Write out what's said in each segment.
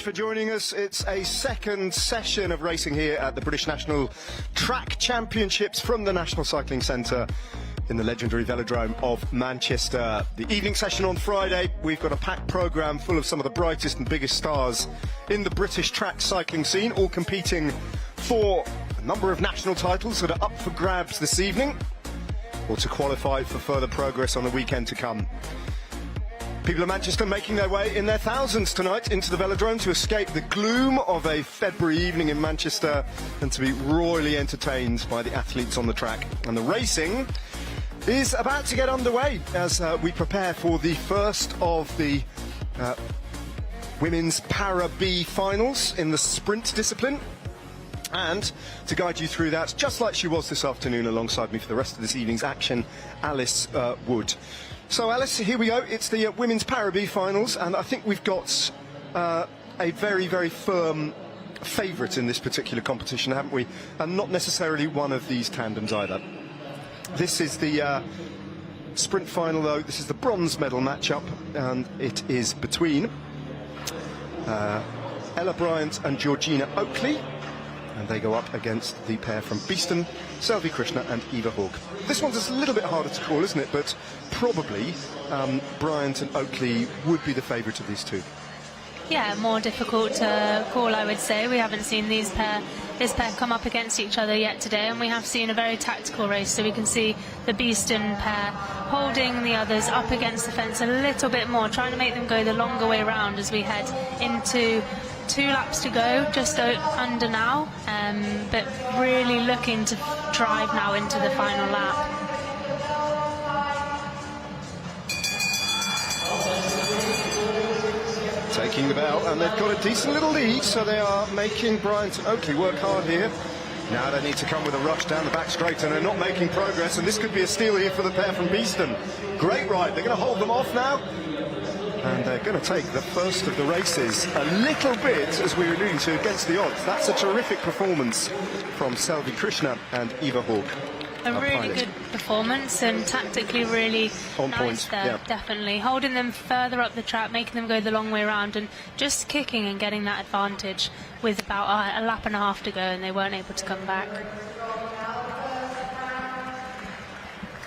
for joining us. It's a second session of racing here at the British National Track Championships from the National Cycling Centre in the legendary velodrome of Manchester. The evening session on Friday, we've got a packed programme full of some of the brightest and biggest stars in the British track cycling scene, all competing for a number of national titles that are up for grabs this evening, or to qualify for further progress on the weekend to come. People of Manchester making their way in their thousands tonight into the velodrome to escape the gloom of a February evening in Manchester and to be royally entertained by the athletes on the track. And the racing is about to get underway as we prepare for the first of the women's Parab finals in the sprint discipline. And to guide you through that, just like she was this afternoon alongside me for the rest of this evening's action, Alice Wood. So Alice, here we go. It's the women's Parab finals, and I think we've got a very, very firm favourite in this particular competition, haven't we? And not necessarily one of these tandems either. This is the sprint final, though. This is the bronze medal matchup, and it is between Ella Bryant and Georgina Oakley. And they go up against the pair from Beeston, Selvi Krishna and Eva Hawke. This one's a little bit harder to call, isn't it? But probably Bryant and Oakley would be the favourite of these two. Yeah, more difficult to call, I would say. We haven't seen this pair come up against each other yet today, and we have seen a very tactical race. So we can see the Beeston pair holding the others up against the fence a little bit more, trying to make them go the longer way round as we head into 2 laps to go, just under now, but really looking to drive now into the final lap. Taking the bell, and they've got a decent little lead, so they are making Bryant and Oakley work hard here. Now they need to come with a rush down the back straight, and they're not making progress, and this could be a steal here for the pair from Beeston. Great ride, they're going to hold them off now. And they're going to take the first of the races a little bit, as we were alluding to, against the odds. That's a terrific performance from Selvi Krishna and Eva Hawke. A really good performance, and tactically really on nice point there, yeah. Definitely. Holding them further up the track, making them go the long way around, and just kicking and getting that advantage with about a lap and a half to go, and they weren't able to come back.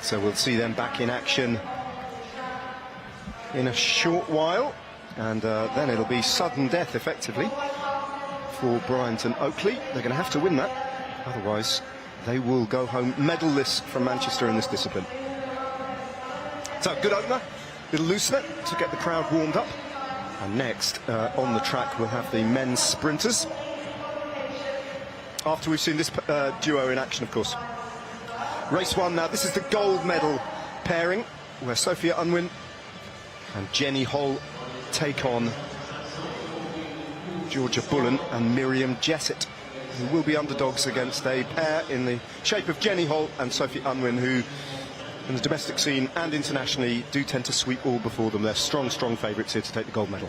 So we'll see them back in action in a short while, and then it'll be sudden death effectively for Bryant and Oakley. They're going to have to win that, otherwise they will go home medal-less from Manchester in this discipline. So good opener, little loosener to get the crowd warmed up, and next on the track we'll have the men's sprinters, after we've seen this duo in action, of course. Race 1 now. This is the gold medal pairing, where Sophia Unwin and Jenny Holl take on Georgia Bullen and Miriam Jessett, who will be underdogs against a pair in the shape of Jenny Holl and Sophie Unwin, who in the domestic scene and internationally do tend to sweep all before them. They're strong, strong favourites here to take the gold medal.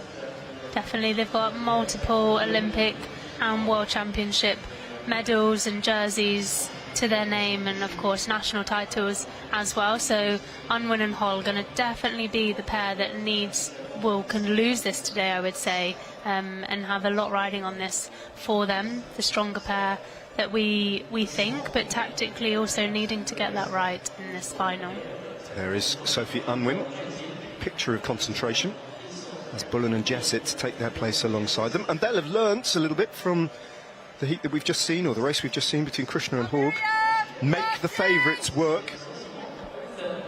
Definitely, they've got multiple Olympic and World Championship medals and jerseys to their name, and of course national titles as well. So Unwin and Holl going to definitely be the pair that can lose this today, I would say, and have a lot riding on this for them. The stronger pair that we think, but tactically also needing to get that right in this final. There is Sophie Unwin, picture of concentration, as Bullen and Jessett take their place alongside them, and they'll have learnt a little bit from the heat that we've just seen, or the race we've just seen between Krishna and Hawke. Make the favourites work.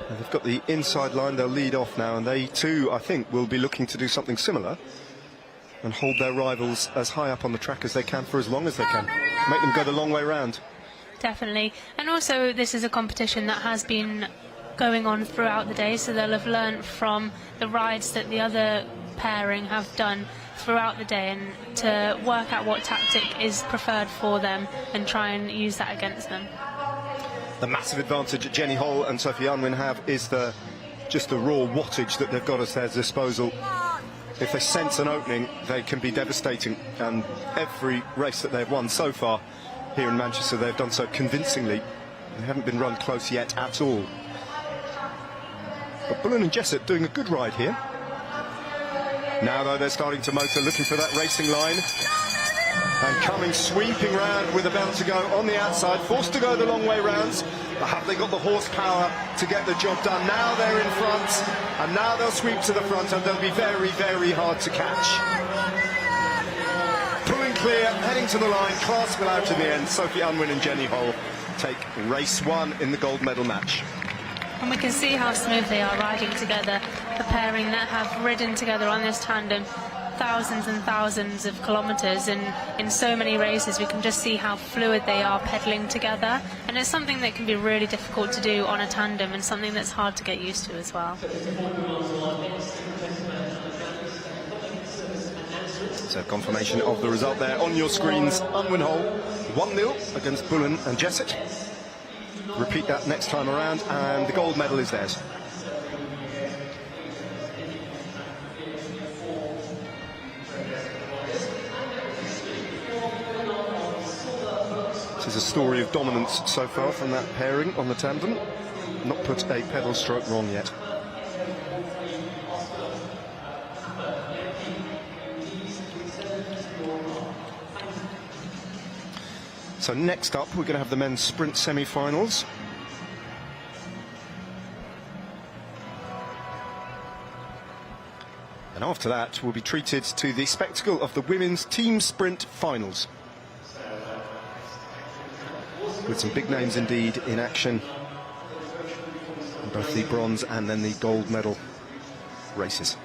And they've got the inside line, they'll lead off now, and they too, I think, will be looking to do something similar and hold their rivals as high up on the track as they can for as long as they can. Make them go the long way round. Definitely. And also this is a competition that has been going on throughout the day, so they'll have learnt from the rides that the other pairing have done throughout the day, and to work out what tactic is preferred for them and try and use that against them. The massive advantage that Jenny Holl and Sophie Unwin have is just the raw wattage that they've got at their disposal. If they sense an opening, they can be devastating, and every race that they've won so far here in Manchester, they've done so convincingly. They haven't been run close yet at all. But Bullen and Jessett doing a good ride here. Now, though, they're starting to motor, looking for that racing line. And coming sweeping round with a belt to go on the outside, forced to go the long way rounds. But have they got the horsepower to get the job done? Now they're in front, and now they'll sweep to the front, and they'll be very, very hard to catch. Pulling clear, heading to the line, class will out in the end. Sophie Unwin and Jenny Hull take race 1 in the gold medal match. And we can see how smooth they are riding together, the pairing that have ridden together on this tandem thousands and thousands of kilometres, and in so many races we can just see how fluid they are pedalling together, and it's something that can be really difficult to do on a tandem and something that's hard to get used to as well. So confirmation of the result there on your screens. Unwin Hull 1-0 against Bullen and Jessett. Repeat that next time around, and the gold medal is theirs. This is a story of dominance so far from that pairing on the tandem. Not put a pedal stroke wrong yet. So next up, we're going to have the men's sprint semi-finals. And after that, we'll be treated to the spectacle of the women's team sprint finals, with some big names indeed in action in both the bronze and then the gold medal races.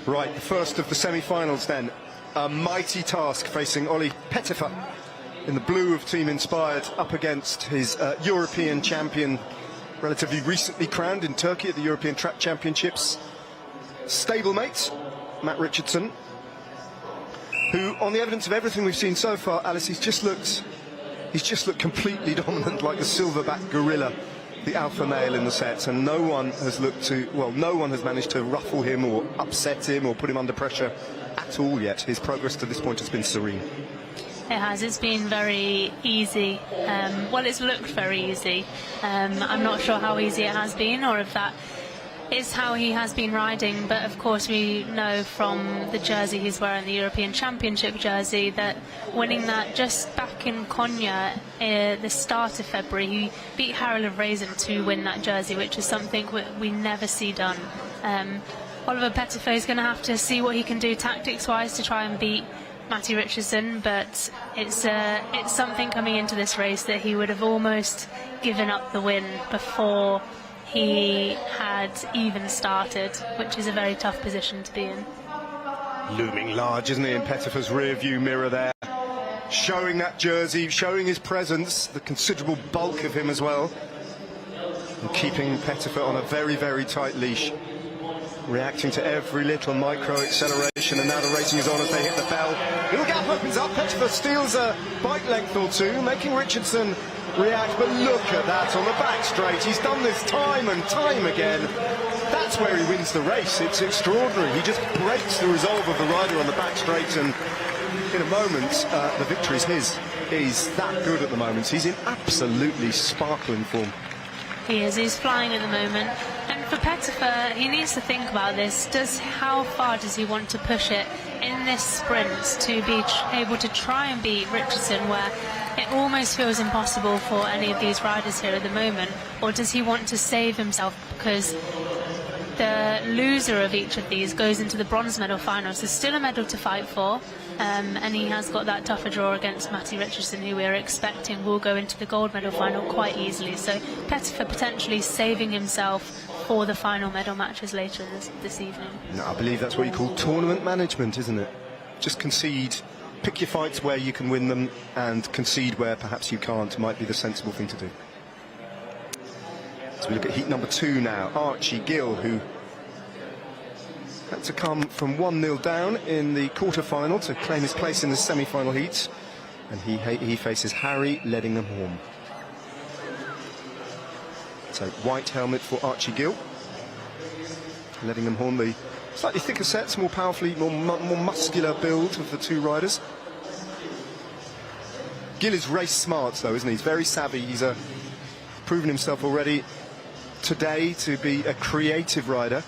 Right, the first of the semi-finals then. A mighty task facing Olli Pettifer in the blue of Team Inspired, up against his European champion, relatively recently crowned in Turkey at the European Track Championships, stablemate Matt Richardson, who, on the evidence of everything we've seen so far, Alice, he's just looked completely dominant, like a silverback gorilla, the alpha male in the sets, and no one has managed to ruffle him or upset him or put him under pressure at all yet. His progress to this point has been serene. It has. It's been very easy. Well, it's looked very easy. I'm not sure how easy it has been, or if that is how he has been riding, but of course we know from the jersey he's wearing, the European Championship jersey, that winning that just back in Konya the start of February, he beat Harold of Raisin to win that jersey, which is something we never see done. Oliver Pettifer is going to have to see what he can do tactics wise to try and beat Matty Richardson, but it's something coming into this race that he would have almost given up the win before he had even started, which is a very tough position to be in. Looming large, isn't he, in Pettifer's rear view mirror there, showing that jersey, showing his presence, the considerable bulk of him as well, and keeping Pettifer on a very, very tight leash, reacting to every little micro acceleration. And now the racing is on as they hit the bell. Little gap opens up, Pettifer steals a bike length or two, making Richardson react, but look at that on the back straight. He's done this time and time again. That's where he wins the race. It's extraordinary. He just breaks the resolve of the rider on the back straight, and in a moment the victory is his. He's that good at the moment. He's in absolutely sparkling form. He is. He's flying at the moment. And for Pettifer, he needs to think about this. How far does he want to push it in this sprint to be able to try and beat Richardson, where it almost feels impossible for any of these riders here at the moment? Or does he want to save himself, because the loser of each of these goes into the bronze medal finals? There's still a medal to fight for, and he has got that tougher draw against Matty Richardson, who we're expecting will go into the gold medal final quite easily. So Pettifer potentially saving himself for the final medal matches later this evening. No, I believe that's what you call tournament management, isn't it? Just concede. Pick your fights where you can win them, and concede where perhaps you can't might be the sensible thing to do. So we look at heat number 2 now. Archie Gill, who had to come from 1-0 down in the quarter-final to claim his place in the semi-final heat, and he faces Harry Ledingham-Horn. So white helmet for Archie Gill. Ledingham-Horn, the Slightly thicker sets, more powerfully, more muscular build of the two riders. Gil is race smart, though, isn't he? He's very savvy. He's proven himself already today to be a creative rider.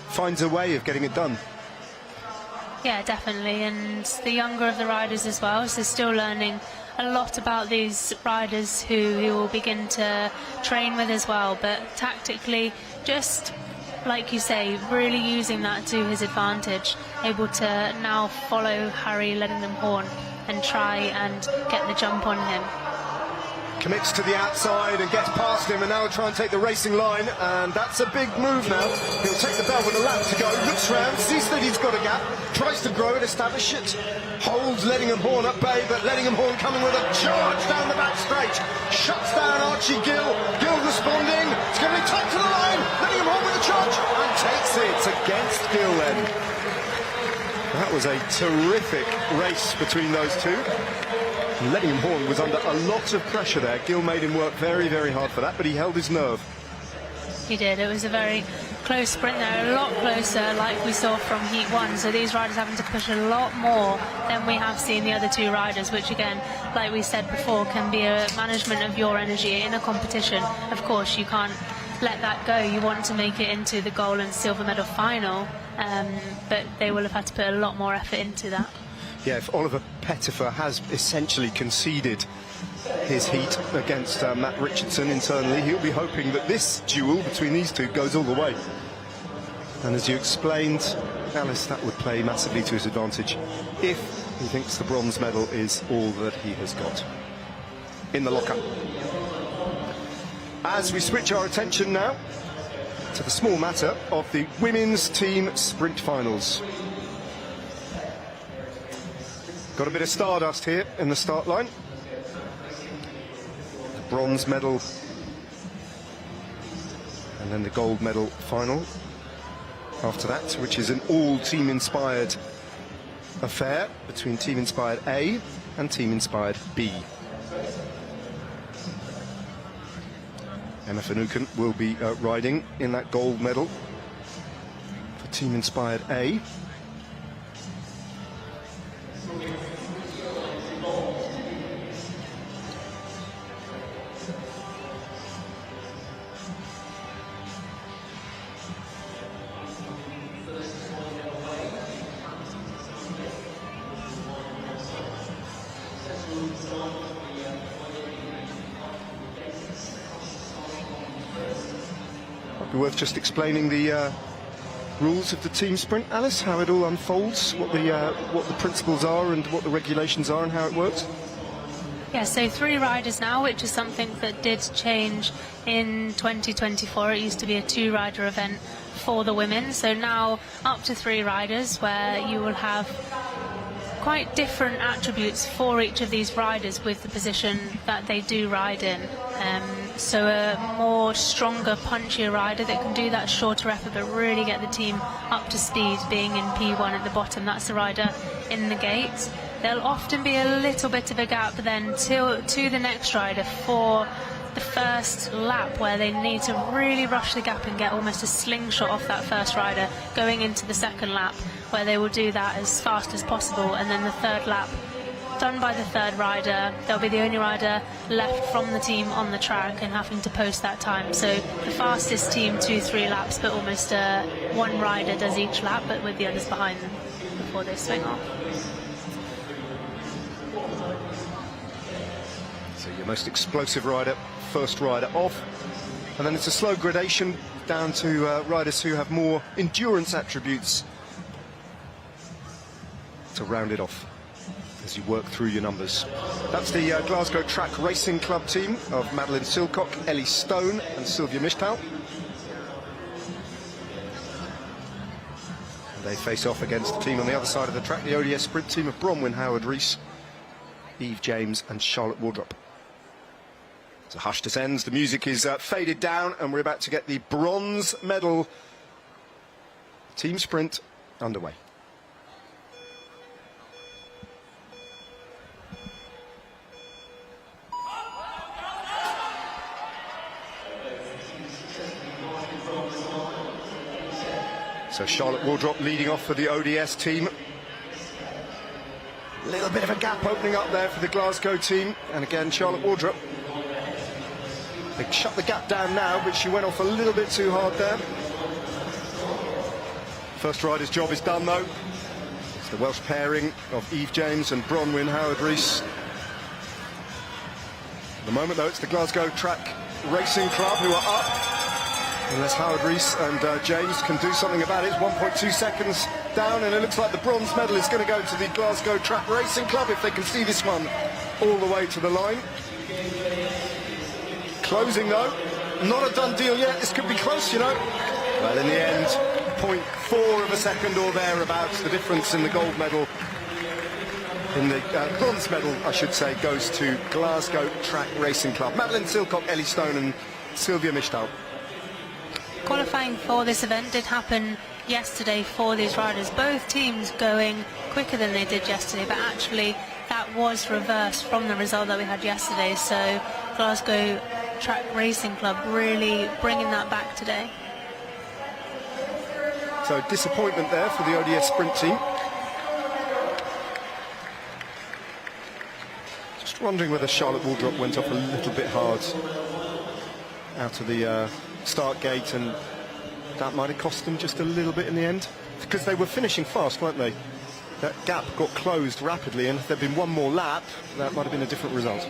Finds a way of getting it done. Yeah, definitely, and the younger of the riders as well, so still learning a lot about these riders who he will begin to train with as well, but tactically, just like you say, really using that to his advantage, able to now follow Harry Ledingham Horn and try and get the jump on him. Commits to the outside and gets past him, and now will try and take the racing line, and that's a big move now. He'll take the bell with a lap to go, looks round, sees that he's got a gap, tries to grow it, establish it, holds Ledingham Horn at bay, but Ledingham Horn coming with a charge down the back straight, shuts down Archie Gill, Gill responding, it's going to be tight to the line, Ledingham Horn with a charge, and takes it against Gill then. That was a terrific race between those two. Ledingham Horn was under a lot of pressure there. Gill made him work very, very hard for that, but he held his nerve. He did. It was a very close sprint there, a lot closer like we saw from Heat 1. So these riders having to push a lot more than we have seen the other two riders, which again, like we said before, can be a management of your energy in a competition. Of course, you can't let that go. You want to make it into the gold and silver medal final, but they will have had to put a lot more effort into that. Yeah, if Oliver Pettifer has essentially conceded his heat against Matt Richardson internally, he'll be hoping that this duel between these two goes all the way. And as you explained, Alice, that would play massively to his advantage if he thinks the bronze medal is all that he has got in the locker. As we switch our attention now to the small matter of the women's team sprint finals. Got a bit of stardust here in the start line. The bronze medal and then the gold medal final after that, which is an all-team inspired affair between Team Inspired A and Team Inspired B. Emma Finucane will be riding in that gold medal for Team Inspired A. Worth just explaining the rules of the team sprint, Alice, how it all unfolds, what the principles are and what the regulations are and how it works. Yeah, so 3 riders now, which is something that did change in 2024. It used to be a 2-rider event for the women, so now up to 3 riders, where you will have quite different attributes for each of these riders with the position that they do ride in. So a more stronger, punchier rider that can do that shorter effort but really get the team up to speed, being in P1 at the bottom. That's the rider in the gate. There'll often be a little bit of a gap then to the next rider for the first lap, where they need to really rush the gap and get almost a slingshot off that first rider going into the second lap, where they will do that as fast as possible, and then the third lap done by the third rider. They'll be the only rider left from the team on the track and having to post that time. So the fastest team 2-3 laps, but almost one rider does each lap, but with the others behind them before they swing off. So your most explosive rider, first rider off, and then it's a slow gradation down to riders who have more endurance attributes to round it off as you work through your numbers. That's the Glasgow Track Racing Club team of Madeline Silcock, Ellie Stone and Sylvia Mishpal. And they face off against the team on the other side of the track, the ODS sprint team of Bronwyn Howard-Rees, Eve James and Charlotte Wardrop. As a hush descends, the music is faded down, and we're about to get the bronze medal team sprint underway. So Charlotte Wardrop leading off for the ODS team. A little bit of a gap opening up there for the Glasgow team. And again, Charlotte Wardrop. They shut the gap down now, but she went off a little bit too hard there. First rider's job is done, though. It's the Welsh pairing of Eve James and Bronwyn Howard-Rees. At the moment, though, it's the Glasgow Track Racing Club who are up. Unless Howard-Rees and James can do something about it. It's 1.2 seconds down, and it looks like the bronze medal is going to go to the Glasgow Track Racing Club if they can see this one all the way to the line. Closing, though. Not a done deal yet. This could be close, you know. Well, in the end, 0.4 of a second or thereabouts, the difference in the gold medal, in the bronze medal, I should say, goes to Glasgow Track Racing Club. Madeline Silcock, Ellie Stone and Sylvia Mishtal. Qualifying for this event did happen yesterday for these riders. Both teams going quicker than they did yesterday, but actually that was reversed from the result that we had yesterday. So Glasgow Track Racing Club really bringing that back today. So disappointment there for the ODS sprint team. Just wondering whether Charlotte Wardrop went off a little bit hard out of the start gate, and that might have cost them just a little bit in the end, because they were finishing fast, weren't they? That gap got closed rapidly, and if there'd been one more lap, that might have been a different result.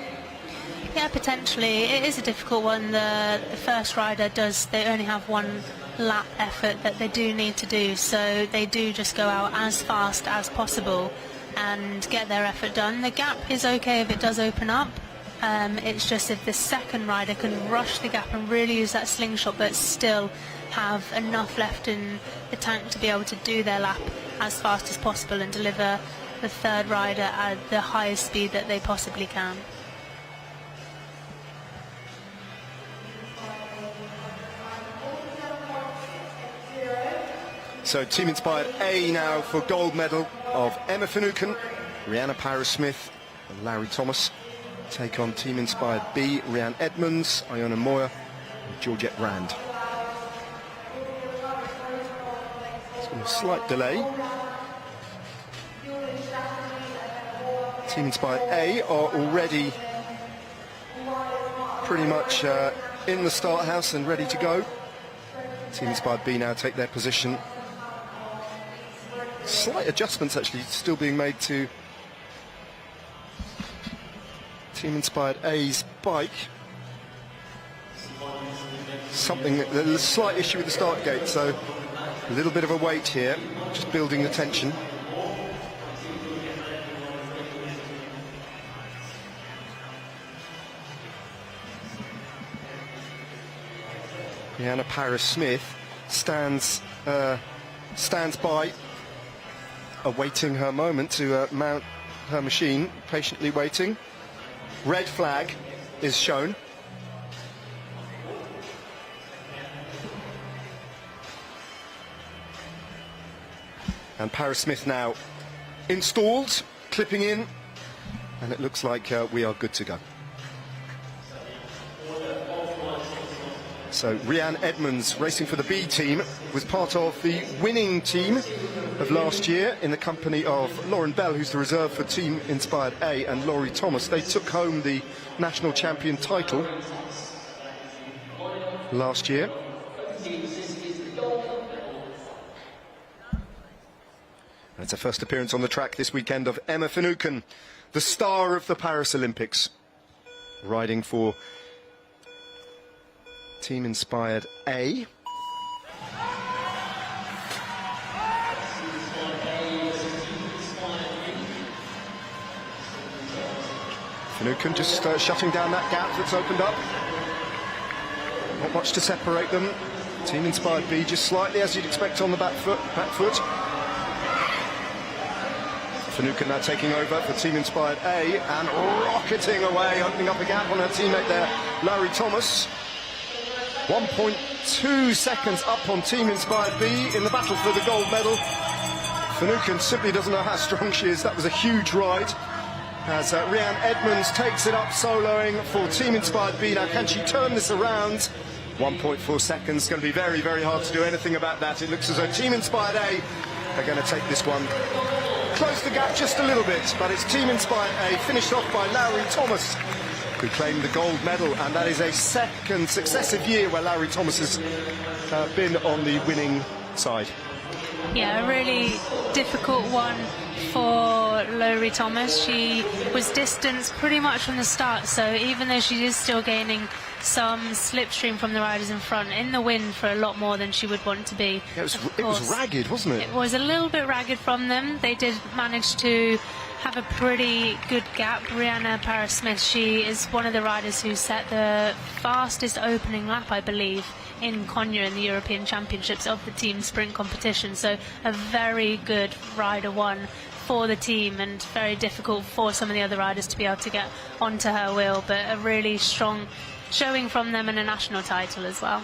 Yeah, potentially. It is a difficult one. The first rider they only have one lap effort that they do need to do, so they do just go out as fast as possible and get their effort done. The gap is okay if it does open up. It's just if the second rider can rush the gap and really use that slingshot, but still have enough left in the tank to be able to do their lap as fast as possible and deliver the third rider at the highest speed that they possibly can. So Team Inspired A now for gold medal of Emma Finucane, Rihanna Parra-Smith and Larry Thomas. Take on Team Inspired B, Rhiann Edmonds, Iona Moyer and Georgette Rand. So a slight delay. Team Inspired A are already pretty much in the start house and ready to go. Team Inspired B now take their position. Slight adjustments actually still being made to Team Inspired A's bike. There's a slight issue with the start gate, so a little bit of a wait here, just building the tension. Rihanna Parra-Smith stands by, awaiting her moment to mount her machine, patiently waiting. Red flag is shown. And Parra-Smith now installed, clipping in, and it looks like we are good to go. So Rhiann Edmonds, racing for the B team, was part of the winning team of last year in the company of Lauren Bell, who's the reserve for Team Inspired A, and Laurie Thomas. They took home the national champion title last year. It's a first appearance on the track this weekend of Emma Finucane, the star of the Paris Olympics, riding for Team Inspired A. Finucane just shutting down that gap that's opened up. Not much to separate them. Team Inspired B just slightly, as you'd expect, on the back foot. Finucane now taking over for Team Inspired A and rocketing away, opening up a gap on her teammate there, Larry Thomas. 1.2 seconds up on Team Inspired B in the battle for the gold medal. Finucane simply doesn't know how strong she is. That was a huge ride. As Rhiann Edmonds takes it up soloing for Team Inspired B. Now, can she turn this around 1.4 seconds, going to be very, very hard to do anything about that. It looks as though Team Inspired A are going to take this one. Close the gap just a little bit, but it's Team Inspired A, finished off by Lowry Thomas, who claimed the gold medal, and that is a second successive year where Lowry Thomas has been on the winning side. Yeah, a really difficult one for Lowry Thomas. She was distanced pretty much from the start, so even though she is still gaining some slipstream from the riders in front, in the wind for a lot more than she would want to be. Yeah, it was ragged, wasn't it? It was a little bit ragged from them. They did manage to have a pretty good gap. Brianna Paris-Smith, she is one of the riders who set the fastest opening lap, I believe, in Konya in the European Championships of the team sprint competition. So a very good rider one for the team, and very difficult for some of the other riders to be able to get onto her wheel, but a really strong showing from them, and a national title as well.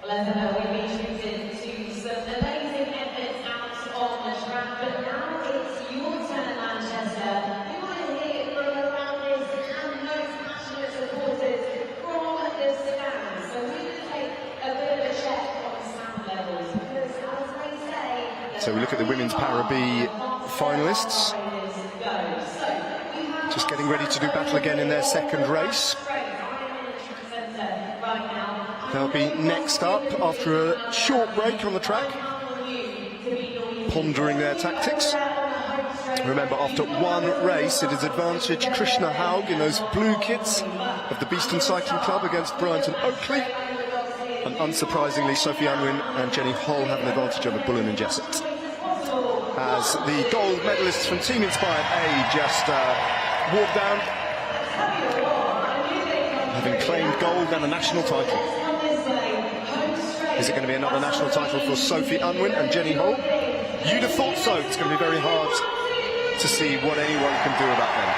Well, as I know, we've been treated to some amazing efforts out on the track, but now it's your turn at Manchester. We want to hear from the proudest and most passionate supporters from the stands. So we're going to take a bit of a check on sound levels, because as they say... So we look at the women's Parab finalists. Just getting ready to do battle again in their second race. They'll be next up after a short break on the track, pondering their tactics. Remember, after one race, it is advantage Krishna Haug in those blue kits of the Beeston Cycling Club against Bryant and Oakley. And unsurprisingly, Sophie Unwin and Jenny Hull have an advantage over Bullen and Jessett. As the gold medalists from Team Inspired A just walk down, having claimed gold and a national title. Is it going to be another national title for Sophie Unwin and Jenny Hull? You'd have thought so. It's going to be very hard to see what anyone can do about them.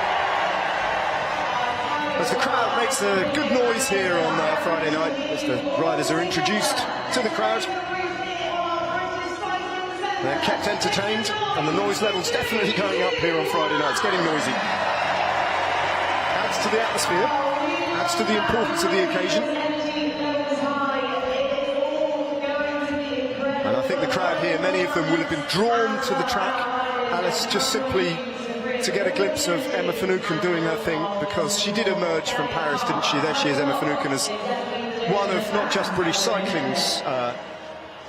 As the crowd makes a good noise here on Friday night, as the riders are introduced to the crowd. They're kept entertained, and the noise level's definitely going up here on Friday night. It's getting noisy. Adds to the atmosphere, adds to the importance of the occasion. And I think the crowd here, many of them will have been drawn to the track, Alice, just simply to get a glimpse of Emma Finucane doing her thing, because she did emerge from Paris, didn't she? There she is, Emma Finucane, as one of not just British cycling's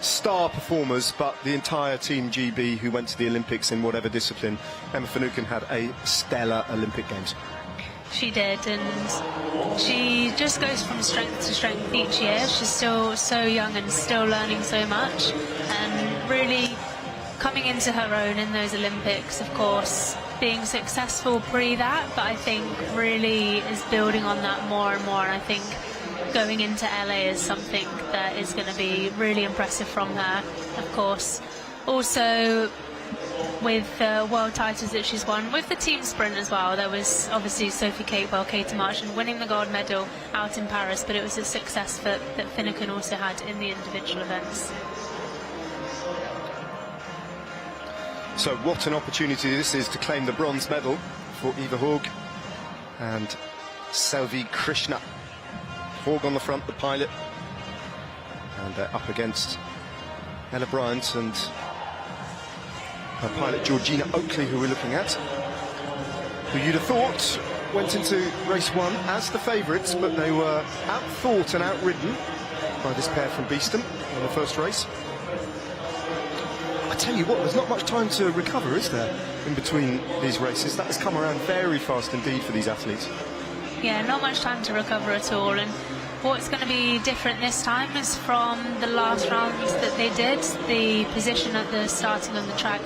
star performers, but the entire Team GB who went to the Olympics in whatever discipline. Emma Finucane had a stellar Olympic Games. She did, and she just goes from strength to strength each year. She's still so young and still learning so much, and really coming into her own in those Olympics, of course, being successful pre that, but I think really is building on that more and more, and I think going into LA is something that is going to be really impressive from her, of course. Also, with the world titles that she's won, with the team sprint as well, there was obviously Sophie Capewell, Katie Marchand winning the gold medal out in Paris, but it was a success that Finucane also had in the individual events. So what an opportunity this is to claim the bronze medal for Eva Haug and Selvi Krishna. Haug on the front, the pilot, and up against Ella Bryant and her pilot Georgina Oakley, who we're looking at, who you'd have thought went into race one as the favourites, but they were outthought and outridden by this pair from Beeston in the first race. I tell you what, there's not much time to recover, is there, in between these races? That has come around very fast indeed for these athletes. Yeah, not much time to recover at all, and what's going to be different this time is from the last rounds that they did, the position at the starting on the track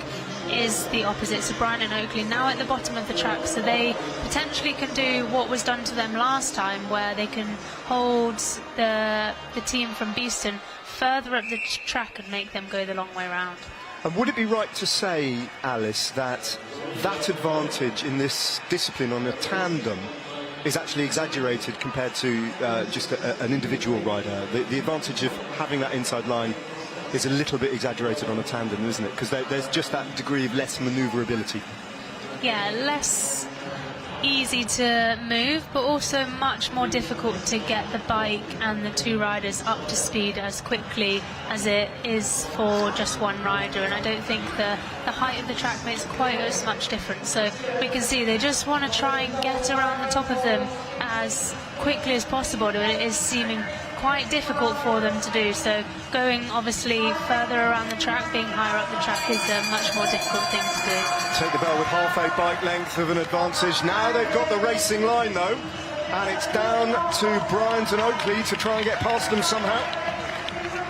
is the opposite. So Brian and Oakley now at the bottom of the track, so they potentially can do what was done to them last time, where they can hold the team from Beeston further up the track and make them go the long way round. And would it be right to say, Alice, that that advantage in this discipline on a tandem is actually exaggerated compared to just an individual rider? The advantage of having that inside line is a little bit exaggerated on a tandem, isn't it? Because there's just that degree of less manoeuvrability. Yeah, less easy to move, but also much more difficult to get the bike and the two riders up to speed as quickly as it is for just one rider. And I don't think the height of the track makes quite as much difference. So we can see they just want to try and get around the top of them as quickly as possible, and it is seeming quite difficult for them to do so. Going obviously further around the track, being higher up the track, is a much more difficult thing to do. Take the bell with half a bike length of an advantage. Now they've got the racing line though, and it's down to Bryant and Oakley to try and get past them somehow.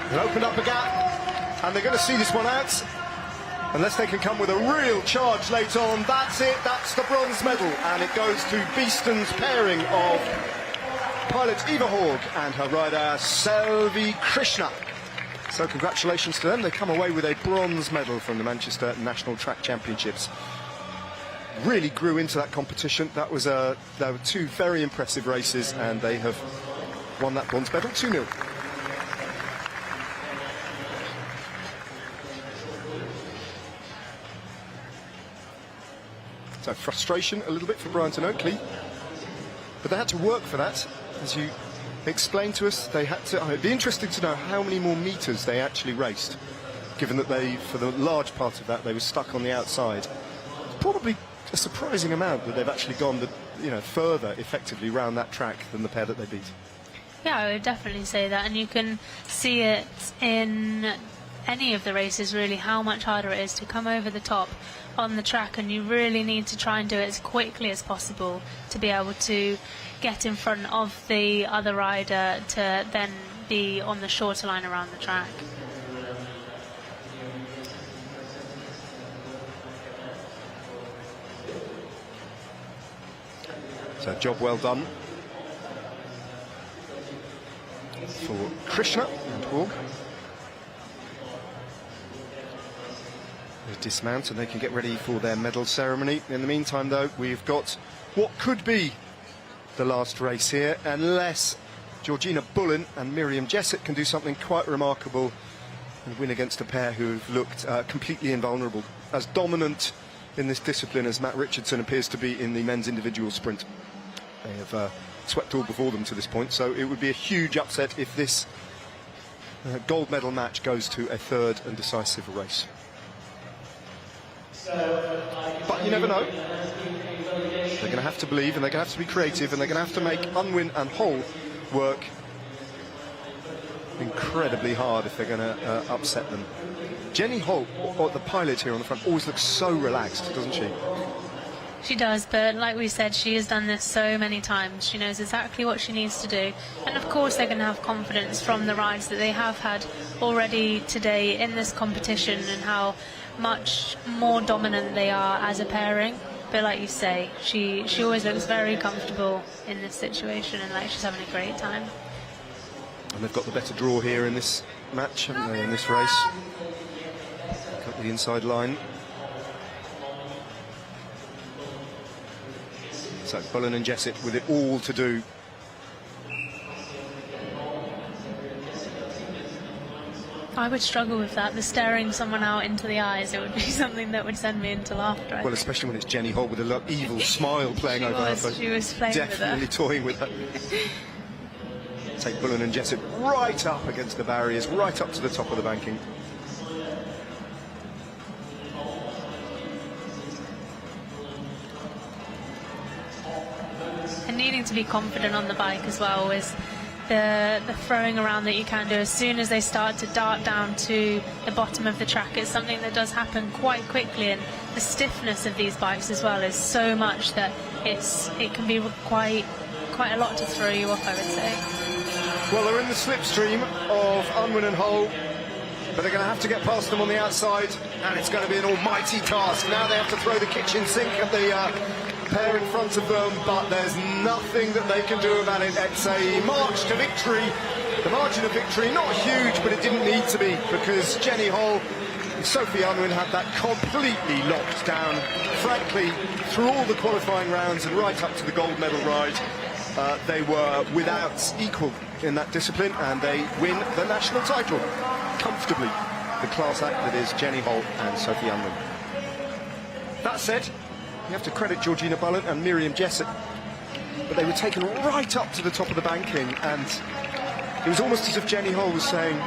They've opened up a gap, and they're going to see this one out unless they can come with a real charge late on. That's it, that's the bronze medal, and it goes to Beeston's pairing of pilot Eva Haug and her rider Selvi Krishna. So congratulations to them. They come away with a bronze medal from the Manchester National Track Championships. Really grew into that competition. There were two very impressive races, and they have won that bronze medal 2-0. So frustration a little bit for Bryant and Oakley, but they had to work for that. As you explained to us, they had to. It'd be interesting to know how many more meters they actually raced, given that they, for the large part of that, they were stuck on the outside. Probably a surprising amount that they've actually gone, further effectively round that track than the pair that they beat. Yeah, I would definitely say that, and you can see it in any of the races really, how much harder it is to come over the top on the track, and you really need to try and do it as quickly as possible to be able to get in front of the other rider to then be on the shorter line around the track. So job well done for Krishna and Haug. They dismount and they can get ready for their medal ceremony. In the meantime though, we've got what could be the last race here, unless Georgina Bullen and Miriam Jessett can do something quite remarkable and win against a pair who've looked completely invulnerable. As dominant in this discipline as Matt Richardson appears to be in the men's individual sprint. They have swept all before them to this point, so it would be a huge upset if this gold medal match goes to a third and decisive race. But you never know. They're going to have to believe, and they're going to have to be creative, and they're going to have to make Unwin and Hull work incredibly hard if they're going to upset them. Jenny Holt, the pilot here on the front, always looks so relaxed, doesn't she? She does, but like we said, she has done this so many times. She knows exactly what she needs to do. And of course they're going to have confidence from the rides that they have had already today in this competition and how much more dominant they are as a pairing. But like you say, she always looks very comfortable in this situation and like she's having a great time. And they've got the better draw here in this match, haven't they, in this race? Got the inside line. So Bullen and Jessett with it all to do. I would struggle with that, the staring someone out into the eyes. It would be something that would send me into laughter. Well, especially when it's Jenny Holt with a evil smile playing over her face. She was playing definitely with her. Toying with her. Take Bullen and Jessett right up against the barriers, right up to the top of the banking. And needing to be confident on the bike as well is the throwing around that you can do as soon as they start to dart down to the bottom of the track. It's something that does happen quite quickly, and the stiffness of these bikes as well is so much that it can be quite a lot to throw you off, I would say. Well, they're in the slipstream of Unwin and Hull, but they're going to have to get past them on the outside, and it's going to be an almighty task. Now they have to throw the kitchen sink at the pair in front of them, but there's nothing that they can do about it. It's a march to victory. The margin of victory, not huge, but it didn't need to be, because Jenny Hull and Sophie Unwin had that completely locked down. Frankly, through all the qualifying rounds and right up to the gold medal ride, they were without equal in that discipline, and they win the national title comfortably. The class act that is Jenny Holt and Sophie Unwin. That said, You have to credit Georgina Bullen and Miriam Jessop, but they were taken right up to the top of the banking, and it was almost as if Jenny Hole was saying,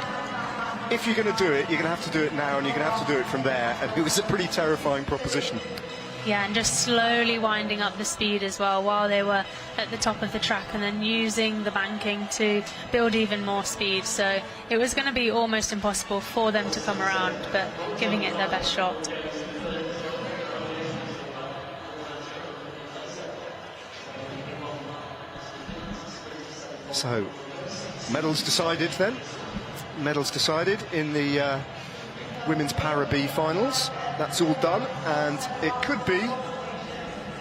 if you're going to do it, you're going to have to do it now, and you're going to have to do it from there. And it was a pretty terrifying proposition. Yeah, and just slowly winding up the speed as well while they were at the top of the track, and then using the banking to build even more speed. So it was going to be almost impossible for them to come around, but giving it their best shot. So, medals decided then. Medals decided in the women's Parab B finals. That's all done, and it could be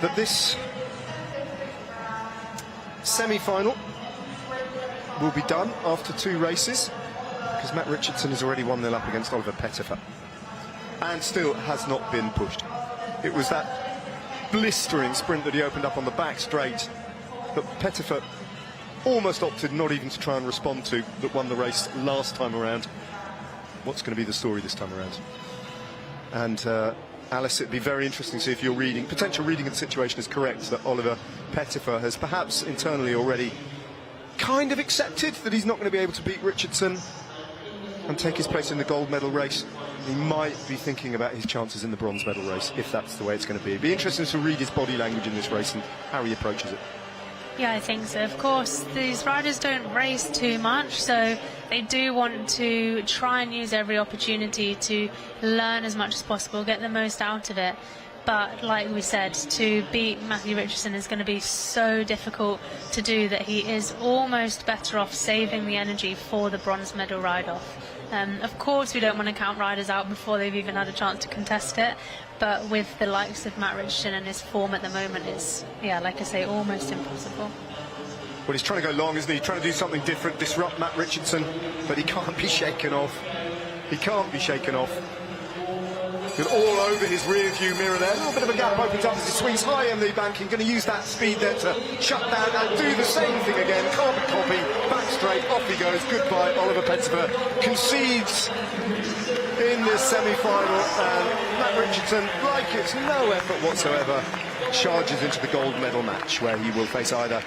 that this semi-final will be done after 2 races, because Matt Richardson has already 1-0 up against Oliver Pettifer and still has not been pushed. It was that blistering sprint that he opened up on the back straight that Pettifer almost opted not even to try and respond to, that won the race last time around. What's going to be the story this time around? And Alice, it'd be very interesting to see if your potential reading of the situation is correct, that Oliver Pettifer has perhaps internally already kind of accepted that he's not going to be able to beat Richardson and take his place in the gold medal race. He might be thinking about his chances in the bronze medal race, if that's the way it's going to be. It'd be interesting to read his body language in this race and how he approaches it. Yeah, I think so. Of course, these riders don't race too much, so they do want to try and use every opportunity to learn as much as possible, get the most out of it. But like we said, to beat Matthew Richardson is going to be so difficult to do that he is almost better off saving the energy for the bronze medal ride-off. Of course, we don't want to count riders out before they've even had a chance to contest it, but with the likes of Matt Richardson and his form at the moment, it's, yeah, like I say, almost impossible. Well, he's trying to go long, isn't he? He's trying to do something different, disrupt Matt Richardson, but he can't be shaken off. He can't be shaken off. He's all over his rear view mirror there. A little bit of a gap opens up as he swings high in the banking. Going to use that speed there to shut down and do the same thing again. Carbon copy, back straight, off he goes. Goodbye, Oliver Pettifer concedes in this semi-final, and Matt Richardson, like it's no effort whatsoever, charges into the gold medal match, where he will face either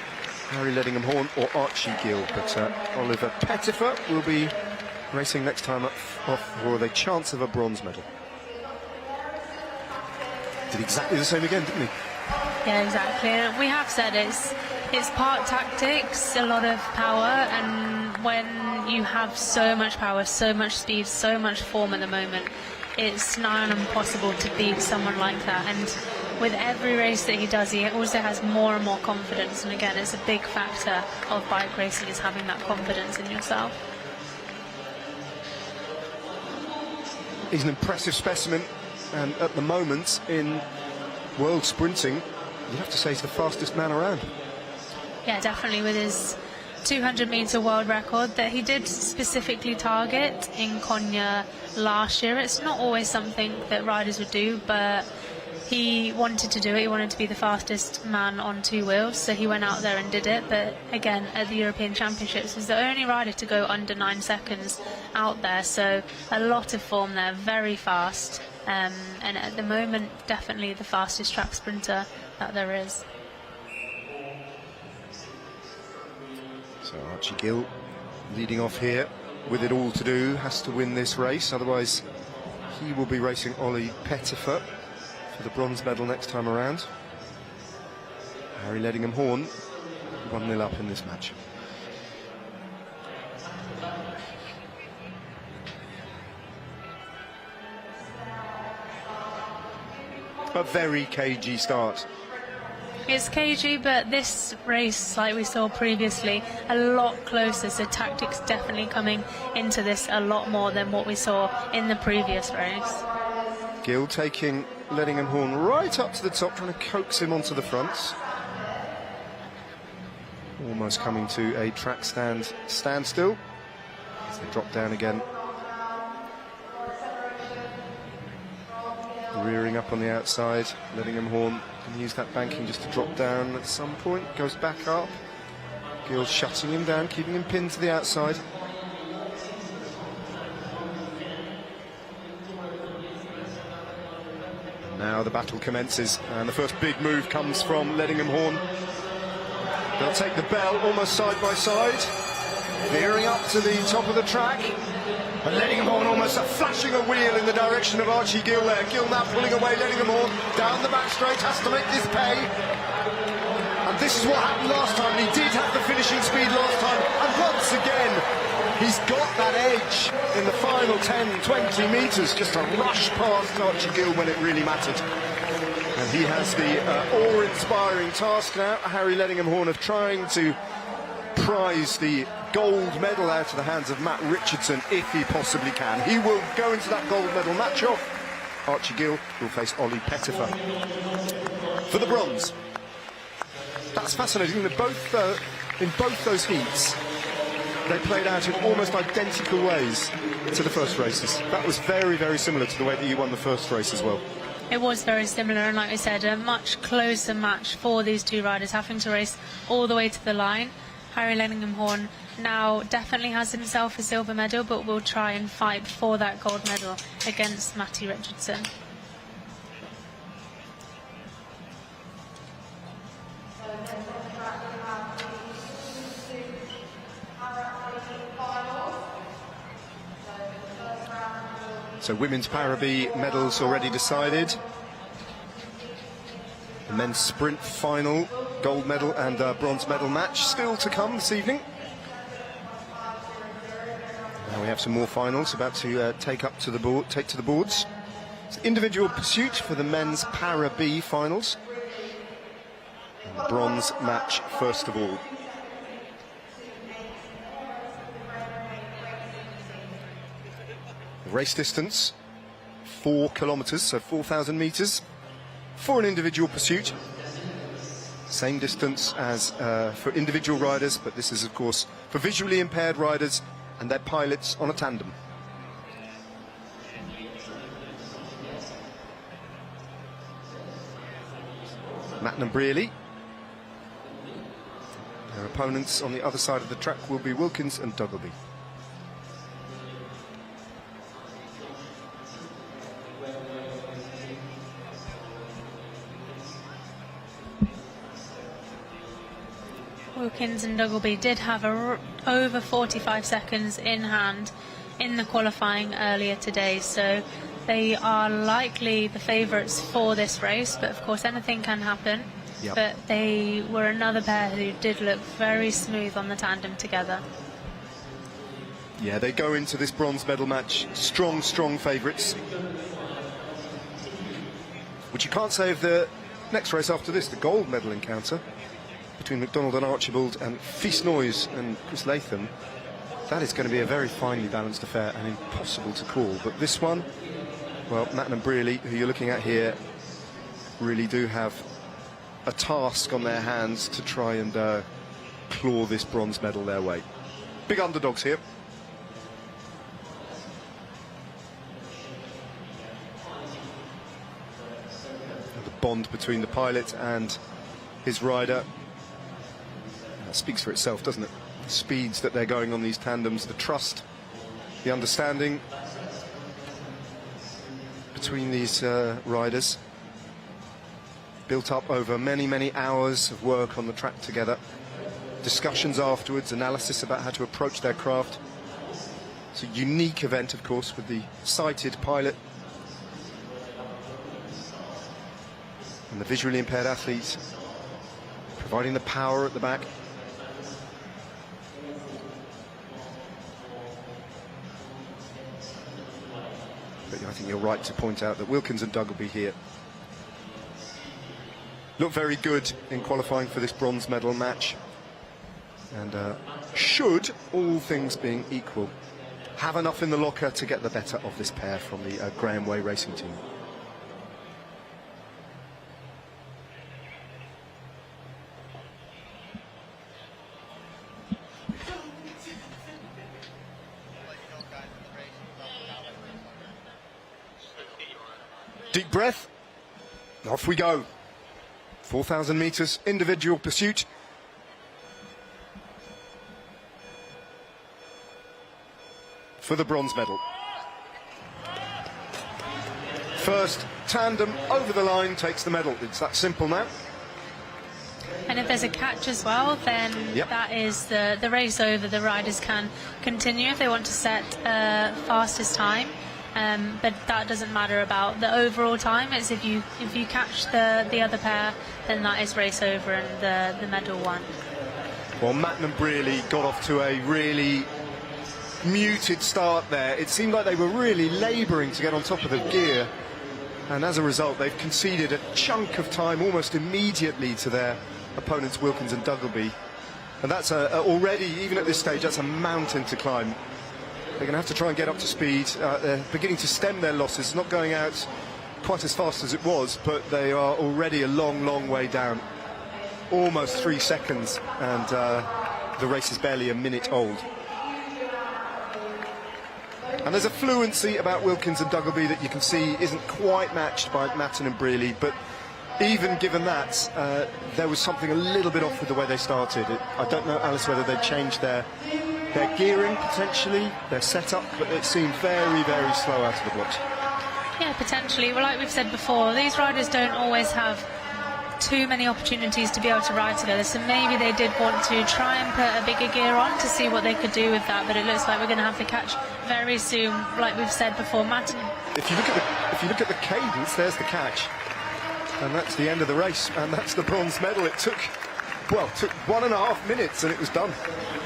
Harry Ledingham-Horn or Archie Gill. But Oliver Pettifer will be racing next time off for the chance of a bronze medal. Did exactly the same again, didn't he? Yeah, exactly. And we have said it's part tactics, a lot of power, and when you have so much power, so much speed, so much form at the moment, it's nigh on impossible to beat someone like that. And with every race that he does, he also has more and more confidence. And again, it's a big factor of bike racing, is having that confidence in yourself. He's an impressive specimen, and at the moment in world sprinting, you have to say he's the fastest man around. Yeah, definitely, with his 200-metre world record that he did specifically target in Konya last year. It's not always something that riders would do, but he wanted to do it. He wanted to be the fastest man on 2 wheels, so he went out there and did it. But again, at the European Championships, he was the only rider to go under 9 seconds out there, so a lot of form there, very fast, and at the moment definitely the fastest track sprinter that there is. So Archie Gill leading off here with it all to do, has to win this race, otherwise he will be racing Ollie Pettifer for the bronze medal next time around. Harry Ledingham-Horn 1-0 up in this match. A very cagey start. It's cagey, but this race, like we saw previously, a lot closer, so tactics definitely coming into this a lot more than what we saw in the previous race. Gill taking Ledingham-Horn right up to the top, trying to coax him onto the fronts. Almost coming to a track standstill as they drop down again. Rearing up on the outside, Ledingham-Horn can use that banking just to drop down at some point, goes back up. Gill shutting him down, keeping him pinned to the outside. Now the battle commences, and the first big move comes from Ledingham Horn. They'll take the bell almost side by side, veering up to the top of the track. And Ledingham Horn almost flashing a wheel in the direction of Archie Gill there. Gill now pulling away Ledingham Horn down the back straight, has to make this pay. And this is what happened last time. He did have the finishing speed last time, and once again he's got that edge in the final 10-20 metres, just a rush past Archie Gill when it really mattered. And he has the awe-inspiring task now, Harry Ledingham Horn, of trying to prize the gold medal out of the hands of Matt Richardson if he possibly can. He will go into that gold medal match-off. Archie Gill will face Ollie Pettifer for the bronze. That's fascinating that both in both those heats they played out in almost identical ways to the first races. That was very, very similar to the way that you won the first race as well. It was very similar, and like we said, a much closer match for these two riders, having to race all the way to the line. Harry Ledingham Horn now definitely has himself a silver medal, but will try and fight for that gold medal against Matty Richardson. So women's Parab medals already decided. The men's sprint final, gold medal and bronze medal match still to come this evening. Now we have some more finals about to take to the boards. It's individual pursuit for the men's Parab finals. And the bronze match first of all. Race distance, 4 kilometres, so 4,000 metres for an individual pursuit. Same distance as for individual riders, but this is of course for visually impaired riders and their pilots on a tandem. Matt and Brearley. Their opponents on the other side of the track will be Wilkins and Duggleby. Wilkins and Duggleby did have over 45 seconds in hand in the qualifying earlier today, so they are likely the favourites for this race, but of course anything can happen. Yep. But they were another pair who did look very smooth on the tandem together. Yeah, they go into this bronze medal match strong favourites, which you can't say of the next race after this, the gold medal encounter between McDonald and Archibald and Feast Noise and Chris Latham. That is going to be a very finely balanced affair and impossible to call. But this one, well, Matt and Brearley, who you're looking at here, really do have a task on their hands to try and claw this bronze medal their way. Big underdogs here. The bond between the pilot and his rider speaks for itself, doesn't it? The speeds that they're going on these tandems, the trust, the understanding between these riders, built up over many hours of work on the track together, discussions afterwards, analysis about how to approach their craft. It's a unique event, of course, with the sighted pilot and the visually impaired athletes providing the power at the back. But I think you're right to point out that Wilkins and Duggleby here look very good in qualifying for this bronze medal match, and should, all things being equal, have enough in the locker to get the better of this pair from the Graham Way racing team. Deep breath, off we go. 4,000 metres, individual pursuit. For the bronze medal. first tandem over the line takes the medal. It's that simple now. And if there's a catch as well, then Yep. that is the race over. The riders can continue if they want to set fastest time. But that doesn't matter about the overall time. It's if you catch the other pair, then that is race over and the medal won. Well, Matten and Brearley got off to a really muted start there. It seemed like they were really labouring to get on top of the gear, and as a result they've conceded a chunk of time almost immediately to their opponents Wilkins and Duggleby, and that's already, even at this stage, that's a mountain to climb. They're going to have to try and get up to speed. They're beginning to stem their losses, not going out quite as fast as it was, but they are already a long way down, almost 3 seconds, and the race is barely a minute old. And there's a fluency about Wilkins and Duggleby that you can see isn't quite matched by Matten and Brearley, but even given that, there was something a little bit off with the way they started. I don't know, Alice, whether they changed their gearing potentially, their setup, but it seemed very slow out of the blocks. Yeah, potentially. Well, like we've said before, these riders don't always have too many opportunities to be able to ride together, so maybe they did want to try and put a bigger gear on to see what they could do with that, but it looks like we're going to have the catch very soon. Like we've said before, Matten... If you look at the cadence, there's the catch, and that's the end of the race, and that's the bronze medal. It took 1.5 minutes and it was done.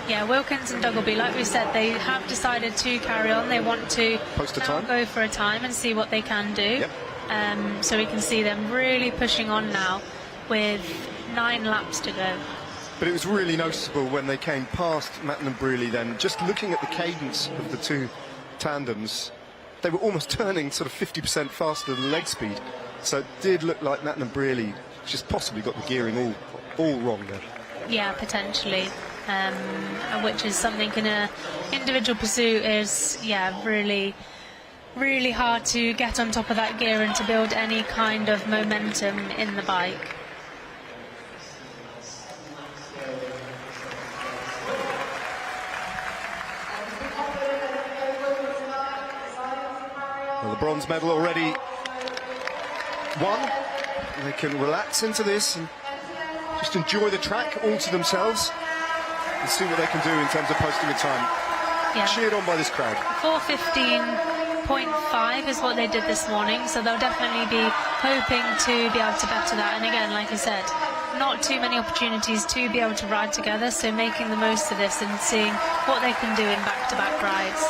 Yeah, Wilkins and Duggleby, like we said, they have decided to carry on. They want to Post a time. Go for a time and see what they can do. Yep. So we can see them really pushing on now with 9 laps to go. But it was really noticeable when they came past Matten and Brearley then, just looking at the cadence of the two tandems, they were almost turning sort of 50% faster than leg speed. So it did look like Matten and Brearley just possibly got the gearing all wrong there. Yeah, potentially. Which is something in an individual pursuit is, really hard to get on top of that gear and to build any kind of momentum in the bike. Well, the bronze medal already won. They can relax into this and just enjoy the track all to themselves and see what they can do in terms of posting a time. Yeah. Cheered on by this crowd. 4:15.5 is what they did this morning, so they'll definitely be hoping to be able to better that. And again, like I said, not too many opportunities to be able to ride together, so making the most of this and seeing what they can do in back-to-back rides.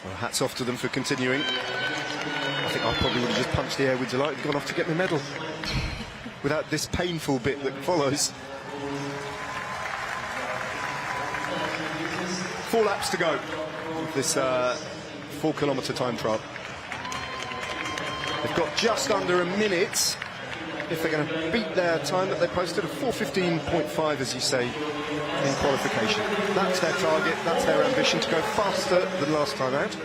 Well, hats off to them for continuing. I think I probably would have just punched the air with delight and gone off to get my medal without this painful bit that follows. 4 laps to go with this 4-kilometre time trial. They've got just under a minute if they're going to beat their time that they posted of 4:15.5, as you say, in qualification. That's their target, that's their ambition, to go faster than last time out.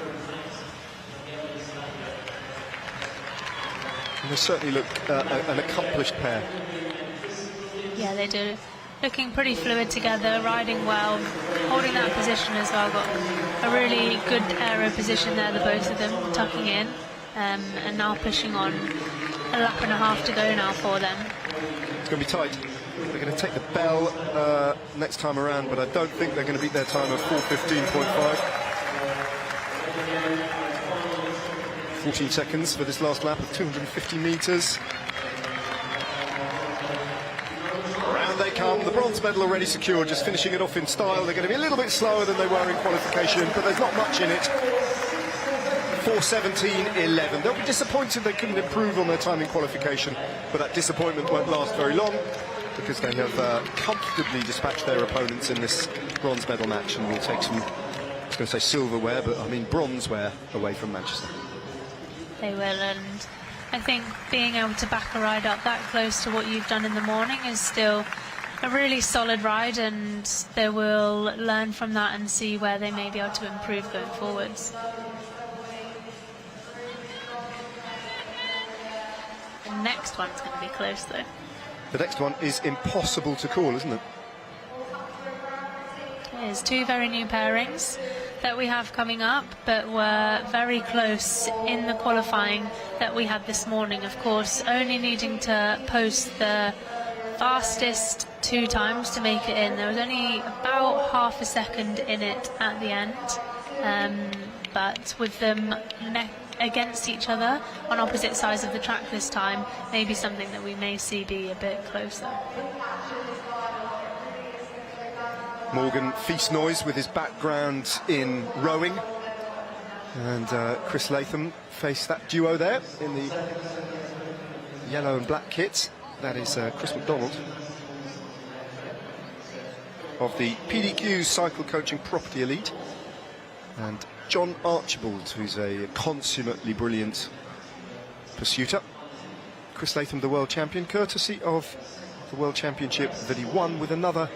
And they certainly look an accomplished pair. Yeah, they do. Looking pretty fluid together, riding well, holding that position as well. Got a really good aero position there, the both of them, tucking in, and now pushing on. A lap and a half to go now for them. It's going to be tight. They're going to take the bell next time around, but I don't think they're going to beat their time of 4:15.5. 14 seconds for this last lap of 250 metres. Around they come. The bronze medal already secured, just finishing it off in style. They're going to be a little bit slower than they were in qualification, but there's not much in it. 4:17.11. They'll be disappointed they couldn't improve on their time in qualification, but that disappointment won't last very long because they have comfortably dispatched their opponents in this bronze medal match and will take some, I was going to say silverware, but I mean bronzeware away from Manchester. They will, and I think being able to back a ride up that close to what you've done in the morning is still a really solid ride, and they will learn from that and see where they may be able to improve going forwards. The next one's going to be close, though. The next one is impossible to call, isn't it? It is two very new pairings that we have coming up, but were very close in the qualifying that we had this morning. Of course, only needing to post the fastest 2 times to make it in. There was only about half a second in it at the end, but with them against each other on opposite sides of the track this time, maybe something that we may see be a bit closer. Morgan Feast-Noyes with his background in rowing, and Chris Latham faced that duo there in the yellow and black kit. That is Chris McDonald of the PDQ Cycle Coaching Property Elite, and John Archibald, who's a consummately brilliant pursuiter. Chris Latham, the world champion, courtesy of the World Championship that he won with another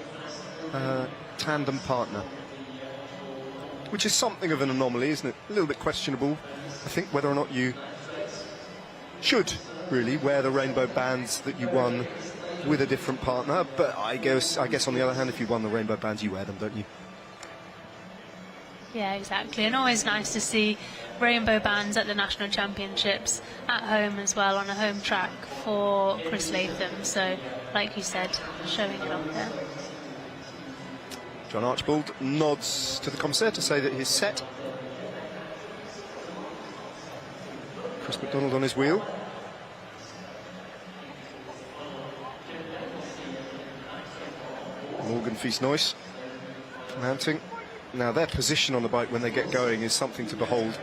tandem partner, which is something of an anomaly, isn't it? A little bit questionable, I think, whether or not you should really wear the rainbow bands that you won with a different partner, but I guess on the other hand, if you won the rainbow bands, you wear them, don't you? Yeah, exactly, and always nice to see rainbow bands at the national championships at home as well, on a home track for Chris Latham. So, like you said, showing it off there. John Archibald nods to the commissaire to say that he's set. Chris McDonald on his wheel. Morgan Feast-Noyes mounting. Now their position on the bike when they get going is something to behold.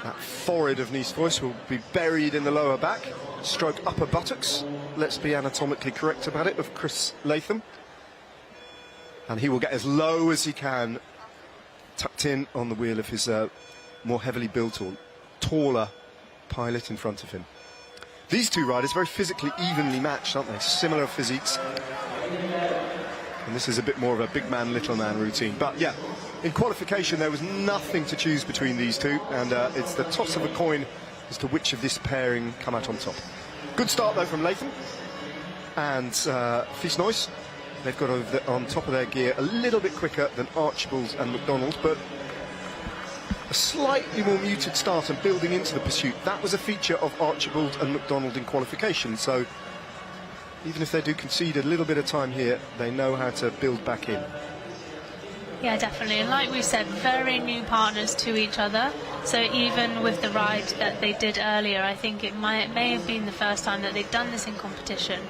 That forehead of Nice-Voice will be buried in the lower back, stroke upper buttocks, let's be anatomically correct about it, of Chris Latham. And he will get as low as he can, tucked in on the wheel of his more heavily built or taller pilot in front of him. These two riders very physically evenly matched, aren't they? Similar physiques. And this is a bit more of a big man, little man routine. But yeah, in qualification there was nothing to choose between these two, and it's the toss of a coin as to which of this pairing come out on top. Good start though from Latham and Feast-Noyes. They've got on top of their gear a little bit quicker than Archibald and McDonald, but a slightly more muted start and building into the pursuit. That was a feature of Archibald and McDonald in qualification, so even if they do concede a little bit of time here, they know how to build back in. Yeah, definitely, and like we said, very new partners to each other, so even with the ride that they did earlier, I think it may have been the first time that they've done this in competition.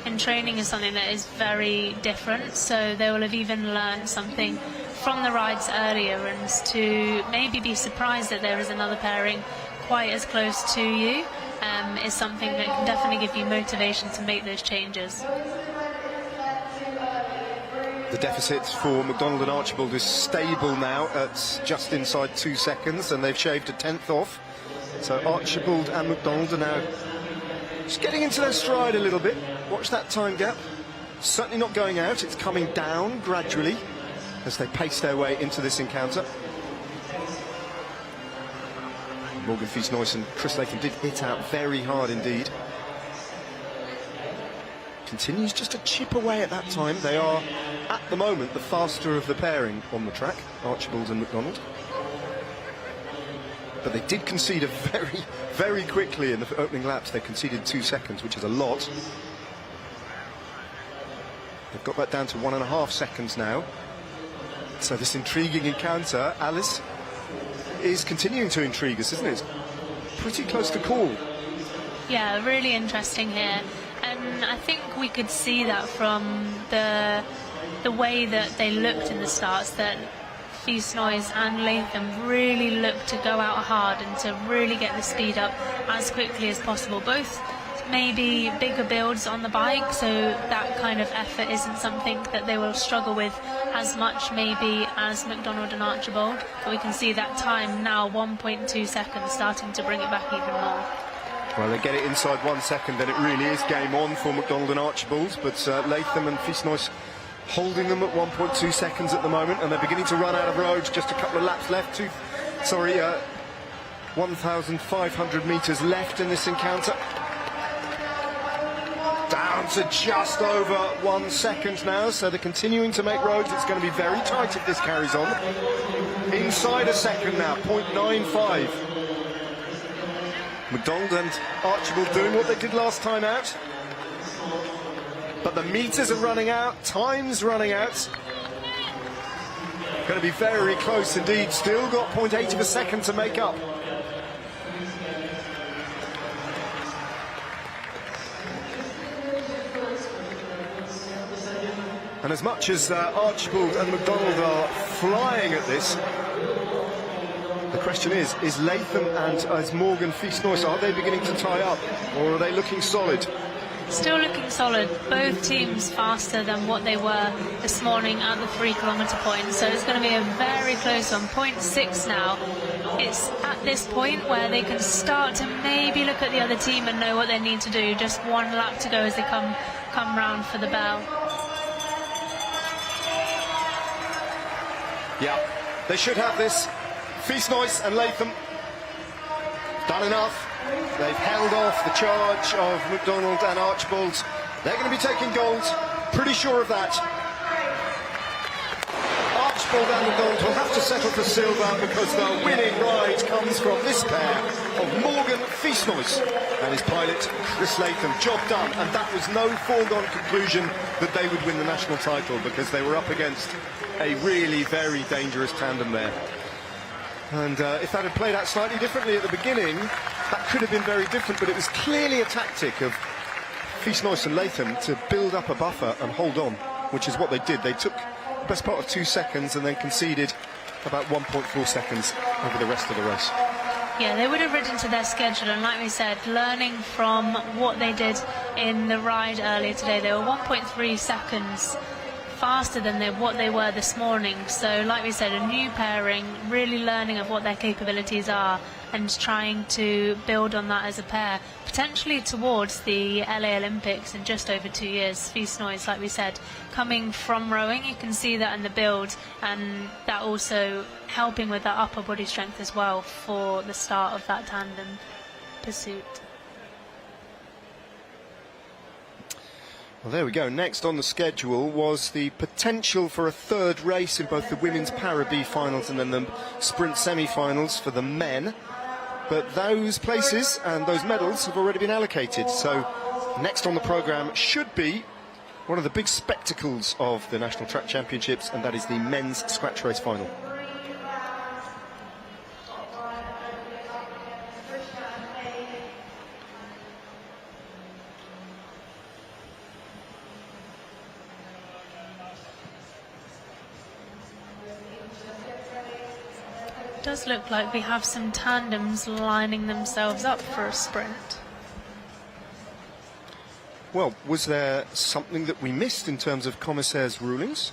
And training is something that is very different, so they will have even learned something from the rides earlier, and to maybe be surprised that there is another pairing quite as close to you is something that can definitely give you motivation to make those changes. The deficit for McDonald and Archibald is stable now at just inside 2 seconds, and they've shaved a 10th off. So Archibald and McDonald are now just getting into their stride a little bit. Watch that time gap. Certainly not going out, it's coming down gradually as they pace their way into this encounter. Morgan Feast-Noyes and Chris Latham did hit out very hard indeed. Continues just to chip away at that time. They are, at the moment, the faster of the pairing on the track, Archibald and McDonald. But they did concede a very quickly in the opening laps. They conceded 2 seconds, which is a lot. They've got that down to 1.5 seconds now. So this intriguing encounter, Alice, is continuing to intrigue us, isn't it? It's pretty close to call. Yeah, really interesting here. And I think we could see that from the way that they looked in the starts, that Feast-Noyes and Latham really looked to go out hard and to really get the speed up as quickly as possible. Both maybe bigger builds on the bike, so that kind of effort isn't something that they will struggle with as much maybe as McDonald and Archibald, but we can see that time now, 1.2 seconds, starting to bring it back even more. Well, they get it inside 1 second, then it really is game on for McDonald and Archibald, but Latham and Feast-Noyes holding them at 1.2 seconds at the moment, and they're beginning to run out of road. Just a couple of laps left. 1,500 metres left in this encounter. Down down to just over 1 second now, so they're continuing to make roads. It's going to be very tight if this carries on. Inside a second now, 0.95. McDonald and Archibald doing what they did last time out. But the meters are running out, time's running out. Going to be very close indeed. Still got 0.8 of a second to make up. And as much as Archibald and McDonald are flying at this, the question is Latham and is Morgan Feast-Noyce, are they beginning to tie up, or are they looking solid? Still looking solid. Both teams faster than what they were this morning at the 3 kilometre point. So it's going to be a very close one. 0.6 now. It's at this point where they can start to maybe look at the other team and know what they need to do. Just 1 lap to go as they come round for the bell. Yeah, they should have this. Feast-Noyce and Latham done enough. They've held off the charge of McDonald and Archibald. They're going to be taking gold, pretty sure of that. Archibald and McDonald will have to settle for silver because the winning ride comes from this pair of Morgan Feast-Noyce and his pilot Chris Latham. Job done, and that was no foregone conclusion that they would win the national title because they were up against a really very dangerous tandem there. And if that had played out slightly differently at the beginning, that could have been very different, but it was clearly a tactic of Feast-Noyce and Latham to build up a buffer and hold on, which is what they did. They took the best part of 2 seconds and then conceded about 1.4 seconds over the rest of the race. Yeah, they would have ridden to their schedule, and like we said, learning from what they did in the ride earlier today, they were 1.3 seconds faster than what they were this morning. So like we said, a new pairing, really learning of what their capabilities are and trying to build on that as a pair, potentially towards the LA Olympics in just over 2 years. Feast-Noyce, like we said, coming from rowing, you can see that in the build, and that also helping with that upper body strength as well for the start of that tandem pursuit. Well, there we go. Next on the schedule was the potential for a third race in both the women's Parab finals and then the sprint semi-finals for the men. But those places and those medals have already been allocated. So next on the programme should be one of the big spectacles of the National Track Championships, and that is the men's scratch race final. It does look like we have some tandems lining themselves up for a sprint. Well, was there something that we missed in terms of Commissaire's rulings?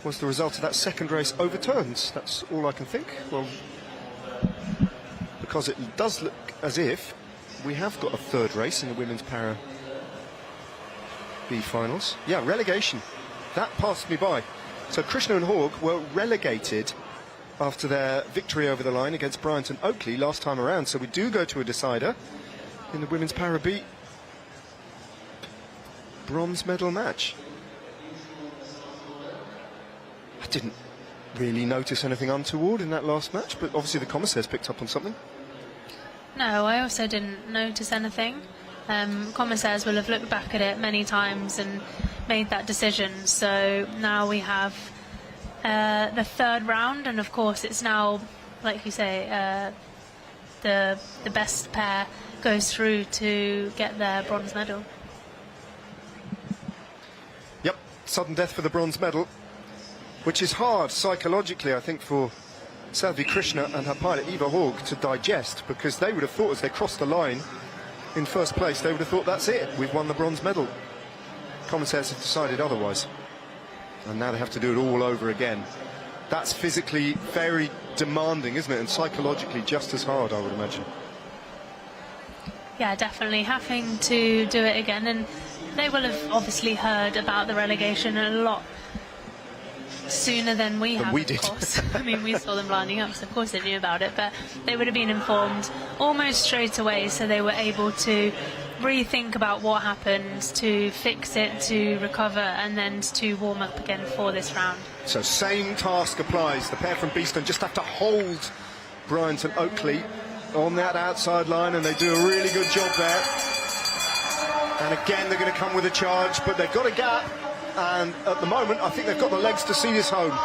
Was the result of that second race overturned? That's all I can think. Well, because it does look as if we have got a third race in the women's Para B finals. Yeah, relegation. That passed me by. So Krishna and Haug were relegated after their victory over the line against Bryant and Oakley last time around. So we do go to a decider in the women's Para B bronze medal match. I didn't really notice anything untoward in that last match, but obviously the commissaires picked up on something. No, I also didn't notice anything. Commissaires will have looked back at it many times and made that decision. So now we have the third round, and of course it's now, like you say, the best pair goes through to get their bronze medal. Yep, sudden death for the bronze medal, which is hard psychologically, I think, for Selvi Krishna and her pilot Eva Haug to digest, because they would have thought as they crossed the line in first place, they would have thought, that's it, we've won the bronze medal. Commissaires have decided otherwise, and now they have to do it all over again. That's physically very demanding, isn't it, and psychologically just as hard, I would imagine. Yeah, definitely having to do it again, and they will have obviously heard about the relegation a lot sooner than we have, we of did. course. I mean, we saw them lining up, so of course they knew about it, but they would have been informed almost straight away, so they were able to rethink about what happened, to fix it, to recover, and then to warm up again for this round. So same task applies. The pair from Beeston just have to hold Bryant and Oakley on that outside line, and they do a really good job there. And again, they're going to come with a charge, but they've got a gap, and at the moment, I think they've got the legs to see this home.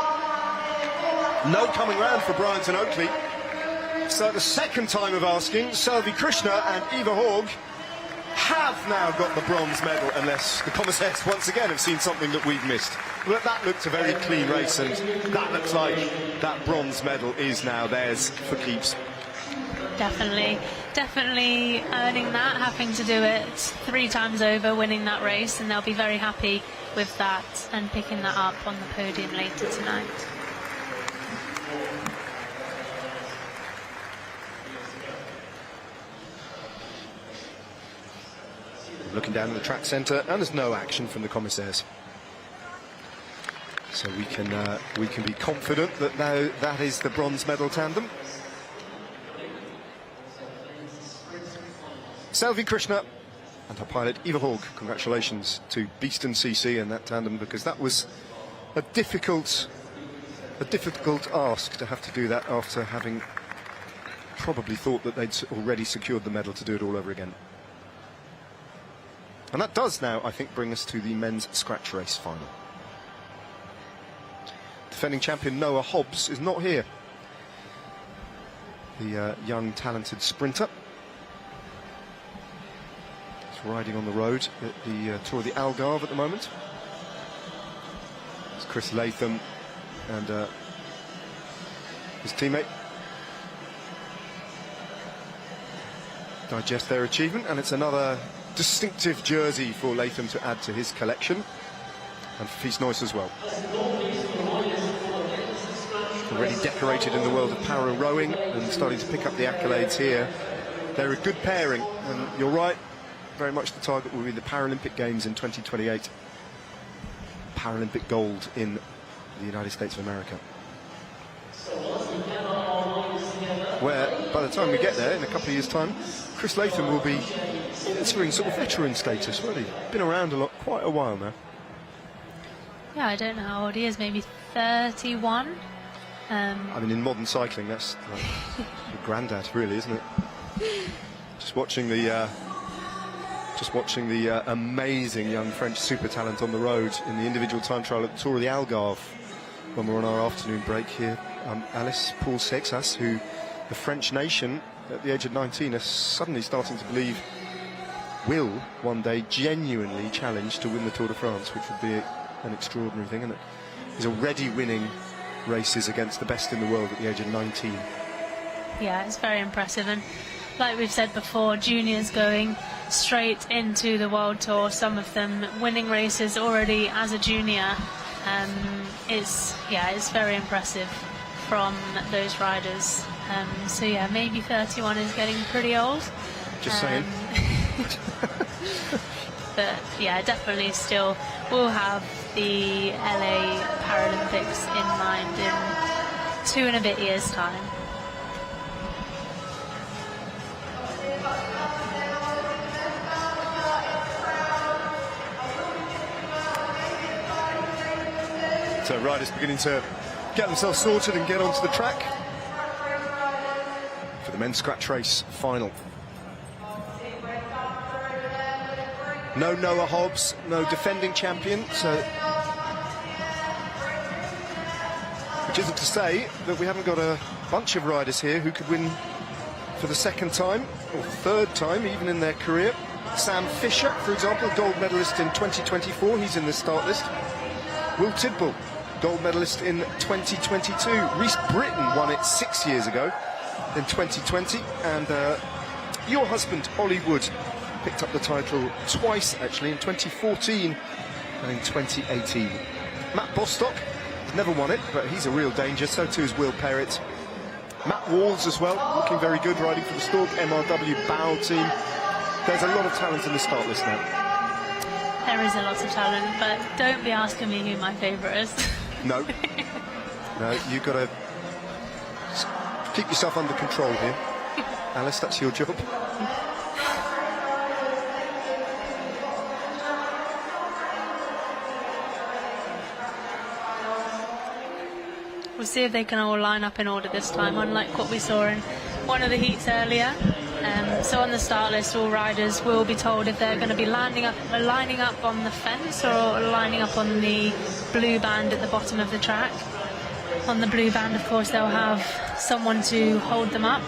No coming round for Bryant and Oakley. So the second time of asking, Selvi Krishna and Eva Haug have now got the bronze medal, unless the commissaires once again have seen something that we've missed. But that looked a very clean race, and that looks like that bronze medal is now theirs for keeps. Definitely earning that, having to do it 3 times over, winning that race, and they'll be very happy with that and picking that up on the podium later tonight. Looking down at the track centre, and there's no action from the commissaires. So we can be confident that now that is the bronze medal tandem. Selvi Krishna and her pilot Eva Haug. Congratulations to Beeston CC and that tandem, because that was a difficult ask to have to do that after having probably thought that they'd already secured the medal to do it all over again. And that does now, I think, bring us to the men's scratch race final. Defending champion Noah Hobbs is not here. The young, talented sprinter. He's riding on the road at the Tour of the Algarve at the moment. It's Chris Latham and his teammate digest their achievement, and it's another distinctive jersey for Latham to add to his collection, and for Fies-Noyce as well. Already decorated in the world of para rowing and starting to pick up the accolades here. They're a good pairing, and you're right, very much the target will be the Paralympic Games in 2028. Paralympic gold in the United States of America, where by the time we get there in a couple of years' time, Chris Latham will be entering sort of veteran status, won't he? Been around quite a while now. Yeah, I don't know how old he is, maybe 31. I mean, in modern cycling, that's like your granddad, really, isn't it? Just watching the amazing young French super talent on the road in the individual time trial at the Tour of the Algarve when we're on our afternoon break here. Alice Paul Sexas, who the French nation at the age of 19 are suddenly starting to believe will one day genuinely challenge to win the Tour de France, which would be an extraordinary thing, isn't it? He's already winning races against the best in the world at the age of 19. Yeah, it's very impressive, and like we've said before, juniors going straight into the World Tour, some of them winning races already as a junior. It's very impressive from those riders. So yeah, maybe 31 is getting pretty old. Just saying. But yeah, definitely still will have the LA Paralympics in mind in 2 and a bit years' time. So riders beginning to get themselves sorted and get onto the track for the men's scratch race final. No Noah Hobbs, no defending champion, so which isn't to say that we haven't got a bunch of riders here who could win for the second time or third time even in their career. Sam Fisher, for example, gold medalist in 2024, he's in the start list. Will Tidball, gold medalist in 2022. Rhys Britton won it 6 years ago in 2020, and your husband Ollie Wood picked up the title twice actually, in 2014 and in 2018. Matt Bostock never won it, but he's a real danger, so too is Will Perrett. Matt Walls as well, looking very good, riding for the Stork MRW Bow team. There's a lot of talent in the start list now. There is a lot of talent, but don't be asking me who my favourite is. No. No, you've got to keep yourself under control here. Alice, that's your job. We'll see if they can all line up in order this time, unlike what we saw in one of the heats earlier. So on the start list, all riders will be told if they're going to be lining up on the fence or lining up on the blue band at the bottom of the track. On the blue band, of course, they'll have someone to hold them up,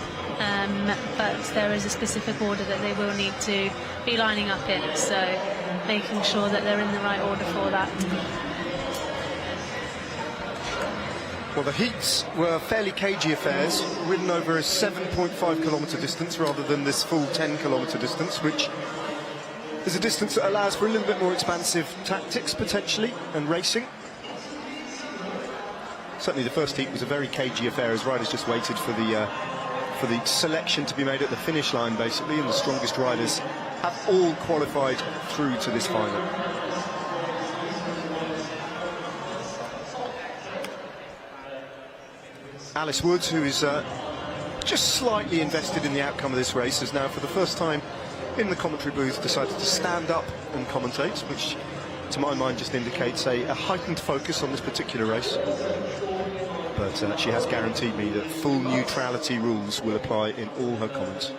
but there is a specific order that they will need to be lining up in, so making sure that they're in the right order for that. Well, the heats were fairly cagey affairs, ridden over a 7.5 kilometre distance rather than this full 10 kilometre distance, which is a distance that allows for a little bit more expansive tactics, potentially, and racing. Certainly the first heat was a very cagey affair as riders just waited for the selection to be made at the finish line, basically, and the strongest riders have all qualified through to this final. Alice Woods, who is just slightly invested in the outcome of this race, has now for the first time in the commentary booth decided to stand up and commentate, which to my mind just indicates a heightened focus on this particular race. But she has guaranteed me that full neutrality rules will apply in all her comments.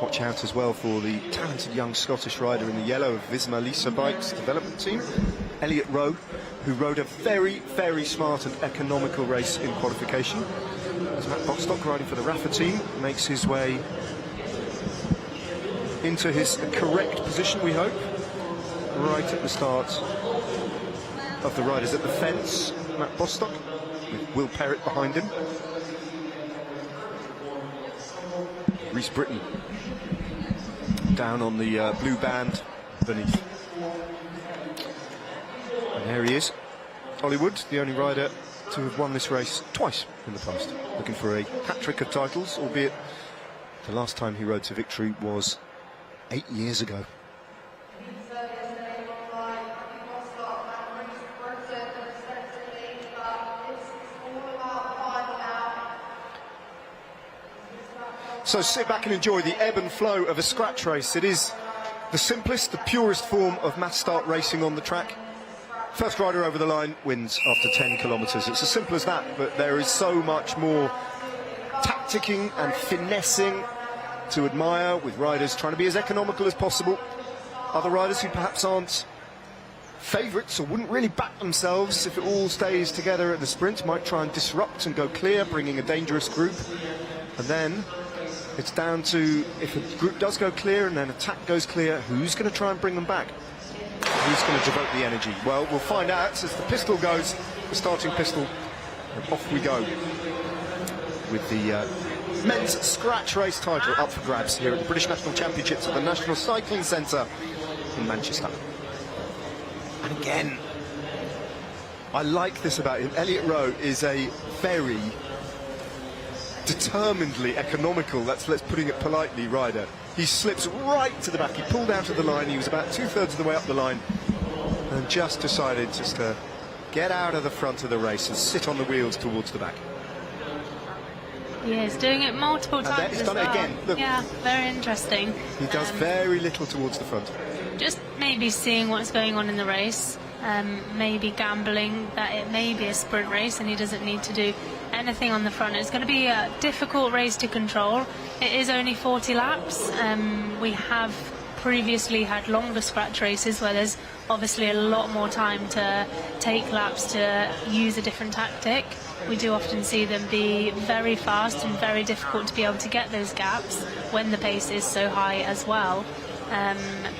Watch out as well for the talented young Scottish rider in the yellow of Visma Lisa Bikes development team, Elliot Rowe, who rode a very, very smart and economical race in qualification. As Matt Bostock, riding for the Rafa team, makes his way into his correct position, we hope, right at the start of the riders at the fence. Matt Bostock with Will Perrett behind him. Rhys Britton down on the blue band beneath. And there he is, Ollie Wood, the only rider to have won this race twice in the past, looking for a hat-trick of titles, albeit the last time he rode to victory was 8 years ago. So sit back and enjoy the ebb and flow of a scratch race. It is the simplest, the purest form of mass start racing on the track. First rider over the line wins after 10 kilometres. It's as simple as that, but there is so much more tacticking and finessing to admire, with riders trying to be as economical as possible. Other riders who perhaps aren't favourites or wouldn't really back themselves if it all stays together at the sprint might try and disrupt and go clear, bringing a dangerous group. And then it's down to, if a group does go clear and then attack goes clear, who's going to try and bring them back? Who's going to devote the energy? Well, we'll find out as the pistol goes, the starting pistol, and off we go with the men's scratch race title up for grabs here at the British National Championships at the National Cycling Centre in Manchester. And again, I like this about him. Elliot Rowe is a very determinedly economical, let's putting it politely, rider. He slips right to the back. He pulled out of the line. He was about 2/3 of the way up the line and just decided just to get out of the front of the race and sit on the wheels towards the back. Yeah, he's doing it multiple times. And he's done it again. Look. Yeah, very interesting. He does very little towards the front. Just maybe seeing what's going on in the race, maybe gambling that it may be a sprint race and he doesn't need to do anything on the front. It's going to be a difficult race to control. It is only 40 laps. We have previously had longer scratch races where there's obviously a lot more time to take laps to use a different tactic. We do often see them be very fast and very difficult to be able to get those gaps when the pace is so high as well.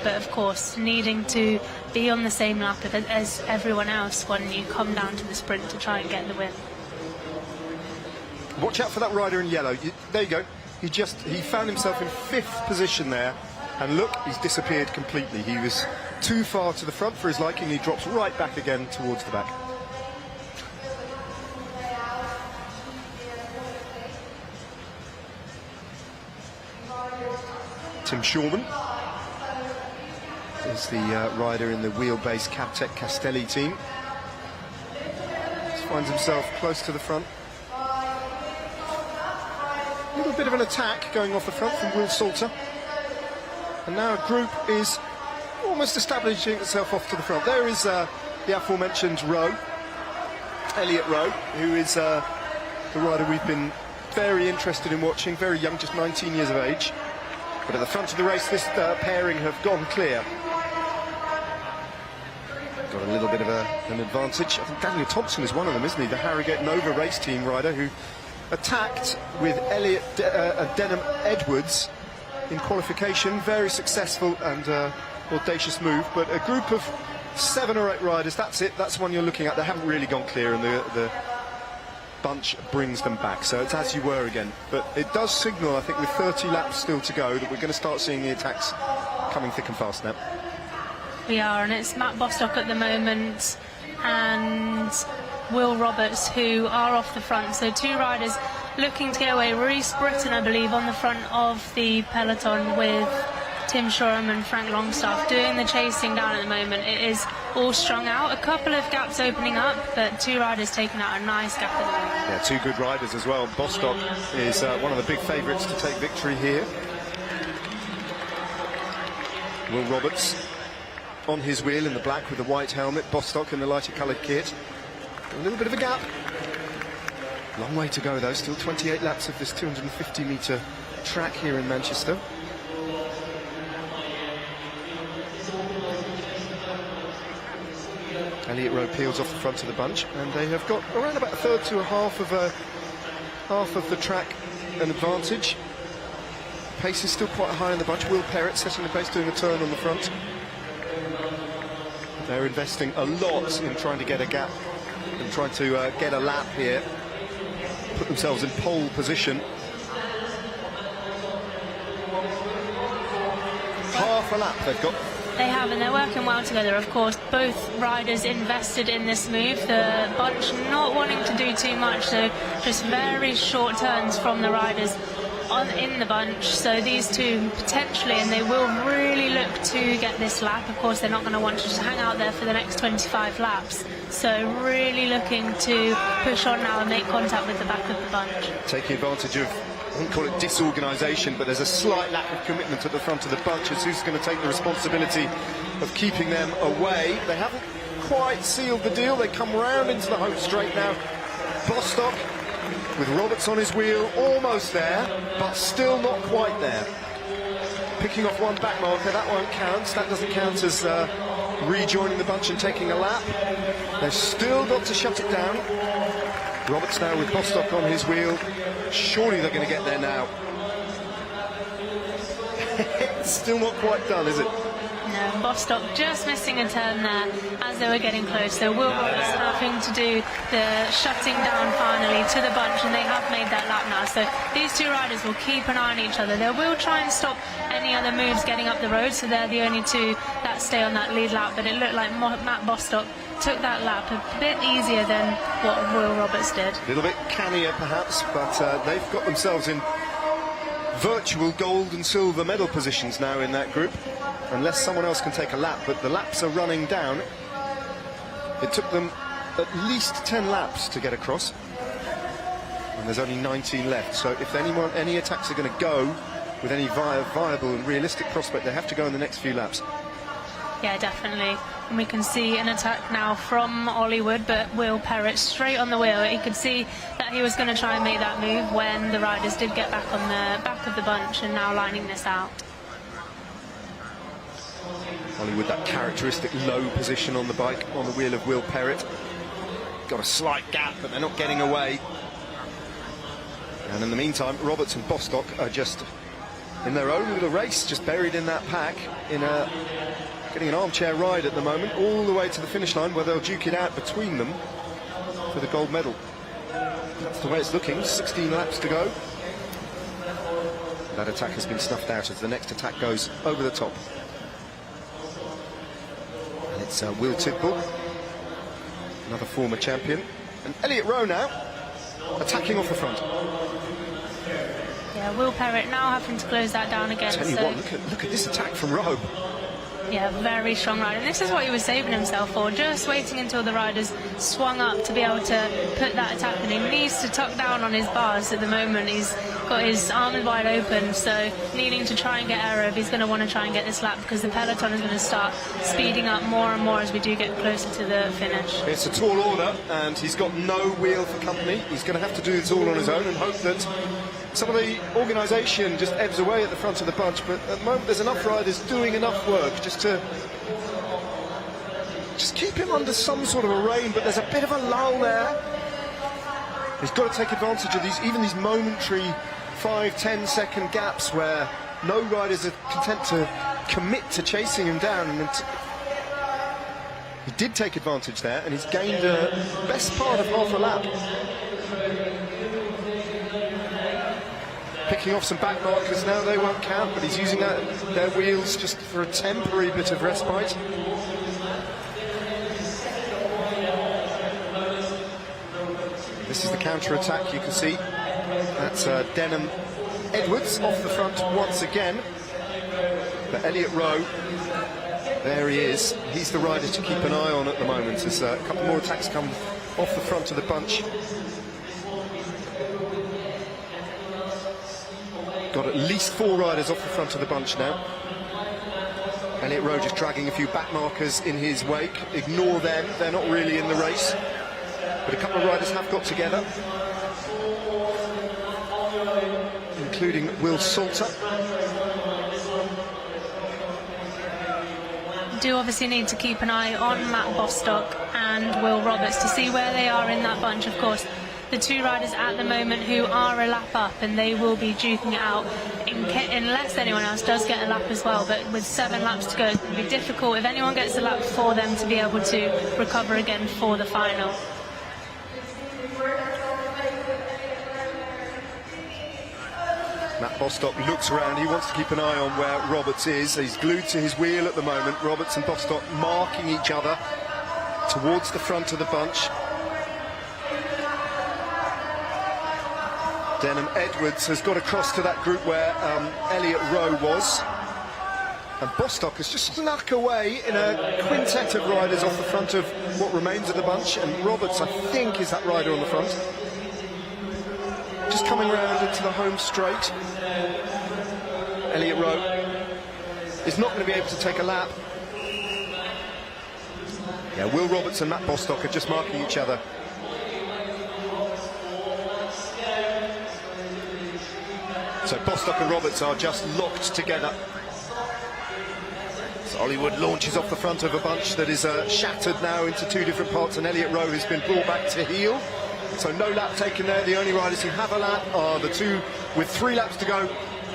But of course, needing to be on the same lap as everyone else when you come down to the sprint to try and get the win. Watch out for that rider in yellow. There you go. He found himself in 5th position there, and look, he's disappeared completely. He was too far to the front for his liking. He drops right back again towards the back. Tim Shorman is the rider in the wheelbase Captec Castelli team. Just finds himself close to the front. A little bit of an attack going off the front from Will Salter. And now a group is almost establishing itself off to the front. There is the aforementioned Rowe, Elliot Rowe, who is the rider we've been very interested in watching, very young, just 19 years of age. But at the front of the race, this pairing have gone clear. Got a little bit of an advantage. I think Daniel Thompson is one of them, isn't he? The Harrogate Nova race team rider who attacked with Elliot Denham Edwards in qualification. Very successful and audacious move. But a group of 7 or 8 riders, that's it. That's the one you're looking at. They haven't really gone clear, and the bunch brings them back. So it's as you were again. But it does signal, I think, with 30 laps still to go, that we're going to start seeing the attacks coming thick and fast now. We are, and it's Matt Bostock at the moment and Will Roberts who are off the front. So 2 riders looking to get away. Reece Britton, I believe, on the front of the peloton with Tim Shoreham and Frank Longstaff doing the chasing down at the moment. It is all strung out. A couple of gaps opening up, but 2 riders taking out a nice gap at the moment. Yeah, 2 good riders as well. Bostock is one of the big favourites to take victory here. Will Roberts on his wheel in the black with the white helmet, Bostock in the lighter coloured kit. A little bit of a gap. Long way to go though, still 28 laps of this 250-metre track here in Manchester. Elliot Rowe peels off the front of the bunch, and they have got around about a third to a half of the track an advantage. Pace is still quite high in the bunch. Will Perrett setting the pace, doing a turn on the front. They're investing a lot in trying to get a gap and trying to get a lap here, put themselves in pole position. Half a lap they've got. They have, and they're working well together. Of course, both riders invested in this move. The bunch not wanting to do too much, so just very short turns from the riders in the bunch. So these 2 potentially, and they will really look to get this lap. Of course, they're not going to want to just hang out there for the next 25 laps. So really looking to push on now and make contact with the back of the bunch. Taking advantage of, I wouldn't call it disorganisation, but there's a slight lack of commitment at the front of the bunch as who's going to take the responsibility of keeping them away. They haven't quite sealed the deal. They come round into the home straight now. Bostock with Roberts on his wheel, almost there, but still not quite there. Picking off one back marker, that one counts. That doesn't count as rejoining the bunch and taking a lap. They've still got to shut it down. Roberts now with Bostock on his wheel. Surely they're going to get there now. It's still not quite done, is it? No, Bostock just missing a turn there as they were getting close. So Will Roberts having to do the shutting down finally to the bunch, and they have made that lap now. So these 2 riders will keep an eye on each other. They will try and stop any other moves getting up the road, so they're the only 2 that stay on that lead lap. But it looked like Matt Bostock took that lap a bit easier than what Will Roberts did. A little bit cannier perhaps, but they've got themselves in virtual gold and silver medal positions now in that group, unless someone else can take a lap. But the laps are running down. It took them at least 10 laps to get across, and there's only 19 left. So if any attacks are going to go with any viable and realistic prospect, they have to go in the next few laps. Yeah, definitely. And we can see an attack now from Hollywood, but Will Perrett straight on the wheel. He could see that he was going to try and make that move when the riders did get back on the back of the bunch, and now lining this out. Hollywood, that characteristic low position on the bike, on the wheel of Will Perrett. Got a slight gap, but they're not getting away. And in the meantime, Roberts and Bostock are just in their own little race, just buried in that pack, getting an armchair ride at the moment, all the way to the finish line, where they'll duke it out between them for the gold medal. That's the way it's looking. 16 laps to go. That attack has been snuffed out as the next attack goes over the top. And it's Will Tidball, another former champion, and Elliot Rowe now attacking off the front. Yeah, Will Perrett now having to close that down again. Tell you what, look at this attack from Rowe. Yeah, very strong rider. And this is what he was saving himself for, just waiting until the riders swung up to be able to put that attack in. He needs to tuck down on his bars at the moment. He's got his arms wide open, so needing to try and get aero if he's going to want to try and get this lap, because the peloton is going to start speeding up more and more as we do get closer to the finish. It's a tall order, and he's got no wheel for company. He's going to have to do this all on his own and hope that some of the organisation just ebbs away at the front of the bunch, but at the moment there's enough riders doing enough work just to keep him under some sort of a rein, but there's a bit of a lull there. He's got to take advantage of these momentary 5-10 second gaps where no riders are content to commit to chasing him down, and he did take advantage there, and he's gained the best part of half a lap. Picking off some back markers now, they won't count, but he's using their wheels just for a temporary bit of respite. This is the counter-attack, you can see. That's Denham Edwards off the front once again. But Elliott Rowe, there he is. He's the rider to keep an eye on at the moment as a couple more attacks come off the front of the bunch. Got at least 4 riders off the front of the bunch now. Elliott Rowe just dragging a few back markers in his wake. Ignore them, they're not really in the race. But a couple of riders have got together, including Will Salter. Do obviously need to keep an eye on Matt Bostock and Will Roberts to see where they are in that bunch. Of course, the 2 riders at the moment who are a lap up, and they will be duking it out unless anyone else does get a lap as well. But with 7 laps to go, it's going to be difficult if anyone gets a lap for them to be able to recover again for the final. Matt Bostock looks around, he wants to keep an eye on where Roberts is. He's glued to his wheel at the moment. Roberts and Bostock marking each other towards the front of the bunch. Denham Edwards has got across to that group where Elliott Rowe was. And Bostock has just snuck away in a quintet of riders off the front of what remains of the bunch. And Roberts, I think, is that rider on the front. Just coming round into the home straight. Elliott Rowe is not going to be able to take a lap. Yeah, Will Roberts and Matt Bostock are just marking each other. So Bostock and Roberts are just locked together. So Hollywood launches off the front of a bunch that is shattered now into 2 different parts, and Elliott Rowe has been brought back to heel. So no lap taken there. The only riders who have a lap are the 2 with 3 laps to go,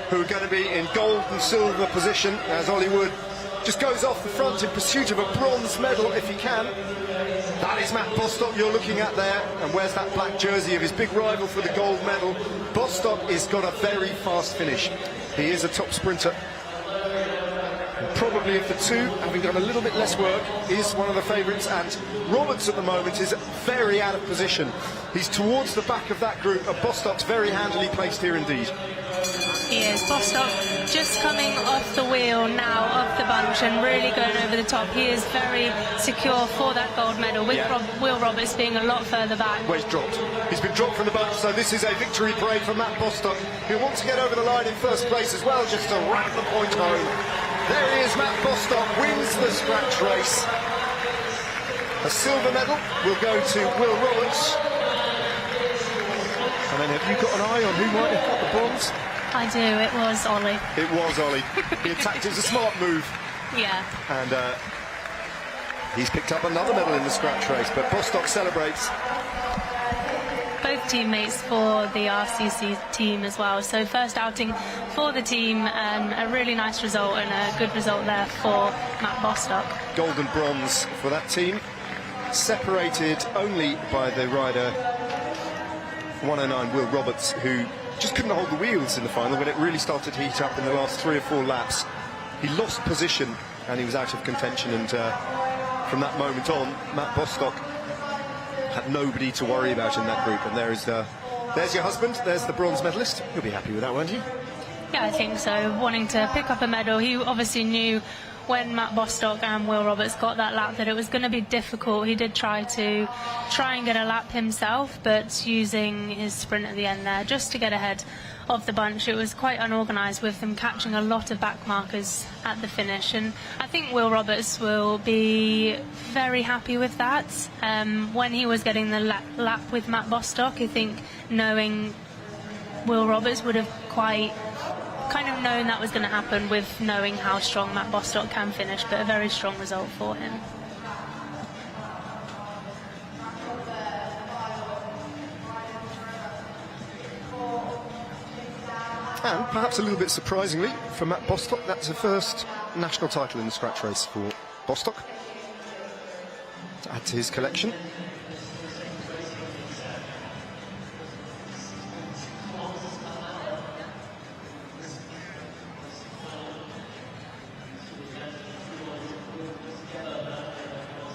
who are going to be in gold and silver position, as Hollywood just goes off the front in pursuit of a bronze medal if he can. That is Matt Bostock you're looking at there, and where's that black jersey of his big rival for the gold medal? Bostock has got a very fast finish. He is a top sprinter. And probably of the 2, having done a little bit less work, is one of the favourites, and Roberts at the moment is very out of position. He's towards the back of that group, and Bostock's very handily placed here indeed. He is. Bostock just coming off the wheel now of the bunch and really going over the top. He is very secure for that gold medal, with Will Roberts being a lot further back. Well, he's dropped. He's been dropped from the bunch, so this is a victory parade for Matt Bostock, who wants to get over the line in first place as well, just to ram the point home. There he is, Matt Bostock wins the scratch race. A silver medal will go to Will Roberts. And then have you got an eye on who might have got the bronze? I do, it was Ollie. It was Ollie. He attacked, it was a smart move. Yeah. And he's picked up another medal in the scratch race, but Bostock celebrates. Both teammates for the RCC team as well. So first outing for the team, and a really nice result, and a good result there for Matt Bostock. Gold and bronze for that team, separated only by the rider 109, Will Roberts, who just couldn't hold the wheels in the final when it really started to heat up in the last 3 or 4 laps. He lost position and he was out of contention, and from that moment on, Matt Bostock had nobody to worry about in that group. And there's your husband, there's the bronze medalist. You'll be happy with that, won't you? Yeah, I think so. Wanting to pick up a medal, he obviously knew when Matt Bostock and Will Roberts got that lap that it was going to be difficult. He did try and get a lap himself, but using his sprint at the end there just to get ahead of the bunch. It was quite unorganised, with them catching a lot of back markers at the finish, and I think Will Roberts will be very happy with that. When he was getting the lap with Matt Bostock, I think knowing Will Roberts would have quite kind of known that was going to happen, with knowing how strong Matt Bostock can finish, but a very strong result for him. And perhaps a little bit surprisingly for Matt Bostock, that's the first national title in the scratch race for Bostock, to add to his collection.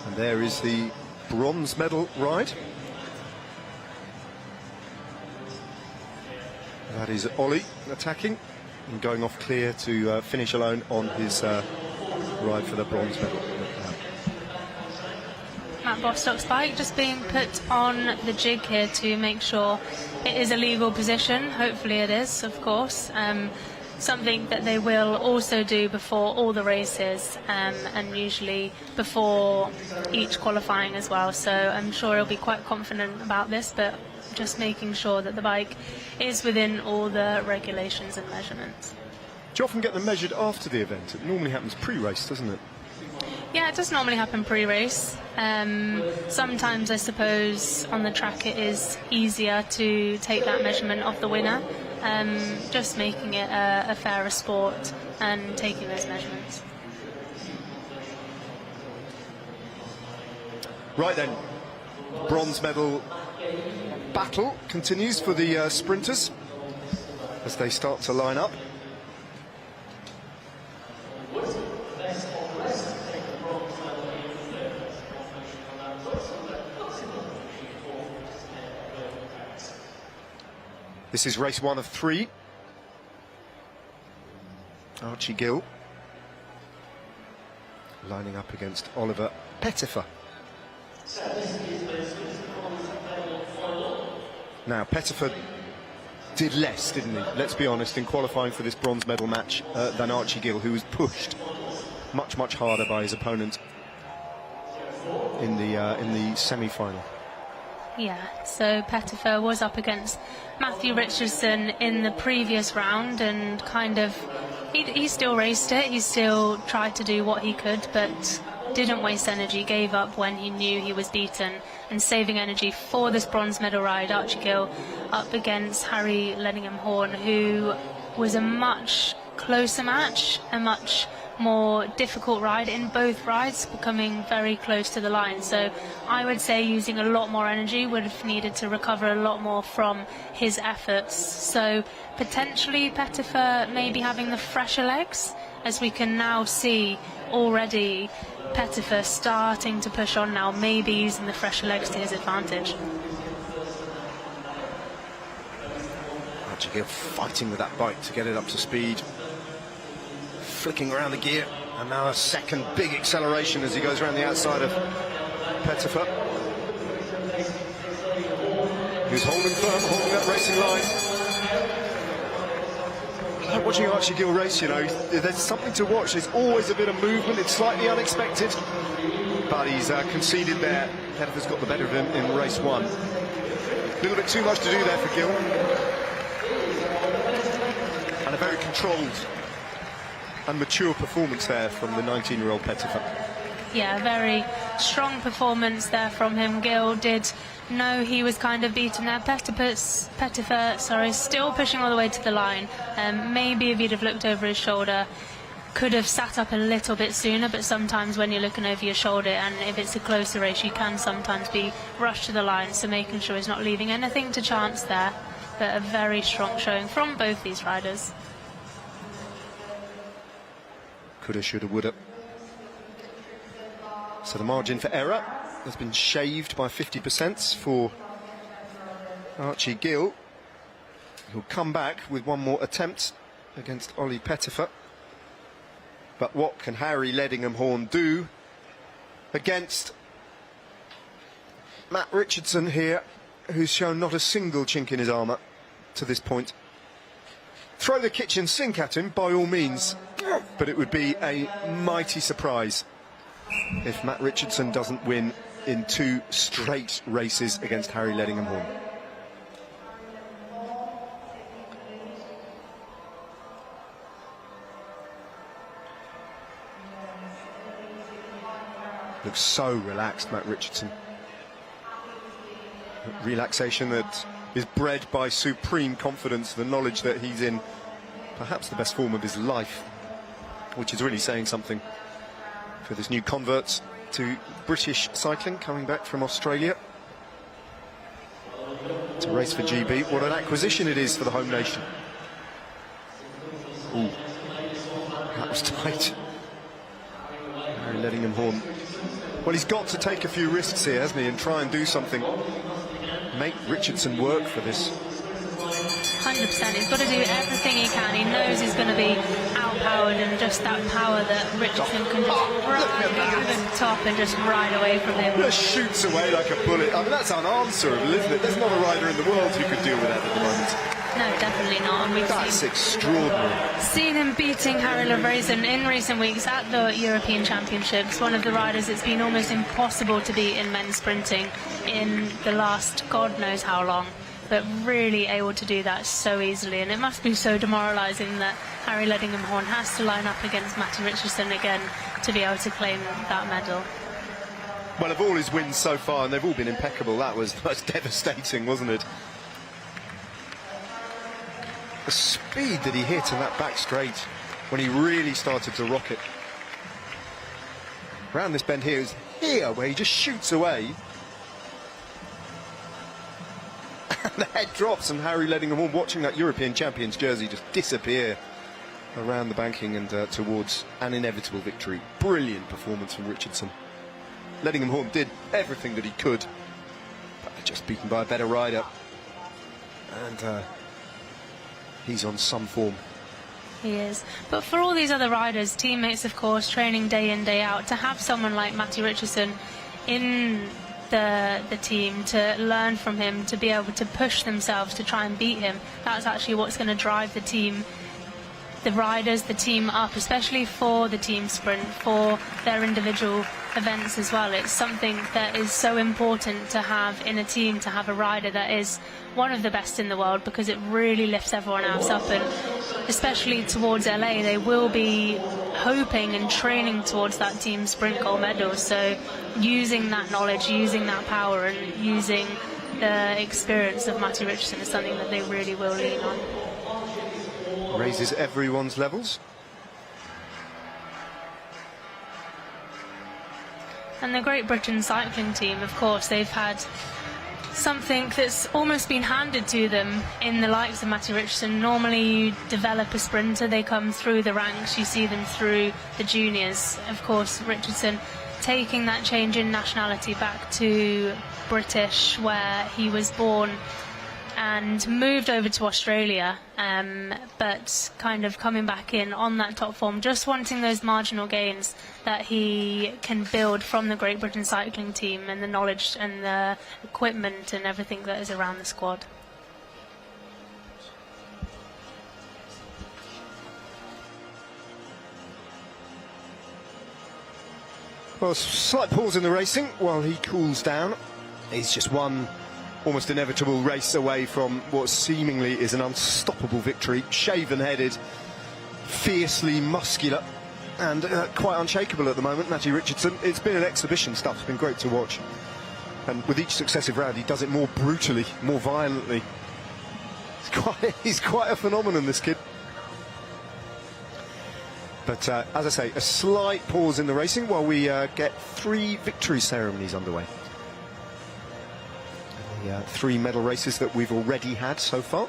And there is the bronze medal ride. That is Ollie attacking and going off clear to finish alone on his ride for the bronze medal. Matt Bostock's bike just being put on the jig here to make sure it is a legal position. Hopefully it is, of course. Something that they will also do before all the races, and usually before each qualifying as well. So I'm sure he'll be quite confident about this, but just making sure that the bike is within all the regulations and measurements. Do you often get them measured after the event? It normally happens pre-race, doesn't it? Yeah, it does normally happen pre-race. Sometimes, I suppose, on the track it is easier to take that measurement of the winner, just making it a fairer sport and taking those measurements. Right then, bronze medal battle continues for the sprinters as they start to line up. This is race 1 of 3. Archie Gill lining up against Oliver Pettifer. Now, Pettifer did less, didn't he? Let's be honest, in qualifying for this bronze medal match than Archie Gill, who was pushed much, much harder by his opponent in the semi-final. Yeah, so Pettifer was up against Matthew Richardson in the previous round, and kind of he still raced it. He still tried to do what he could, but didn't waste energy, gave up when he knew he was beaten, and saving energy for this bronze medal ride. Archie Gill up against Harry Ledingham-Horn, who was a much closer match, a much more difficult ride in both rides, coming very close to the line. So I would say using a lot more energy, would have needed to recover a lot more from his efforts. So potentially Pettifer maybe having the fresher legs, as we can now see already Pettifer starting to push on now, maybe using the fresher legs to his advantage. Archie Gill fighting with that bike to get it up to speed, flicking around the gear, and now a second big acceleration as he goes around the outside of Pettifer, who's holding firm, holding that racing line. Like watching Archie Gill race, you know, there's something to watch. There's always a bit of movement. It's slightly unexpected, but he's conceded there. Pettifer's got the better of him in race 1. A little bit too much to do there for Gill, and a very controlled and mature performance there from the 19-year-old Pettifer. Yeah, very strong performance there from him. Gill did know he was kind of beaten there. Pettifer, still pushing all the way to the line. Maybe if he'd have looked over his shoulder, could have sat up a little bit sooner, but sometimes when you're looking over your shoulder and if it's a closer race, you can sometimes be rushed to the line, so making sure he's not leaving anything to chance there. But a very strong showing from both these riders. Coulda, shoulda, woulda. So the margin for error has been shaved by 50% for Archie Gill, who'll come back with one more attempt against Ollie Pettifer. But what can Harry Ledingham-Horn do against Matt Richardson here, who's shown not a single chink in his armour to this point? Throw the kitchen sink at him, by all means, but it would be a mighty surprise if Matt Richardson doesn't win in 2 straight races against Harry Ledingham-Horn. Looks so relaxed, Matt Richardson. Relaxation that is bred by supreme confidence, the knowledge that he's in perhaps the best form of his life, which is really saying something for this new convert to British cycling, coming back from Australia to race for GB. What an acquisition it is for the home nation. Ooh, that was tight. Harry Ledingham-Horn. Well, he's got to take a few risks here, hasn't he, and try and do something. Make Richardson work for this. 100%. He's got to do everything he can. He knows he's going to be outpowered, and just that power that Richardson can just ride over the top and just ride away from him. Just shoots away like a bullet. I mean, that's unanswerable, isn't it? There's not a rider in the world who could deal with that at the moment. No, definitely not. And we've That's extraordinary. seen him beating Harry Ledingham in recent weeks at the European Championships. One of the riders it's been almost impossible to beat in men's sprinting in the last God knows how long. But really able to do that so easily, and it must be so demoralising that Harry Ledingham-Horn has to line up against Matty Richardson again to be able to claim that medal. Well, of all his wins so far, and they've all been impeccable, that was devastating, wasn't it? The speed that he hit in that back straight when he really started to rock it. Around this bend here is here, where he just shoots away. And the head drops, and Harry Ledingham-Horn watching that European Champions jersey just disappear around the banking and towards an inevitable victory. Brilliant performance from Richardson. Ledingham-Horn did everything that he could, but just beaten by a better rider. And he's on some form. He is. But for all these other riders, teammates of course, training day in, day out, to have someone like Matty Richardson in the team, to learn from him, to be able to push themselves to try and beat him, that's actually what's going to drive the team, the riders, the team up, especially for the team sprint, for their individual events as well. It's something that is so important to have in a team, to have a rider that is one of the best in the world, because it really lifts everyone else up. And especially towards LA, they will be hoping and training towards that team sprint gold medal. So using that knowledge, using that power, and using the experience of Matty Richardson is something that they really will lean on. Raises everyone's levels. And the Great Britain cycling team, of course, they've had something that's almost been handed to them in the likes of Matty Richardson. Normally you develop a sprinter, they come through the ranks, you see them through the juniors. Of course, Richardson taking that change in nationality back to British, where he was born, and moved over to Australia, but kind of coming back in on that top form, just wanting those marginal gains that he can build from the Great Britain cycling team, and the knowledge and the equipment and everything that is around the squad. Well, slight pause in the racing while he cools down. He's just one almost inevitable race away from what seemingly is an unstoppable victory. Shaven-headed, fiercely muscular, and quite unshakable at the moment, Matty Richardson. It's been an exhibition stuff. It's been great to watch. And with each successive round, he does it more brutally, more violently. He's quite a phenomenon, this kid. But as I say, a slight pause in the racing while we get 3 victory ceremonies underway. The 3 medal races that we've already had so far.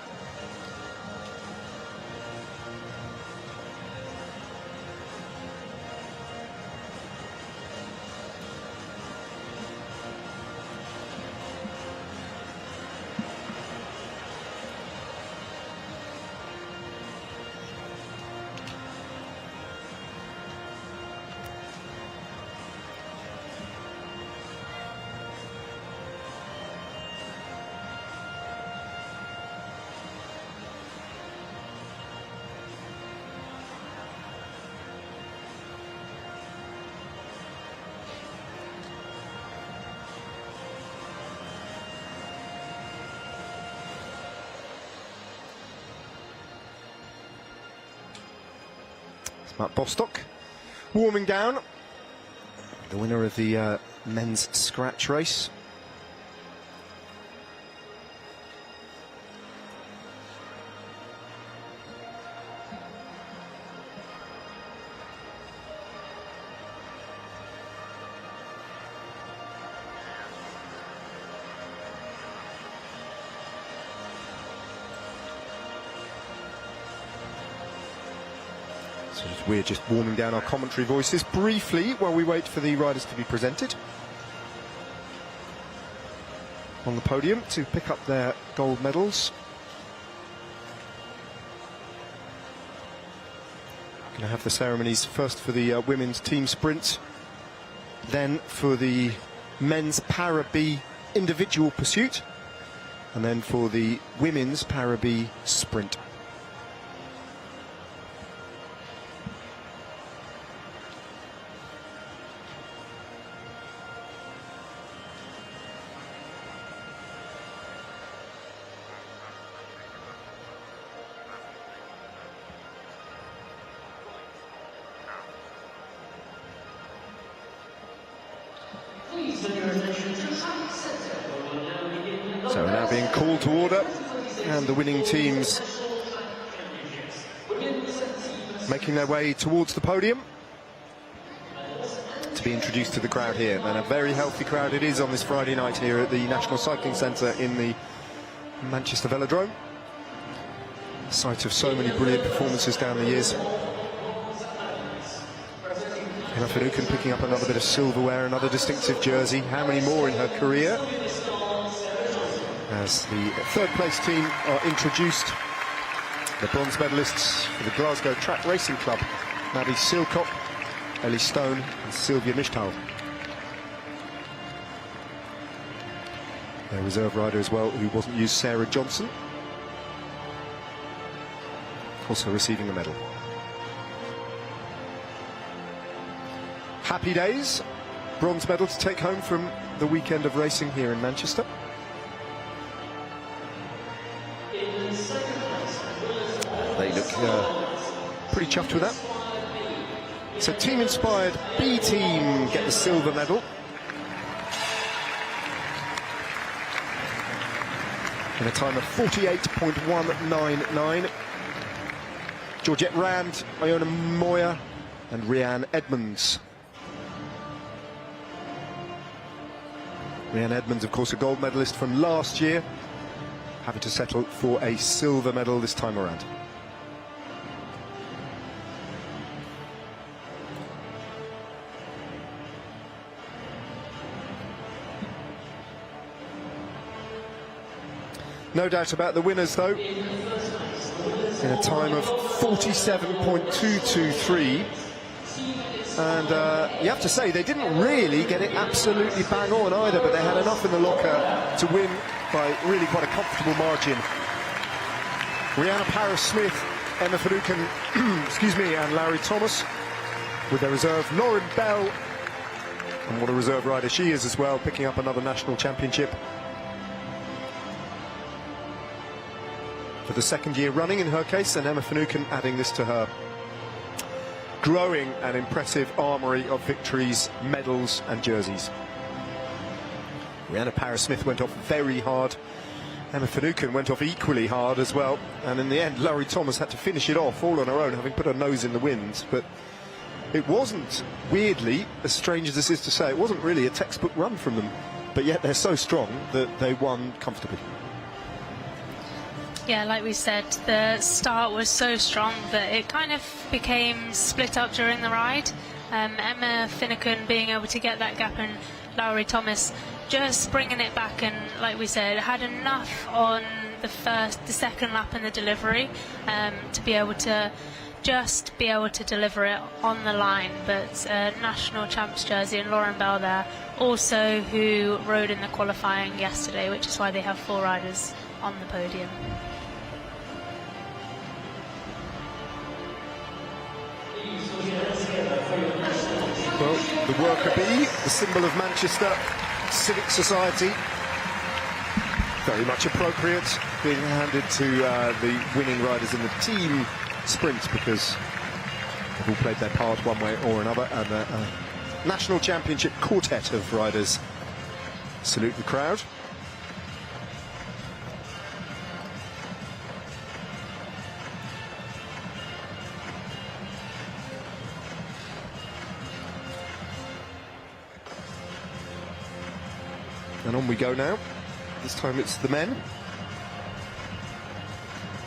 Matt Bostock warming down, the winner of the men's scratch race. So we're just warming down our commentary voices briefly while we wait for the riders to be presented on the podium to pick up their gold medals. Going to have the ceremonies first for the women's team sprint, then for the men's Parab individual pursuit, and then for the women's Parab sprint. So we're now being called to order, and the winning teams making their way towards the podium to be introduced to the crowd here. And a very healthy crowd it is on this Friday night here at the National Cycling Centre in the Manchester Velodrome, site of so many brilliant performances down the years. Emma Finucane picking up another bit of silverware, another distinctive jersey. How many more in her career? As the third place team are introduced, the bronze medalists for the Glasgow Track Racing Club, Maddie Silcock, Ellie Stone and Sylvia Mishtal. Their reserve rider as well, who wasn't used, Sarah Johnson, also receiving a medal. Happy days, bronze medal to take home from the weekend of racing here in Manchester. They look pretty chuffed with that. So team-inspired B team get the silver medal. In a time of 48.199. Georgette Rand, Iona Moya and Rhianne Edmonds. Rhianne Edmonds, of course, a gold medalist from last year, having to settle for a silver medal this time around. No doubt about the winners, though. In a time of 47.223. And you have to say, they didn't really get it absolutely bang on either, but they had enough in the locker to win by really quite a comfortable margin. Rihanna Paris-Smith, Emma Finucane, excuse me, and Larry Thomas, with their reserve Lauren Bell, and what a reserve rider she is as well, picking up another national championship for the second year running in her case, and Emma Finucane adding this to her growing and impressive armoury of victories, medals and jerseys. Rihanna Paris-Smith went off very hard. Emma Finucane went off equally hard as well, and in the end Laurie Thomas had to finish it off all on her own, having put her nose in the wind. But it wasn't, weirdly, as strange as this is to say, it wasn't really a textbook run from them, but yet they're so strong that they won comfortably. Yeah, like we said, the start was so strong that it kind of became split up during the ride. Emma Finucane being able to get that gap, and Laurie Thomas just bringing it back, and like we said, had enough on the second lap and the delivery to be able to deliver it on the line. But national champs jersey and Lauren Bell there, also who rode in the qualifying yesterday, which is why they have 4 riders on the podium. Well, the worker bee, the symbol of Manchester Civic Society, very much appropriate, being handed to the winning riders in the team sprint, because They've all played their part one way or another, and a national championship quartet of riders salute the crowd. And on we go now. This time it's the men.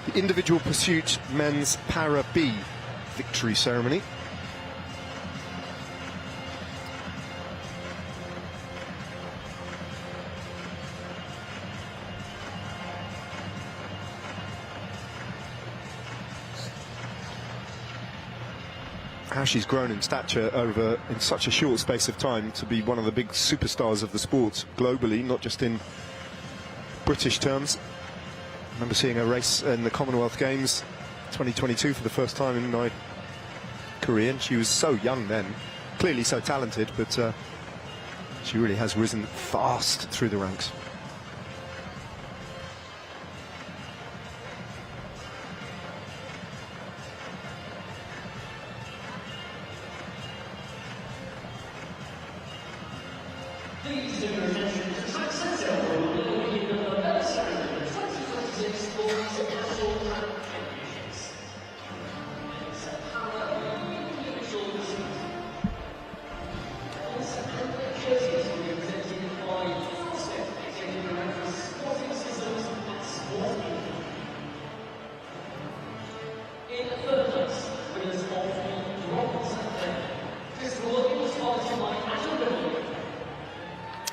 The individual pursuit men's Parab victory ceremony. How she's grown in stature in such a short space of time to be one of the big superstars of the sport globally, not just in British terms. I remember seeing her race in the Commonwealth Games 2022 for the first time in my career, and she was so young then, clearly so talented, but she really has risen fast through the ranks.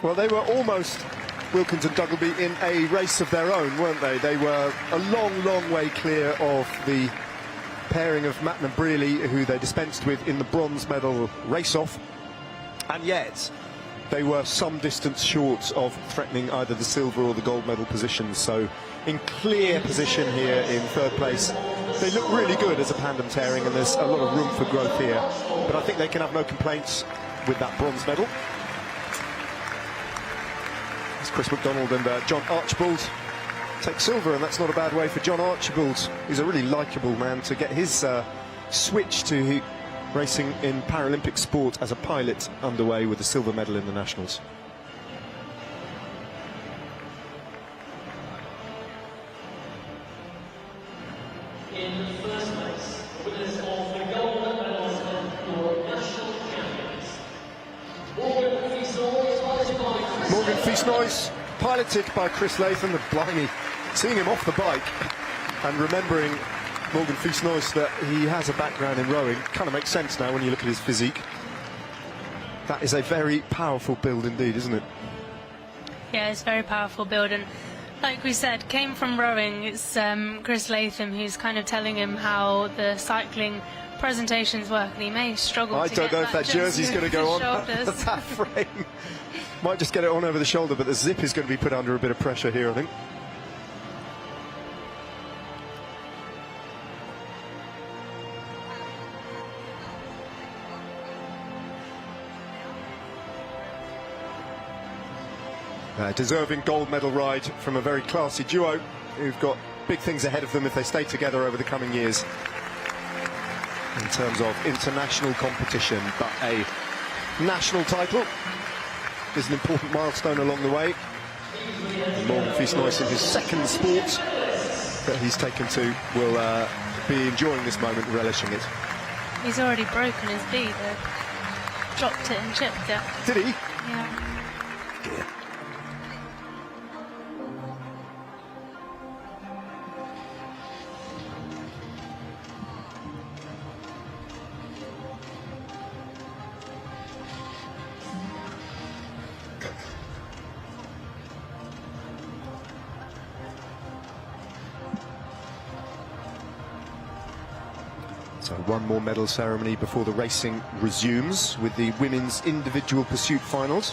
Well, they were almost Wilkins and Duggleby in a race of their own, weren't they? They were a long, long way clear of the pairing of Matten and Brearley, who they dispensed with in the bronze medal race-off, and yet they were some distance short of threatening either the silver or the gold medal positions. So in clear position here in third place. They look really good as a tandem tearing, and there's a lot of room for growth here, but I think they can have no complaints with that bronze medal. Chris McDonald and John Archibald take silver, and that's not a bad way for John Archibald. He's a really likeable man to get his switch to racing in Paralympic sport as a pilot underway with a silver medal in the Nationals. In the first place, winners of the gold medals and your national champions. Morgan Fiesnoy's piloted by Chris Latham, and blimey, seeing him off the bike and remembering Morgan Fiesnoy's that he has a background in rowing kind of makes sense now when you look at his physique. That is a very powerful build indeed, isn't it? Yeah, it's a very powerful build, and like we said, came from rowing. It's Chris Latham who's kind of telling him how the cycling presentations work, and he may struggle I to don't get know if that jersey's going to go on shoulders. that frame. Might just get it on over the shoulder, but the zip is going to be put under a bit of pressure here, I think. Deserving gold medal ride from a very classy duo who've got big things ahead of them if they stay together over the coming years in terms of international competition. But a national title is an important milestone along the way. And Morgan Fiesnoy, in his second sport that he's taken to, will be enjoying this moment, relishing it. He's already broken his beat, dropped it and chipped it. Did he? Yeah. Dear. So one more medal ceremony before the racing resumes with the women's individual pursuit finals,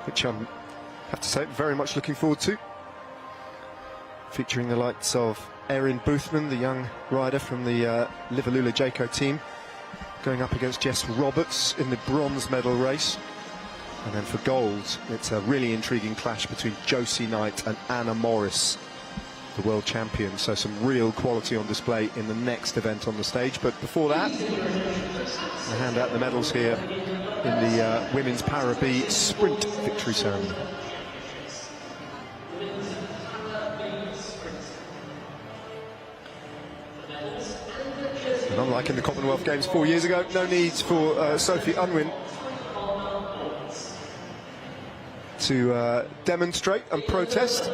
which I have to say very much looking forward to, featuring the likes of Erin Boothman, the young rider from the Liverlula Jayco team, going up against Jess Roberts in the bronze medal race. And then for gold, it's a really intriguing clash between Josie Knight and Anna Morris the world champion, so some real quality on display in the next event on the stage. But before that, I hand out the medals here in the women's Parab sprint victory ceremony. And unlike in the Commonwealth Games 4 years ago, no need for Sophie Unwin to demonstrate and protest.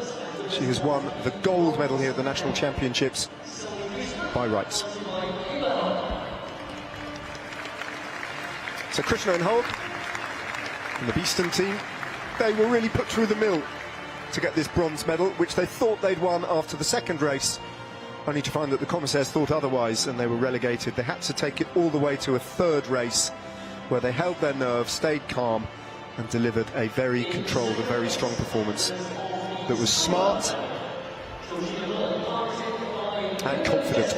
She has won the gold medal here at the National Championships by rights. So Krishna and Holt and the Beeston team, they were really put through the mill to get this bronze medal, which they thought they'd won after the second race, only to find that the commissaires thought otherwise and they were relegated. They had to take it all the way to a third race where they held their nerve, stayed calm and delivered a very controlled and very strong performance that was smart and confident.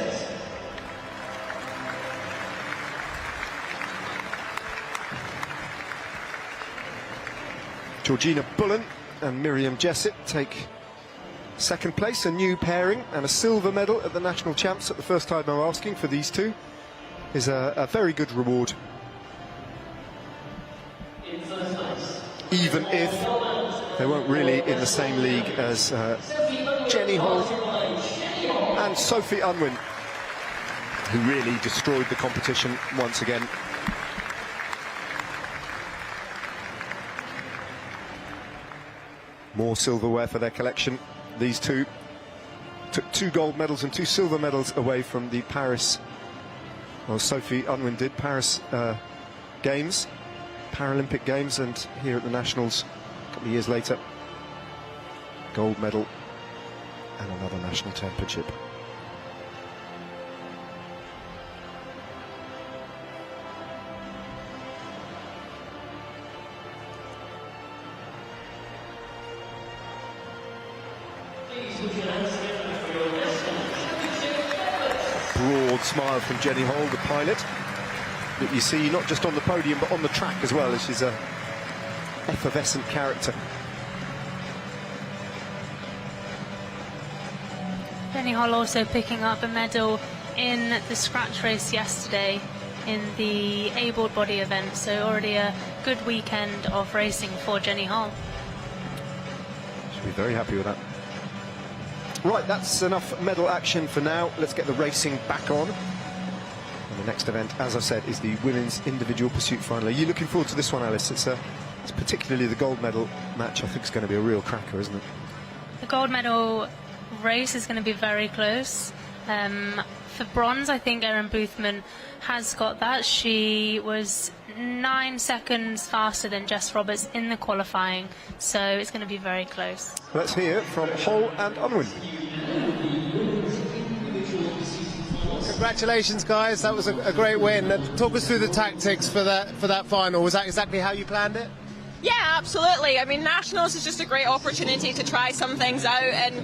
Georgina Bullen and Miriam Jessett take second place, a new pairing, and a silver medal at the national champs. At the first time I'm asking for these two is a very good reward, even if they weren't really in the same league as Jenny Hall and Sophie Unwin, who really destroyed the competition once again. More silverware for their collection. These two took 2 gold medals and 2 silver medals away from the Paris, well, Sophie Unwin did, Paris Games, Paralympic Games, and here at the Nationals a couple of years later, gold medal and another national championship. Broad smile from Jenny Hall, the pilot, that you see not just on the podium but on the track as well, as she's a effervescent character. Jenny Hall also picking up a medal in the scratch race yesterday in the abled body event, so already a good weekend of racing for Jenny Hall. She'll be very happy with that. Right, that's enough medal action for now. Let's get the racing back on. And the next event, as I said, is the women's individual pursuit final. Are you looking forward to this one, Alice? It's particularly the gold medal match. I think it's going to be a real cracker, isn't it? The gold medal race is going to be very close. For bronze, I think Erin Boothman has got that. She was 9 seconds faster than Jess Roberts in the qualifying, so it's going to be very close. Let's hear from Hull and Unwin. Congratulations, guys. That was a great win. Talk us through the tactics for that final. Was that exactly how you planned it? Yeah, absolutely. I mean, Nationals is just a great opportunity to try some things out, and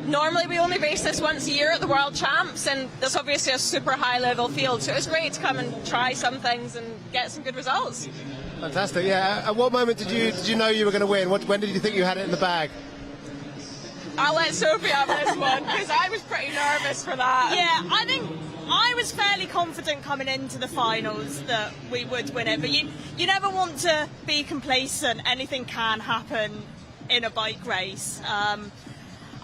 normally we only race this once a year at the World Champs, and there's obviously a super high level field, so it's great to come and try some things and get some good results. Fantastic, yeah. At what moment did you know you were going to win? When did you think you had it in the bag? I'll let Sophie have this one, because I was pretty nervous for that. Yeah, I think I was fairly confident coming into the finals that we would win it, but you never want to be complacent. Anything can happen in a bike race.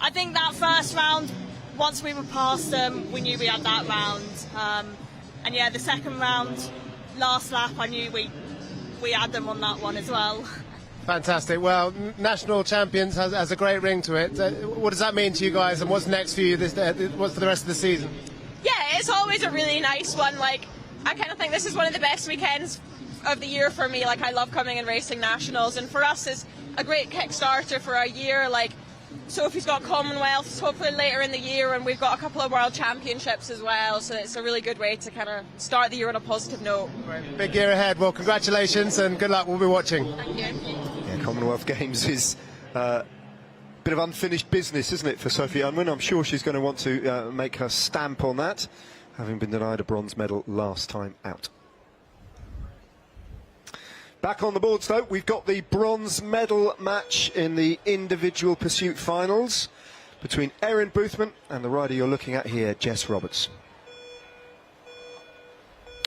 I think that first round, once we were past them, we knew we had that round. And yeah, the second round, last lap, I knew we had them on that one as well. Fantastic. Well, national champions has a great ring to it. What does that mean to you guys, and what's next for you? What's for the rest of the season? Yeah, it's always a really nice one. Like, I kind of think this is one of the best weekends of the year for me. Like, I love coming and racing nationals, and for us it's a great kickstarter for our year. Like, Sophie's got Commonwealths hopefully later in the year, and we've got a couple of World Championships as well, so it's a really good way to kind of start the year on a positive note. Big year ahead. Well, congratulations and good luck. We'll be watching. Thank you. Yeah, Commonwealth Games is a bit of unfinished business, isn't it, for Sophie Unwin? I'm sure she's going to want to make her stamp on that, having been denied a bronze medal last time out. Back on the boards, though, we've got the bronze medal match in the individual pursuit finals. between Erin Boothman and the rider you're looking at here, Jess Roberts.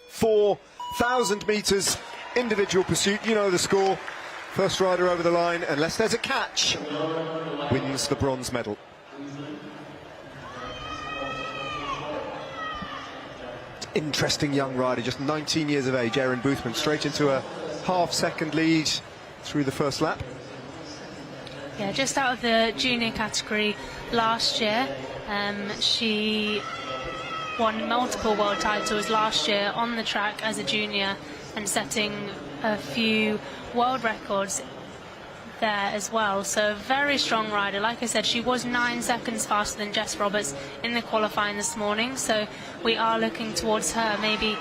4,000 metres individual pursuit, you know the score. First rider over the line, unless there's a catch, wins the bronze medal. Interesting young rider, just 19 years of age, Erin Boothman, straight into a half-second lead through the first lap. Yeah, just out of the junior category last year. She won multiple world titles last year on the track as a junior and setting a few world records there as well. So very strong rider. Like I said, she was 9 seconds faster than Jess Roberts in the qualifying this morning. So we are looking towards her maybe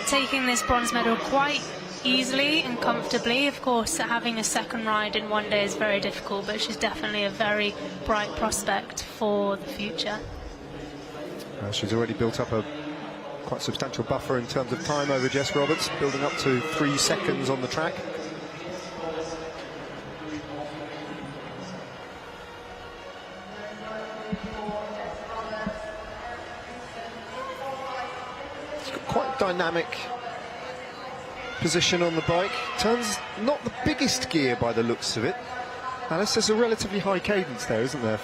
taking this bronze medal quite easily and comfortably. Of course, having a second ride in one day is very difficult, but she's definitely a very bright prospect for the future. She's already built up a quite substantial buffer in terms of time over Jess Roberts, building up to 3 seconds on the track. It's got quite a dynamic position on the bike. Turns not the biggest gear by the looks of it. Alice, there's a relatively high cadence there, isn't there?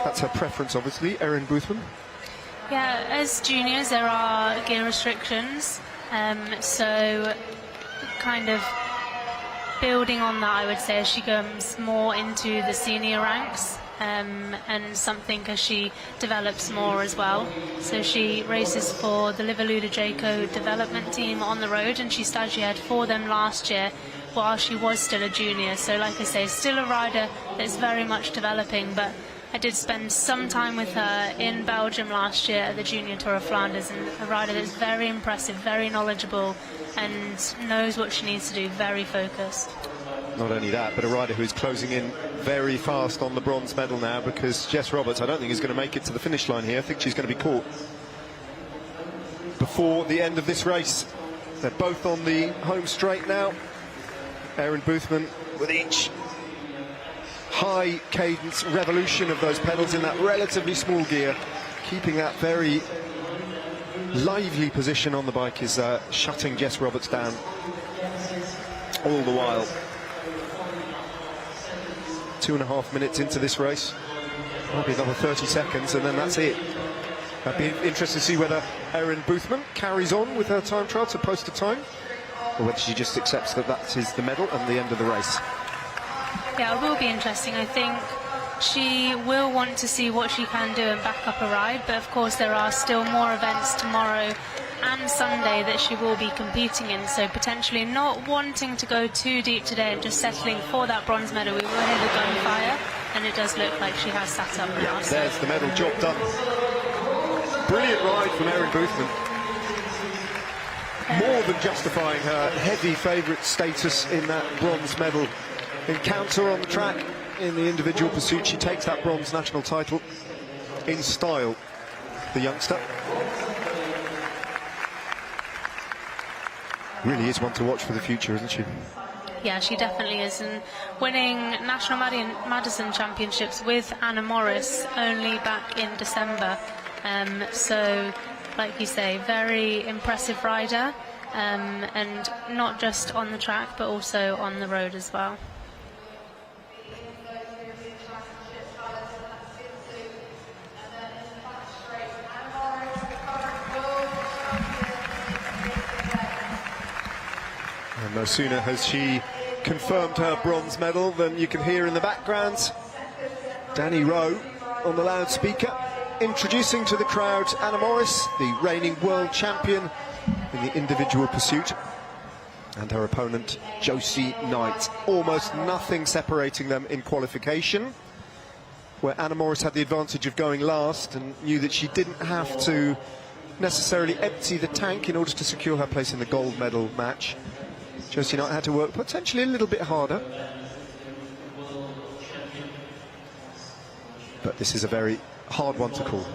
That's her preference, obviously, Erin Boothman. Yeah, as juniors there are gear restrictions, so kind of building on that, I would say, as she comes more into the senior ranks, and something as she develops more as well. So she races for the Liverluda Jayco development team on the road, and she stagiaired for them last year while she was still a junior. So like I say, still a rider that's very much developing, but I did spend some time with her in Belgium last year at the Junior Tour of Flanders, and a rider that's very impressive, very knowledgeable, and knows what she needs to do, very focused. Not only that, but a rider who's closing in very fast on the bronze medal now, because Jess Roberts, I don't think, is going to make it to the finish line here. I think she's going to be caught before the end of this race. They're both on the home straight now. Erin Boothman with each high cadence revolution of those pedals in that relatively small gear, keeping that very lively position on the bike, is shutting Jess Roberts down all the while. 2.5 minutes into this race, maybe another 30 seconds and then that's it. I'd be interested to see whether Erin Boothman carries on with her time trial to post a time, or whether she just accepts that that is the medal and the end of the race. Yeah, it will be interesting. I think she will want to see what she can do and back up a ride, but of course there are still more events tomorrow and Sunday that she will be competing in, so potentially not wanting to go too deep today and just settling for that bronze medal. We will hear the gunfire, and it does look like she has sat up now. Yeah, there's the medal, job done. Brilliant ride from Erin Boothman. More than justifying her heavy favourite status in that bronze medal encounter on the track. In the individual pursuit, she takes that bronze national title in style, the youngster. Really is one to watch for the future, isn't she? Yeah, she definitely is, and winning National Madison Championships with Anna Morris only back in December. So, like you say, very impressive rider, and not just on the track, but also on the road as well. And no sooner has she confirmed her bronze medal than you can hear in the background Danny Rowe on the loudspeaker introducing to the crowd Anna Morris, the reigning world champion in the individual pursuit, and her opponent Josie Knight. Almost nothing separating them in qualification, where Anna Morris had the advantage of going last and knew that she didn't have to necessarily empty the tank in order to secure her place in the gold medal match. Josie Knight had to work potentially a little bit harder. But this is a very hard one to call.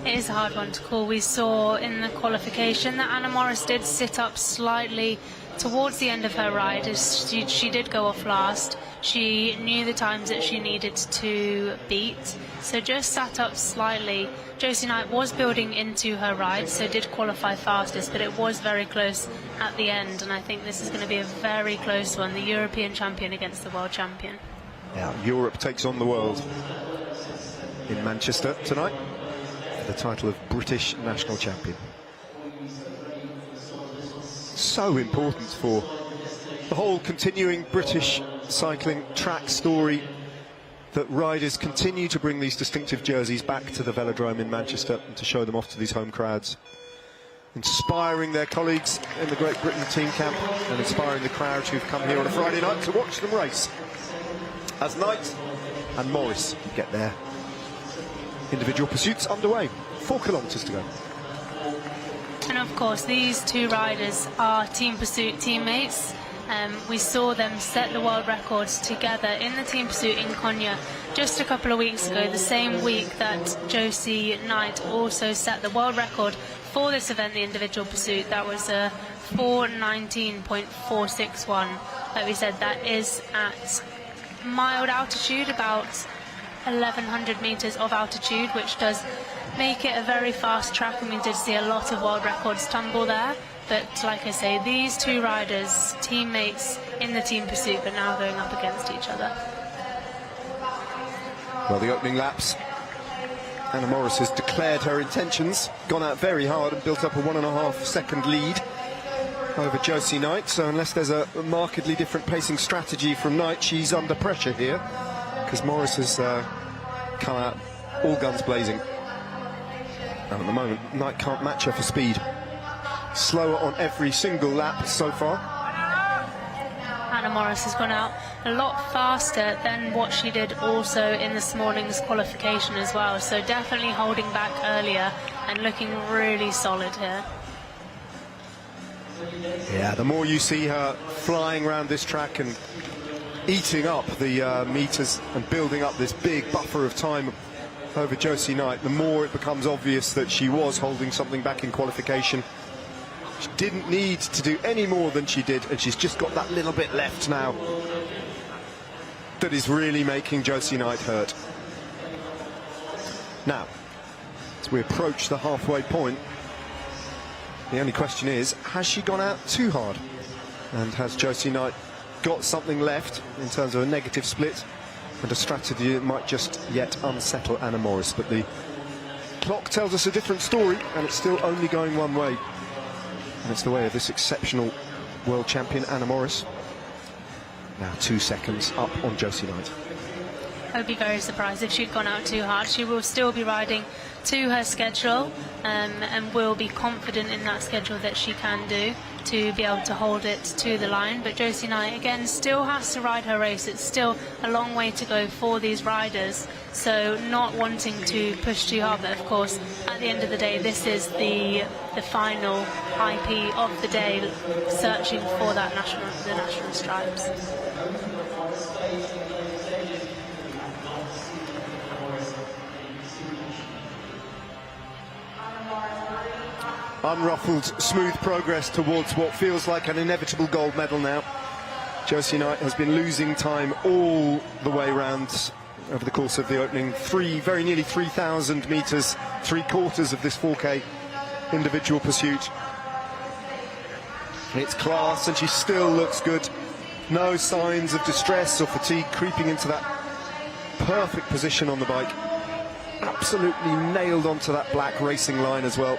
It is a hard one to call. We saw in the qualification that Anna Morris did sit up slightly towards the end of her ride, as she did go off last. She knew the times that she needed to beat, so just sat up slightly. Josie Knight was building into her ride, so did qualify fastest, but it was very close at the end, and I think this is going to be a very close one, the European champion against the world champion. Now, Europe takes on the world in Manchester tonight for the title of British national champion. So important for the whole continuing British cycling track story that riders continue to bring these distinctive jerseys back to the velodrome in Manchester and to show them off to these home crowds, inspiring their colleagues in the Great Britain team camp and inspiring the crowds who've come here on a Friday night to watch them race as Knight and Morris get their individual pursuits underway. 4 kilometres to go. And of course, these two riders are Team Pursuit teammates. We saw them set the world records together in the Team Pursuit in Konya just a couple of weeks ago, the same week that Josie Knight also set the world record for this event, the individual pursuit. That was a 4:19.461. Like we said, that is at mild altitude, about 1,100 metres of altitude, which does make it a very fast track, and we did see a lot of world records tumble there. But like I say, these two riders, teammates in the Team Pursuit, but now going up against each other. Well, the opening laps, Anna Morris has declared her intentions, gone out very hard and built up a 1.5 second lead over Josie Knight. So unless there's a markedly different pacing strategy from Knight, she's under pressure here, because Morris has come out all guns blazing. And at the moment, Knight can't match her for speed. Slower on every single lap so far. Anna Morris has gone out a lot faster than what she did also in this morning's qualification as well, so definitely holding back earlier and looking really solid here. Yeah, the more you see her flying around this track and eating up the meters and building up this big buffer of time over Josie Knight, the more it becomes obvious that she was holding something back in qualification. She didn't need to do any more than she did, and she's just got that little bit left now that is really making Josie Knight hurt. Now, as we approach the halfway point, the only question is, has she gone out too hard? And has Josie Knight got something left in terms of a negative split and a strategy that might just yet unsettle Anna Morris? But the clock tells us a different story, and it's still only going one way. And it's the way of this exceptional world champion, Anna Morris. Now 2 seconds up on Josie Knight. I would be very surprised if she'd gone out too hard. She will still be riding to her schedule, and will be confident in that schedule that she can do to be able to hold it to the line. But Josie Knight, again, still has to ride her race. It's still a long way to go for these riders, so not wanting to push too hard. But of course, at the end of the day, this is the final IP of the day, searching for that the national stripes. Unruffled, smooth progress towards what feels like an inevitable gold medal now. Josie Knight has been losing time all the way round over the course of the opening very nearly 3,000 metres, 3/4 of this 4K individual pursuit. It's class, and she still looks good. No signs of distress or fatigue creeping into that perfect position on the bike. Absolutely nailed onto that black racing line as well.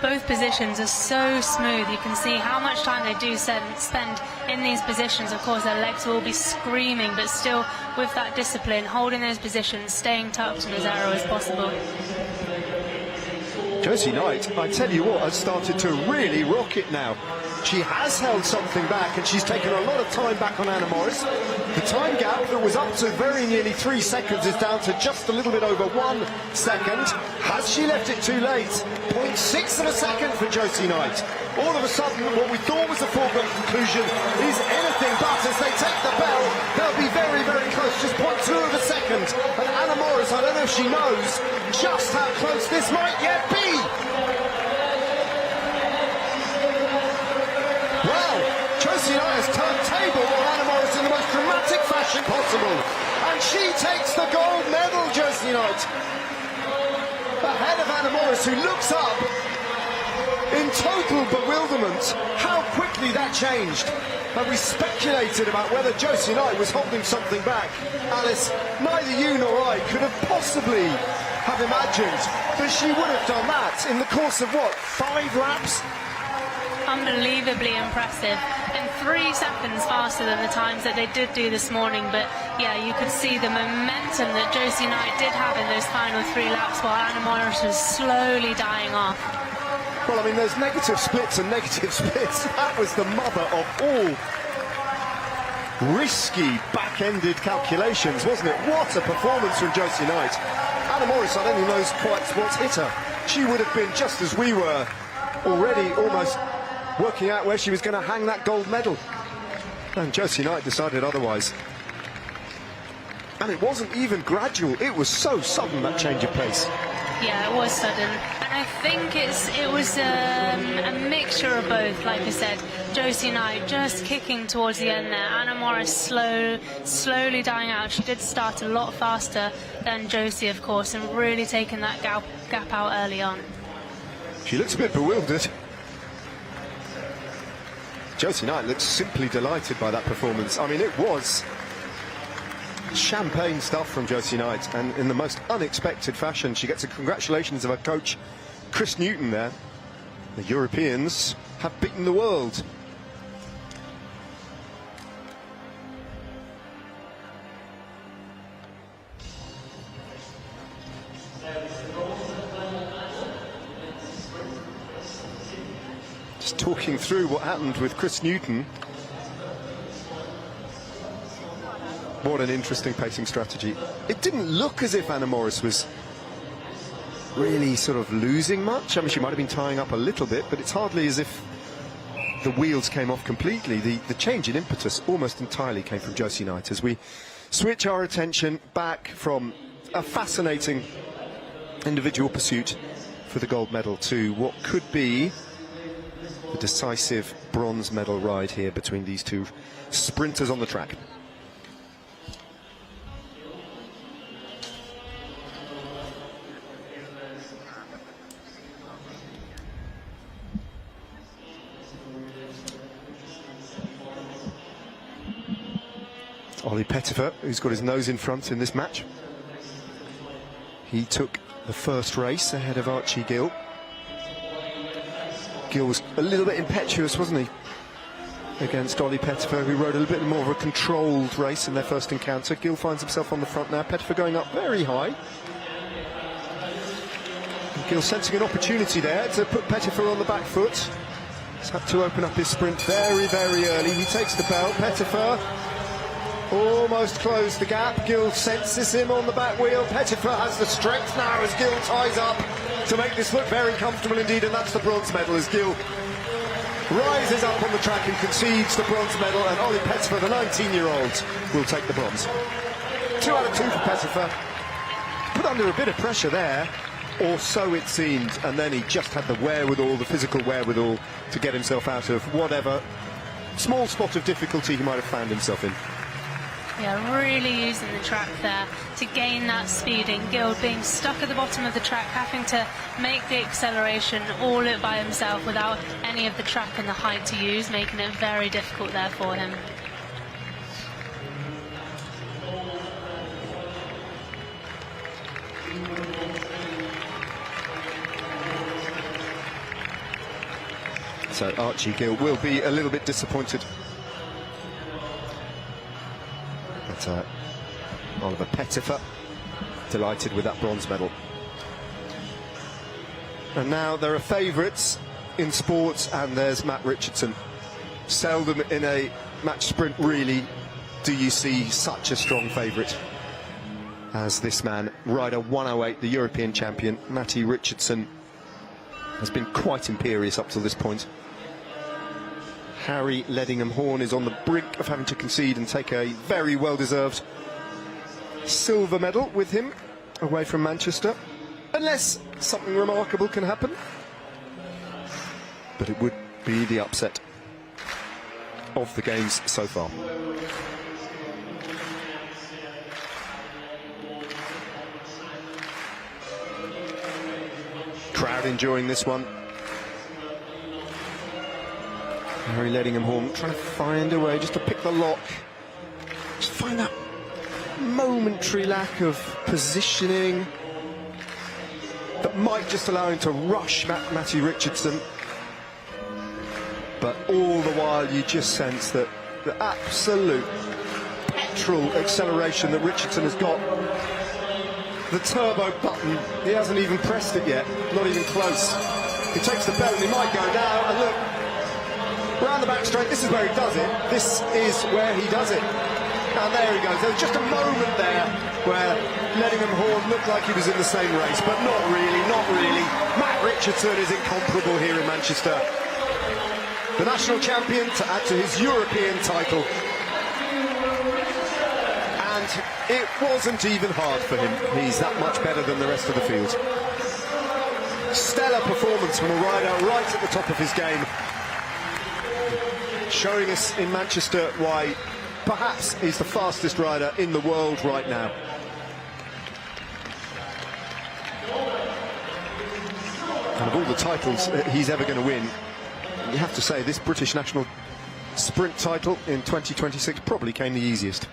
Both positions are so smooth. You can see how much time they do spend in these positions. Of course, their legs will be screaming, but still with that discipline, holding those positions, staying tucked and as narrow as possible. Josie Knight, I tell you what, has started to really rock it now. She has held something back, and she's taken a lot of time back on Anna Morris. The time gap that was up to very nearly 3 seconds is down to just a little bit over 1 second. Has she left it too late? 0.6 of a second for Josie Knight. All of a sudden, what we thought was a foregone conclusion is anything but. As they take the bell, they'll be very, very close, just 0.2 of a second. And Anna Morris, I don't know if she knows just how close this might yet be. Well, possible. And she takes the gold medal, Josie Knight. Ahead of Anna Morris, who looks up in total bewilderment. How quickly that changed. And we speculated about whether Josie Knight was holding something back. Alice, neither you nor I could have possibly have imagined that she would have done that in the course of, what, 5 laps? Unbelievably impressive, and 3 seconds faster than the times that they did do this morning. But yeah, you could see the momentum that Josie Knight did have in those final 3 laps, while Anna Morris was slowly dying off. Well, I mean, there's negative splits and negative splits. That was the mother of all risky back-ended calculations, wasn't it? What a performance from Josie Knight. Anna Morris, I don't think knows quite what's hit her. She would have been, just as we were, already almost working out where she was going to hang that gold medal. And Josie Knight decided otherwise. And it wasn't even gradual. It was so sudden, that change of pace. Yeah, it was sudden, and I think it was a mixture of both. Like I said, Josie Knight just kicking towards the end there. Anna Morris slowly dying out. She did start a lot faster than Josie, of course, and really taking that gap out early on. She looks a bit bewildered. Josie Knight looks simply delighted by that performance. I mean, it was champagne stuff from Josie Knight, and in the most unexpected fashion. She gets the congratulations of her coach Chris Newton there. The Europeans have beaten the world. Just talking through what happened with Chris Newton. What an interesting pacing strategy. It didn't look as if Anna Morris was really sort of losing much. I mean, she might have been tying up a little bit, but it's hardly as if the wheels came off completely. The change in impetus almost entirely came from Josie Knight as we switch our attention back from a fascinating individual pursuit for the gold medal to what could be the decisive bronze medal ride here between these two sprinters on the track. Ollie Pettifer, who's got his nose in front in this match. He took the first race ahead of Archie Gill. Gill was a little bit impetuous, wasn't he, against Ollie Pettifer, who rode a little bit more of a controlled race in their first encounter. Gill finds himself on the front now. Pettifer going up very high. And Gill sensing an opportunity there to put Pettifer on the back foot. He's had to open up his sprint very, very early. He takes the belt. Pettifer almost closed the gap. Gill senses him on the back wheel. Pettifer has the strength now as Gill ties up to make this look very comfortable indeed, and that's the bronze medal as Gill rises up on the track and concedes the bronze medal, and Ollie Pettifer, the 19-year-old, will take the bronze. 2 out of 2 for Pettifer. Put under a bit of pressure there, or so it seemed, and then he just had the wherewithal, the physical wherewithal, to get himself out of whatever small spot of difficulty he might have found himself in. Yeah, really using the track there to gain that speed, and Gill being stuck at the bottom of the track, having to make the acceleration all it by himself without any of the track and the height to use, making it very difficult there for him. So Archie Gill will be a little bit disappointed. But Oliver Pettifer delighted with that bronze medal. And now there are favourites in sports, and there's Matt Richardson. Seldom in a match sprint really do you see such a strong favourite as this man. Rider 108, the European champion, Matty Richardson, has been quite imperious up till this point. Harry Ledingham-Horn is on the brink of having to concede and take a very well-deserved silver medal with him away from Manchester, unless something remarkable can happen. But it would be the upset of the games so far. crowd enjoying this one. Harry Ledingham trying to find a way just to pick the lock. Just find that momentary lack of positioning that might just allow him to rush Matthew Richardson. But all the while you just sense that the absolute petrol acceleration that Richardson has got. The turbo button, he hasn't even pressed it yet, not even close. He takes the belt and he might go now, and look, round the back straight, this is where he does it. This is where he does it. And there he goes. There was just a moment there where Ledingham looked like he was in the same race, but not really, not really. Matt Richardson is incomparable here in Manchester. The national champion to add to his European title. And it wasn't even hard for him. He's that much better than the rest of the field. Stellar performance from a rider right at the top of his game. Showing us in Manchester why perhaps he's the fastest rider in the world right now. And of all the titles that he's ever going to win, you have to say this British national sprint title in 2026 probably came the easiest.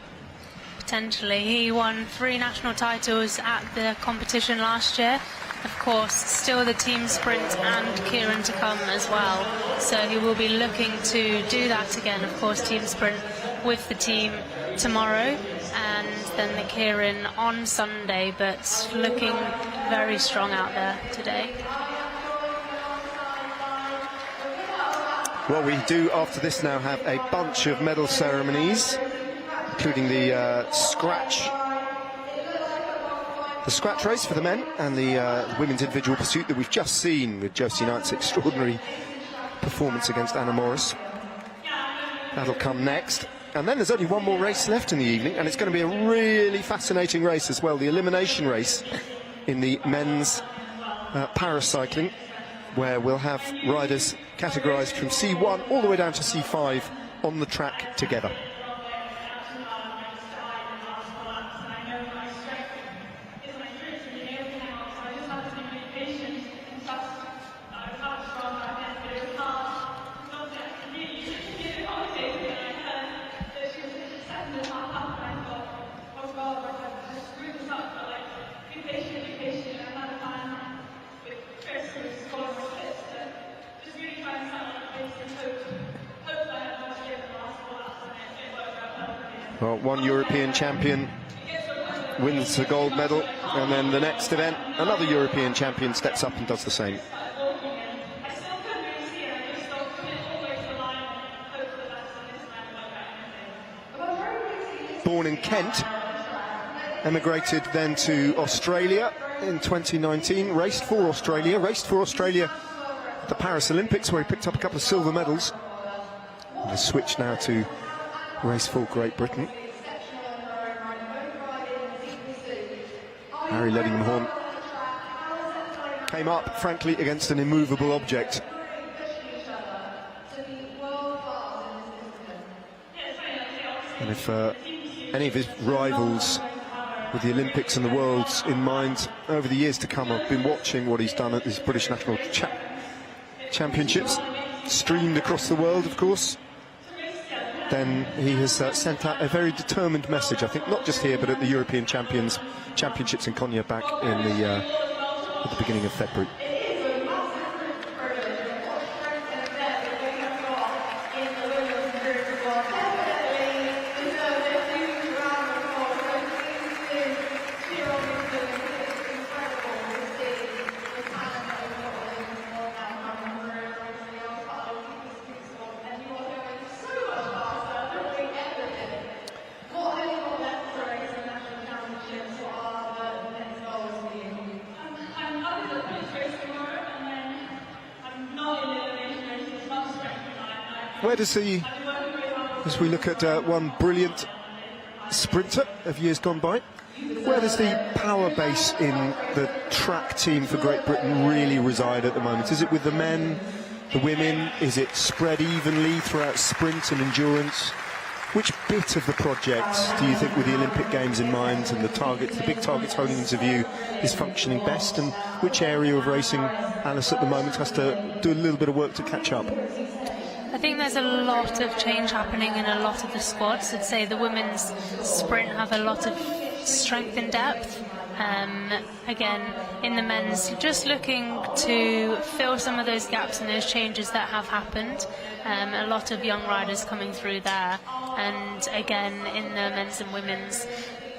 Potentially. He won 3 national titles at the competition last year. Of course, still the team sprint and Kieran to come as well. So he will be looking to do that again. Of course, team sprint with the team tomorrow and then the Kieran on Sunday, but looking very strong out there today. Well, we do after this now have a bunch of medal ceremonies, including the scratch race for the men and the women's individual pursuit that we've just seen with Josie Knight's extraordinary performance against Anna Morris. That'll come next. And then there's only one more race left in the evening, and it's going to be a really fascinating race as well, the elimination race in the men's paracycling, where we'll have riders categorised from C1 all the way down to C5 on the track together. Well, one European champion wins the gold medal, and then the next event, another European champion steps up and does the same. Born in Kent, emigrated then to Australia in 2019, raced for Australia at the Paris Olympics, where he picked up a couple of silver medals. And has switched now to race for Great Britain. Harry Ledingham came up, frankly, against an immovable object. And if any of his rivals with the Olympics and the Worlds in mind over the years to come, I've been watching what he's done at his British National Championships, streamed across the world, of course. Then he has sent out a very determined message, I think, not just here, but at the European Championships in Konya back in at the beginning of February. Where does he, as we look at one brilliant sprinter of years gone by, where does the power base in the track team for Great Britain really reside at the moment? Is it with the men, the women? Is it spread evenly throughout sprint and endurance? Which bit of the project do you think, with the Olympic Games in mind and the targets, the big targets holding into view, is functioning best, and which area of racing Alice at the moment has to do a little bit of work to catch up? I think there's a lot of change happening in a lot of the squads. I'd say the women's sprint have a lot of strength and depth. Again, in the men's, just looking to fill some of those gaps and those changes that have happened. A lot of young riders coming through there, and again in the men's and women's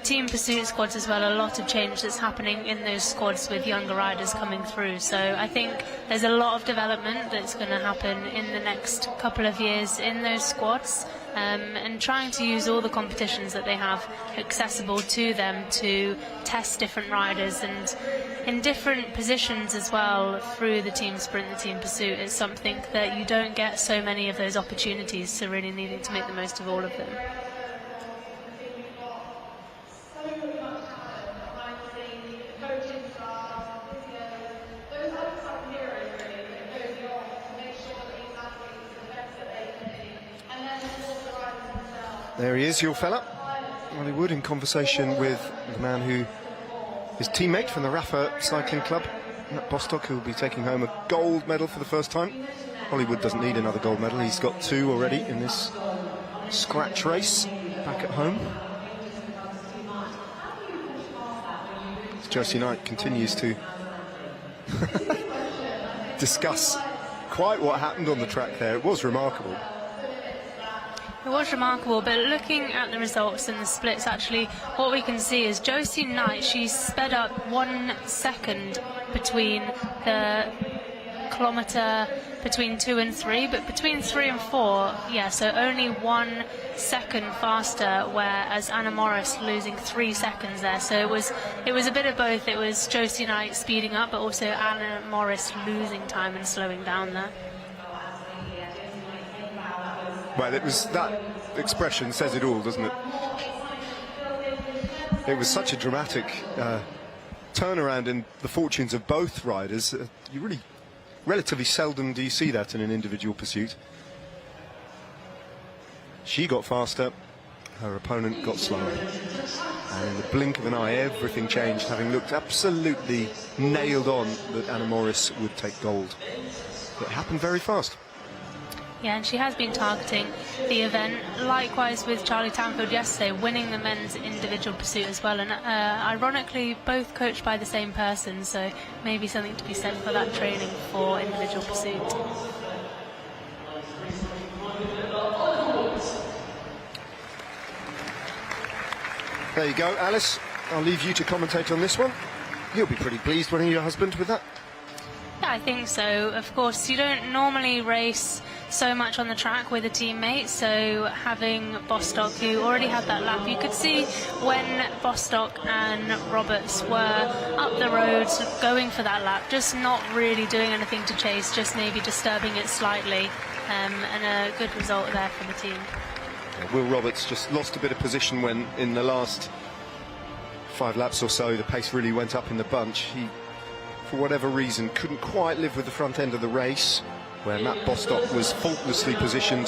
team pursuit squads as well, a lot of change that's happening in those squads with younger riders coming through. So I think there's a lot of development that's going to happen in the next couple of years in those squads, and trying to use all the competitions that they have accessible to them to test different riders and in different positions as well through the team sprint, the team pursuit. Is something that you don't get so many of those opportunities, so really needing to make the most of all of them. There he is, your fella, Hollywood, in conversation with the man who is teammate from the Rafa Cycling Club, Matt Bostock, who will be taking home a gold medal for the first time. Hollywood doesn't need another gold medal, he's got 2 already in this scratch race back at home. Josie Knight continues to discuss quite what happened on the track there. It was remarkable. It was remarkable, but looking at the results and the splits, actually, what we can see is Josie Knight, she sped up 1 second between the kilometre between 2 and 3, but between 3 and 4, yeah, so only 1 second faster, whereas Anna Morris losing 3 seconds there. So it was a bit of both. It was Josie Knight speeding up, but also Anna Morris losing time and slowing down there. Well, it was, that expression says it all, doesn't it? It was such a dramatic turnaround in the fortunes of both riders. You really, relatively seldom do you see that in an individual pursuit. She got faster, her opponent got slower. And in the blink of an eye, everything changed, having looked absolutely nailed on that Anna Morris would take gold. It happened very fast. Yeah, and she has been targeting the event. Likewise with Charlie Tanfield yesterday, winning the men's individual pursuit as well. And ironically, both coached by the same person, so maybe something to be said for that training for individual pursuit. There you go, Alice. I'll leave you to commentate on this one. You'll be pretty pleased, won't you, your husband, with that? Yeah, I think so. Of course, you don't normally race so much on the track with a teammate, so having Bostock, who already had that lap, you could see when Bostock and Roberts were up the road going for that lap, just not really doing anything to chase, just maybe disturbing it slightly, and a good result there for the team. Will Roberts just lost a bit of position when in the last 5 laps or so the pace really went up in the bunch. He, for whatever reason, couldn't quite live with the front end of the race, where Matt Bostock was faultlessly positioned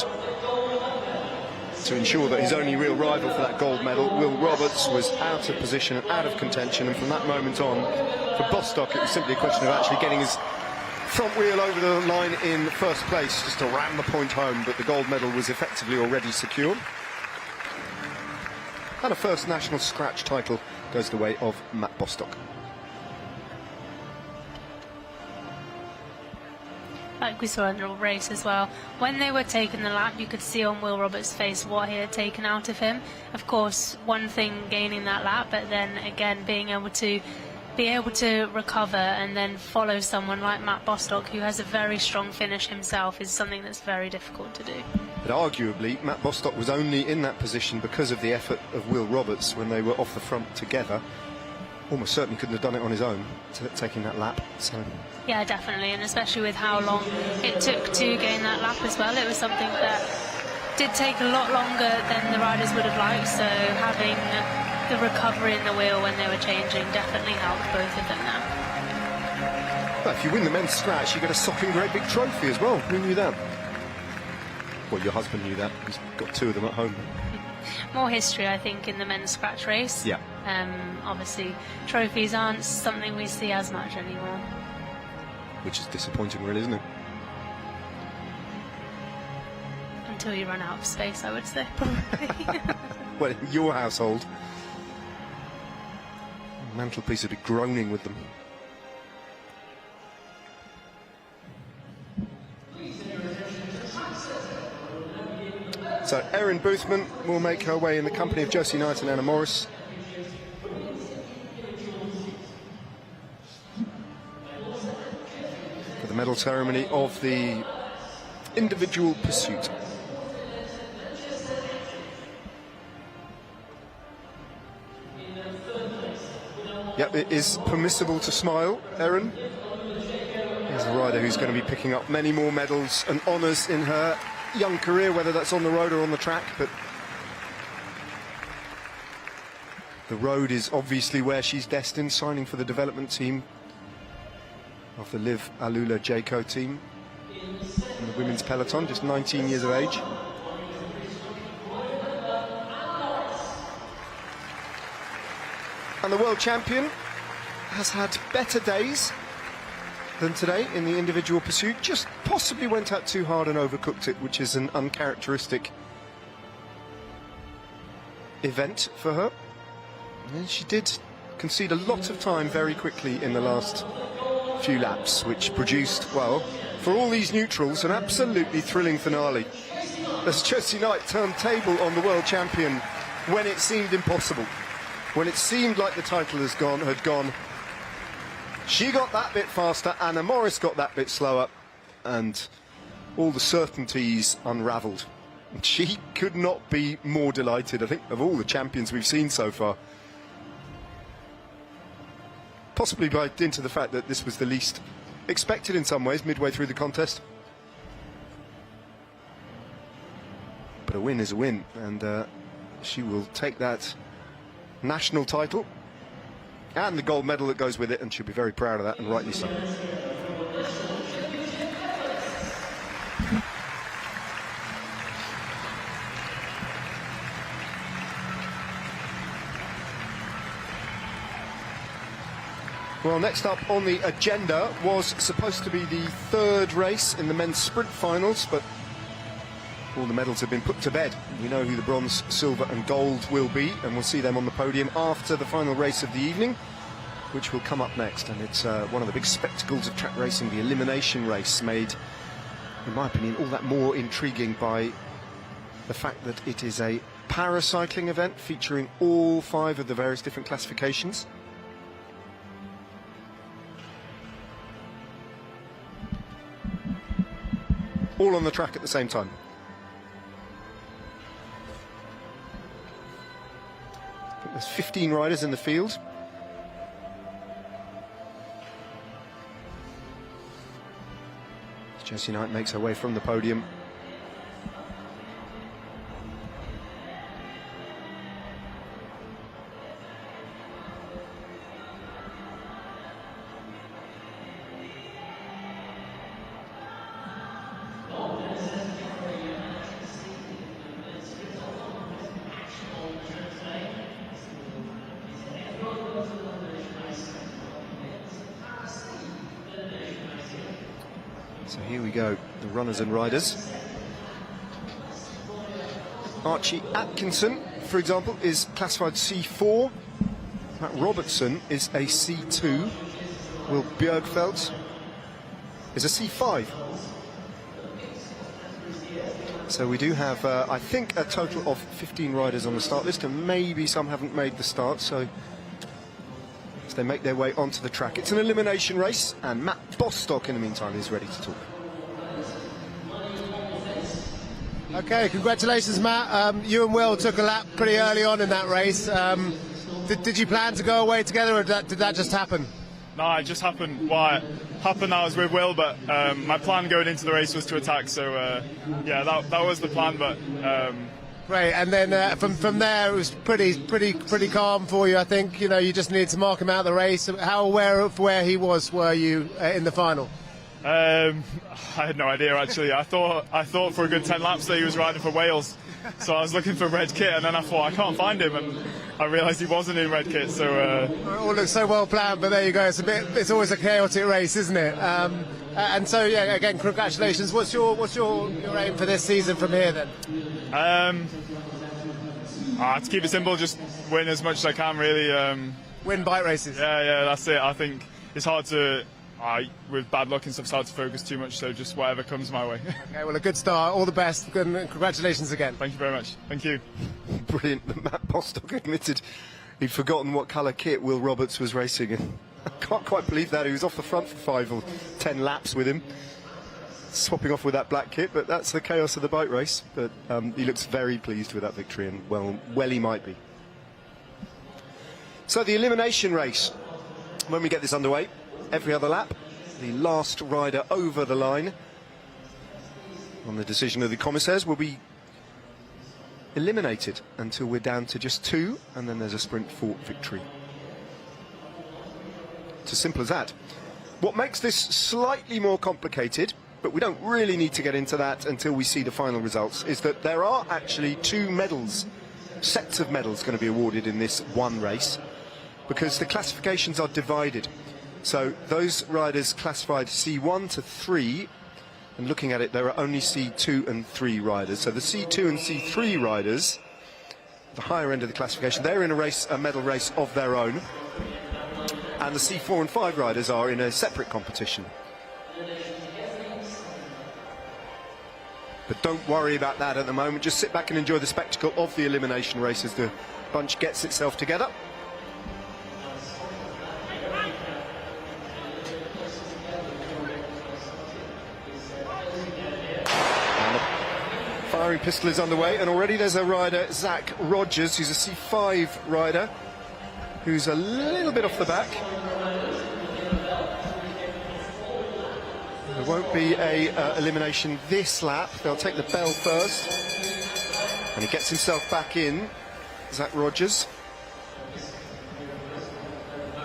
to ensure that his only real rival for that gold medal, Will Roberts, was out of position and out of contention. And from that moment on, for Bostock, it was simply a question of actually getting his front wheel over the line in first place, just to ram the point home, but the gold medal was effectively already secured. And a first national scratch title goes the way of Matt Bostock. Like we saw in the race as well, when they were taking the lap, you could see on Will Roberts' face what he had taken out of him. Of course, one thing gaining that lap, but then again being able to recover and then follow someone like Matt Bostock, who has a very strong finish himself, is something that's very difficult to do. But arguably, Matt Bostock was only in that position because of the effort of Will Roberts when they were off the front together. Almost certainly couldn't have done it on his own, taking that lap. So. Yeah, definitely, and especially with how long it took to gain that lap as well. It was something that did take a lot longer than the riders would have liked, so having the recovery in the wheel when they were changing definitely helped both of them now. Well, if you win the men's scratch, you get a socking great big trophy as well. Who knew that? Well, your husband knew that. He's got 2 of them at home. more history, I think, in the men's scratch race. Yeah. Obviously, trophies aren't something we see as much anymore. Which is disappointing, really, isn't it? Until you run out of space, I would say. Well, in your household, mantelpiece would be groaning with them. So Erin Boothman will make her way in the company of Josie Knight and Anna Morris. For the medal ceremony of the individual pursuit. Yep, it is permissible to smile, Erin. There's a rider who's going to be picking up many more medals and honours in her young career, whether that's on the road or on the track, but the road is obviously where she's destined, signing for the development team of the Liv Alula Jayco team in the women's peloton, just 19 years of age. And the world champion has had better days than today in the individual pursuit. Just possibly went out too hard and overcooked it, which is an uncharacteristic event for her. And she did concede a lot of time very quickly in the last few laps, which produced, well, for all these neutrals, an absolutely thrilling finale. As Josie Knight turned table on the world champion when it seemed impossible. When it seemed like the title had gone, she got that bit faster, Anna Morris got that bit slower, and all the certainties unravelled. She could not be more delighted, I think, of all the champions we've seen so far. Possibly by dint of the fact that this was the least expected in some ways, midway through the contest. But a win is a win, and she will take that national title and the gold medal that goes with it, and she'll be very proud of that, and rightly so. Well, next up on the agenda was supposed to be the third race in the men's sprint finals, but all the medals have been put to bed. We know who the bronze, silver and gold will be, and we'll see them on the podium after the final race of the evening, which will come up next. And it's one of the big spectacles of track racing, the elimination race, made, in my opinion, all that more intriguing by the fact that it is a paracycling event featuring all 5 of the various different classifications. All on the track at the same time. There's 15 riders in the field. Josie Knight makes her way from the podium. So here we go, the runners and riders. Archie Atkinson, for example, is classified C4. Matt Robertson is a C2. Will Bjergfeldt is a C5. So we do have, I think, a total of 15 riders on the start list, and maybe some haven't made the start, so as they make their way onto the track. It's an elimination race, and Matt Bostock, in the meantime, is ready to talk. Okay, congratulations, Matt. You and Will took a lap pretty early on in that race. Did you plan to go away together, or did that just happen? No, it just happened. Well, it happened that I was with Will, but my plan going into the race was to attack. So yeah, that was the plan. But Great, and then from there it was pretty calm for you. I think you just needed to mark him out of the race. How aware of where he was were you in the final? I had no idea actually. I thought for a good 10 laps that he was riding for Wales, so I was looking for red kit, and then I thought I can't find him, and I realised he wasn't in red kit. So it all looks so well planned, but there you go. It's always a chaotic race, isn't it? And so yeah, again, congratulations. What's your aim for this season from here then? To keep it simple, just win as much as I can, really. Win bike races. Yeah, that's it. I think it's hard to. With bad luck and stuff, it's hard to focus too much, so just whatever comes my way. Okay, well, a good start. All the best, and congratulations again. Thank you very much. Thank you. Brilliant. Matt Bostock admitted he'd forgotten what colour kit Will Roberts was racing in. I can't quite believe that. He was off the front for 5 or 10 laps with him, swapping off with that black kit, but that's the chaos of the bike race. But he looks very pleased with that victory, and well he might be. So the elimination race, when we get this underway, every other lap, the last rider over the line on the decision of the commissaires will be eliminated until we're down to just 2, and then there's a sprint for victory. It's as simple as that. What makes this slightly more complicated, but we don't really need to get into that until we see the final results, is that there are actually 2 medals, sets of medals, going to be awarded in this one race, because the classifications are divided. So those riders classified C1 to 3, and looking at it, there are only C2 and 3 riders. So the C2 and C3 riders, the higher end of the classification, they're in a medal race of their own, and the C4 and 5 riders are in a separate competition. But don't worry about that at the moment. Just sit back and enjoy the spectacle of the elimination race as the bunch gets itself together. Firing pistol is underway, and already there's a rider, Zach Rogers, who's a C5 rider, who's a little bit off the back. There won't be a elimination this lap. They'll take the bell first, and he gets himself back in, Zach Rogers.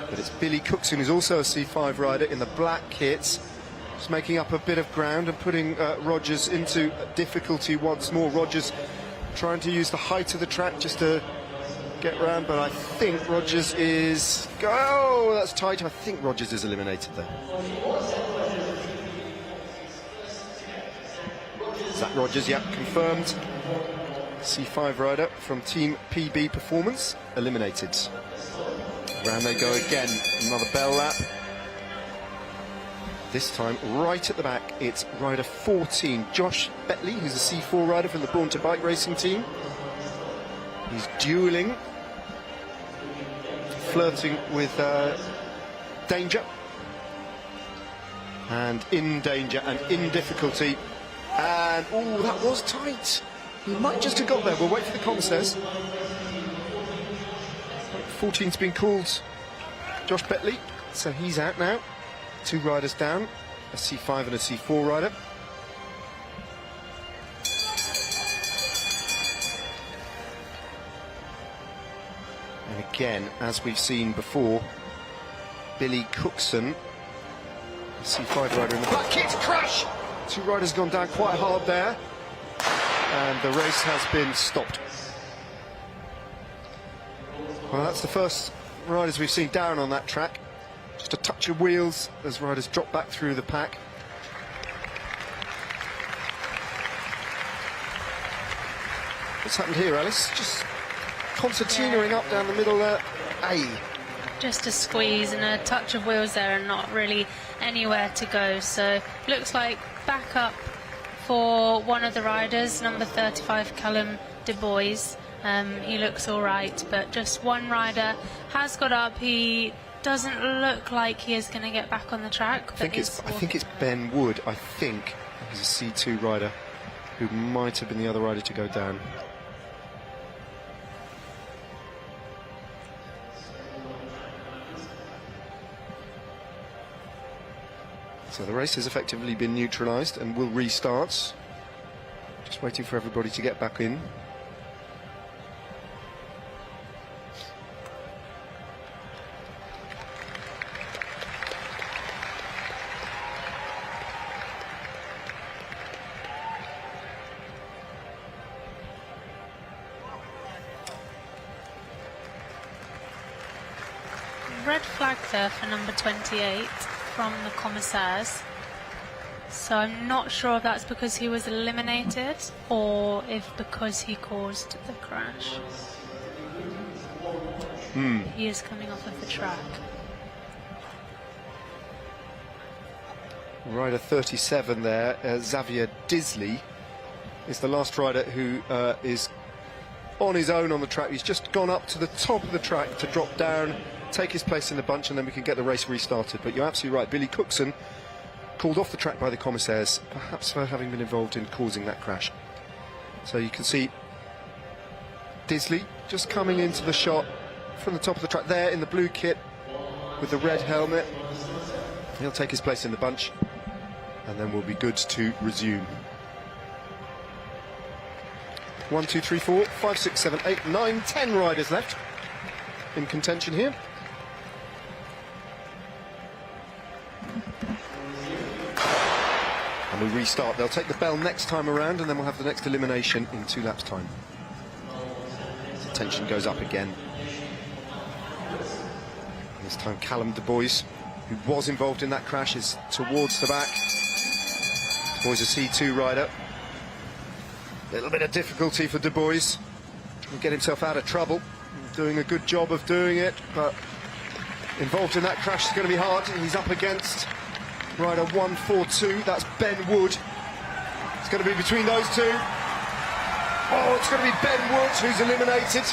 But it's Billy Cookson, who's also a C5 rider in the black kit. Just making up a bit of ground and putting Rogers into difficulty once more. Rogers trying to use the height of the track just to get round, but I think Rogers is... Oh, that's tight. I think Rogers is eliminated there. Zach Rogers, yeah, confirmed. C5 rider from Team PB Performance, eliminated. Round they go again. Another bell lap. This time, right at the back, it's rider 14, Josh Betley, who's a C4 rider from the Born to Bike racing team. He's duelling, flirting with danger, and in danger, and in difficulty. And, oh, that was tight. He might just have got there. We'll wait for the commissaires. 14's been called Josh Betley, so he's out now. 2 riders down, a C5 and a C4 rider. And again, as we've seen before, Billy Cookson, a C5 rider in the black kit, crash! 2 riders gone down quite hard there, and the race has been stopped. Well, that's the first riders we've seen down on that track. Just a touch of wheels as riders drop back through the pack. What's happened here, Alice? Just concertinaing up down the middle there. Just a squeeze and a touch of wheels there, and not really anywhere to go. So looks like backup for one of the riders, number 35, Callum Du Bois. He looks all right, but just one rider has got up. He doesn't look like he is going to get back on the track. I think it's Ben Wood. I think he's a C2 rider who might have been the other rider to go down. So the race has effectively been neutralised and will restart. Just waiting for everybody to get back in. red flag there for number 28 from the commissaires. So I'm not sure if that's because he was eliminated or if because he caused the crash. He is coming off of the track. Rider 37 there, Xavier Disley, is the last rider who is on his own on the track. He's just gone up to the top of the track to drop down, take his place in the bunch, and then we can get the race restarted. But you're absolutely right, Billy Cookson called off the track by the commissaires, perhaps for having been involved in causing that crash. So you can see Disley just coming into the shot from the top of the track there in the blue kit with the red helmet. He'll take his place in the bunch, and then we'll be good to resume. 1, 2, 3, 4, 5, 6, 7, 8, 9, 10 riders left in contention here. And we restart. They'll take the bell next time around, and then we'll have the next elimination in 2 laps' time. The tension goes up again. This time Callum Du Bois, who was involved in that crash, is towards the back. Du Bois a C2 rider. A little bit of difficulty for Du Bois. He'll get himself out of trouble. Doing a good job of doing it, but involved in that crash is going to be hard. He's up against rider 142, that's Ben Wood. It's going to be between those two. Oh, it's going to be Ben Wood who's eliminated.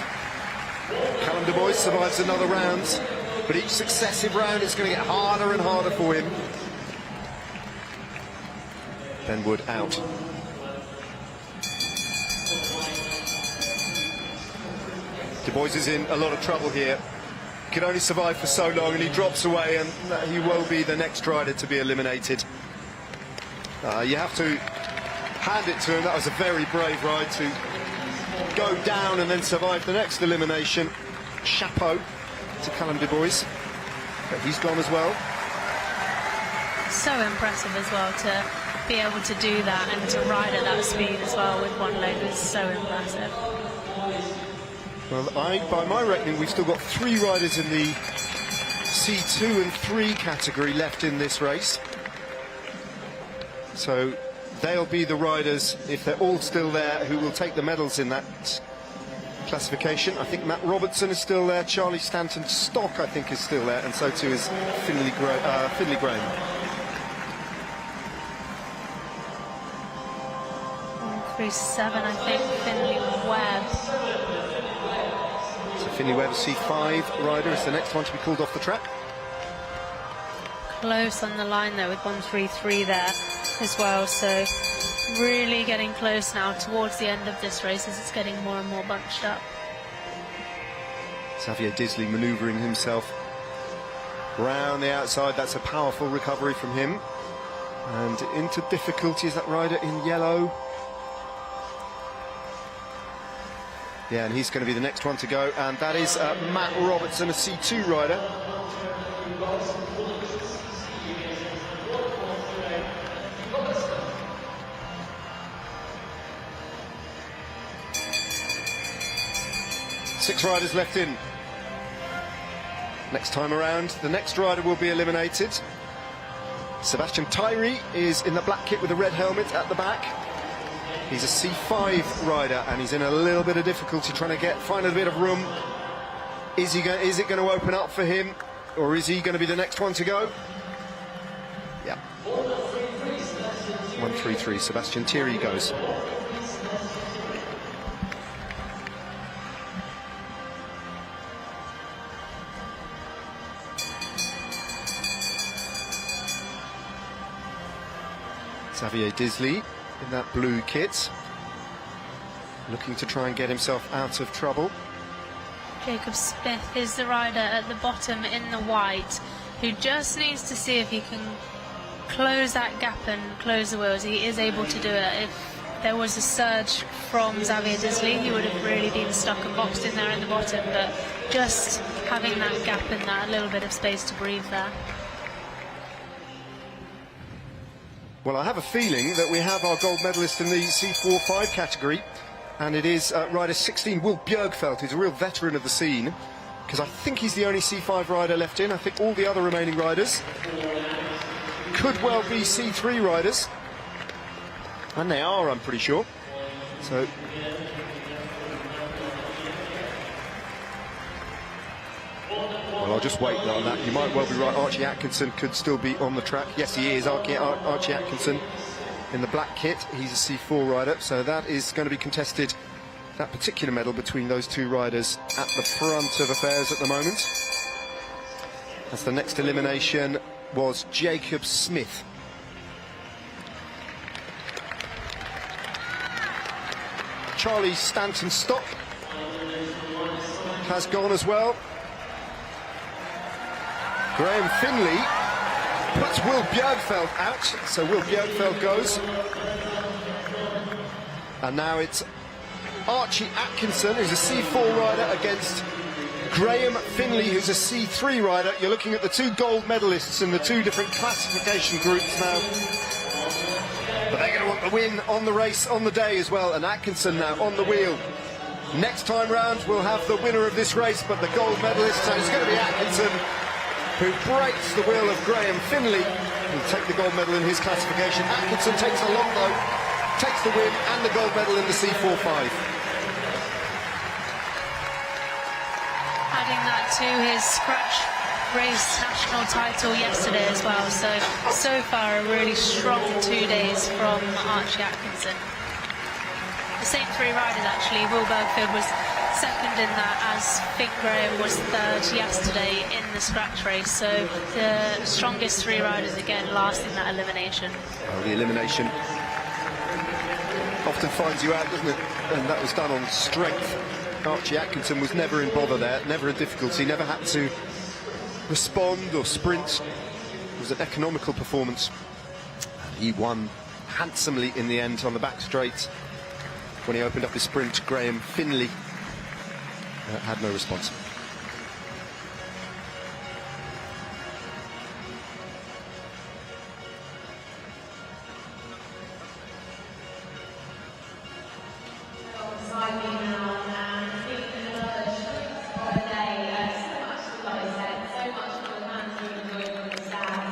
Callum Du Bois survives another round, but each successive round is going to get harder and harder for him. Ben Wood out. Du Bois is in a lot of trouble here. He can only survive for so long, and he drops away, and he will be the next rider to be eliminated. You have to hand it to him. That was a very brave ride to go down and then survive the next elimination. Chapeau to Callum Du Bois. But he's gone as well. So impressive as well to be able to do that and to ride at that speed as well with one leg is so impressive. Well, by my reckoning, we've still got 3 riders in the C2 and 3 category left in this race. So they'll be the riders, if they're all still there, who will take the medals in that classification. I think Matt Robertson is still there, Charlie Stanton-Stock, I think, is still there, and so too is Finley Graham. 137, I think, Finley Webb. Finley Webb, C5 rider, is the next one to be called off the track. Close on the line there with 133 there as well, so really getting close now towards the end of this race as it's getting more and more bunched up. Xavier Disley manoeuvring himself round the outside. That's a powerful recovery from him. And into difficulty is that rider in yellow. Yeah, and he's going to be the next one to go, and that is Matt Robertson, a C2 rider. Six riders left in. Next time around, the next rider will be eliminated. Sebastian Tyree is in the black kit with the red helmet at the back. He's a C5 rider, and he's in a little bit of difficulty trying to find a bit of room. Is it going to open up for him, or is he going to be the next one to go? Yeah. 133, Sebastian Thierry goes. Xavier Disley in that blue kit, looking to try and get himself out of trouble. Jacob Smith is the rider at the bottom in the white, who just needs to see if he can close that gap and close the wheels. He is able to do it. If there was a surge from Xavier Disley, he would have really been stuck and boxed in there at the bottom, but just having that gap and that little bit of space to breathe there. Well, I have a feeling that we have our gold medalist in the C4-5 category, and it is rider 16, Will Bjergfeldt, who's a real veteran of the scene, because I think he's the only C5 rider left in. I think all the other remaining riders could well be C3 riders, and they are, I'm pretty sure. So well, I'll just wait on that. You might well be right. Archie Atkinson could still be on the track. Yes, he is. Archie Atkinson in the black kit. He's a C4 rider, so that is going to be contested, that particular medal, between those two riders at the front of affairs at the moment. As the next elimination was Jacob Smith. Charlie Stanton-Stock has gone as well. Graham Finley puts Will Bjergfeldt out, so Will Bjergfeldt goes. And now it's Archie Atkinson, who's a C4 rider, against Graham Finley, who's a C3 rider. You're looking at the two gold medalists in the two different classification groups now. But they're going to want the win on the race, on the day as well. And Atkinson now on the wheel. Next time round, we'll have the winner of this race, but the gold medalist, so it's going to be Atkinson, who breaks the will of Graham Finley. He'll take the gold medal in his classification. Atkinson takes the long though, takes the win and the gold medal in the C4-5. Adding that to his scratch race national title yesterday as well. So far a really strong 2 days from Archie Atkinson. The same three riders actually. Will Bergfield was second in that, as Finn Graham was third yesterday in the scratch race. So the strongest three riders again last in that elimination. Well, the elimination often finds you out, doesn't it? And that was done on strength. Archie Atkinson was never in bother there, never in difficulty, never had to respond or sprint. It was an economical performance. He won handsomely in the end on the back straight. When he opened up his sprint, Graham Finley had no response.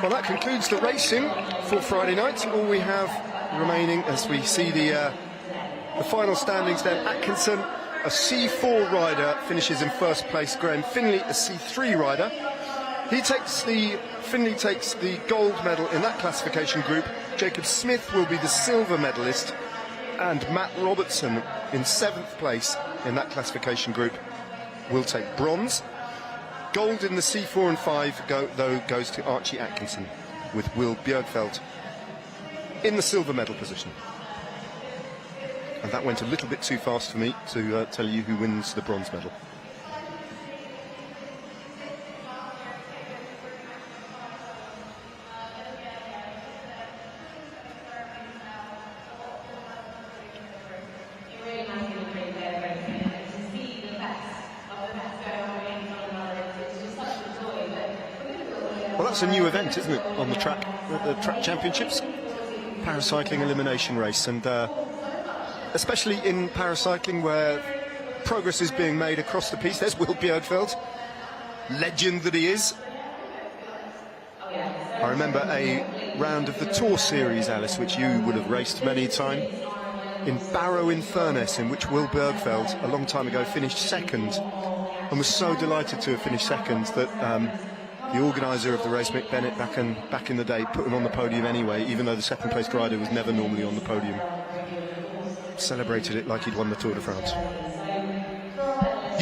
Well, that concludes the racing for Friday night. All we have remaining, as we see the final standings then: Atkinson, a C4 rider, finishes in first place. Graham Finley, a C3 rider. Finley takes the gold medal in that classification group. Jacob Smith will be the silver medalist, and Matt Robertson, in 7th place in that classification group, will take bronze. Gold in the C4 and 5 goes to Archie Atkinson, with Will Bjergfeldt in the silver medal position. And that went a little bit too fast for me to tell you who wins the bronze medal. Well, that's a new event, isn't it, on the track, the track championships? Paracycling elimination race, and especially in paracycling where progress is being made across the piece. There's Will Bjergfeldt, legend that he is. I remember a round of the Tour Series, Alice, which you would have raced many a time, in Barrow-in-Furness, in which Will Bjergfeldt, a long time ago, finished second, and was so delighted to have finished second that the organiser of the race, Mick Bennett, back in the day, put him on the podium anyway, even though the second place rider was never normally on the podium. Celebrated it like he'd won the Tour de France.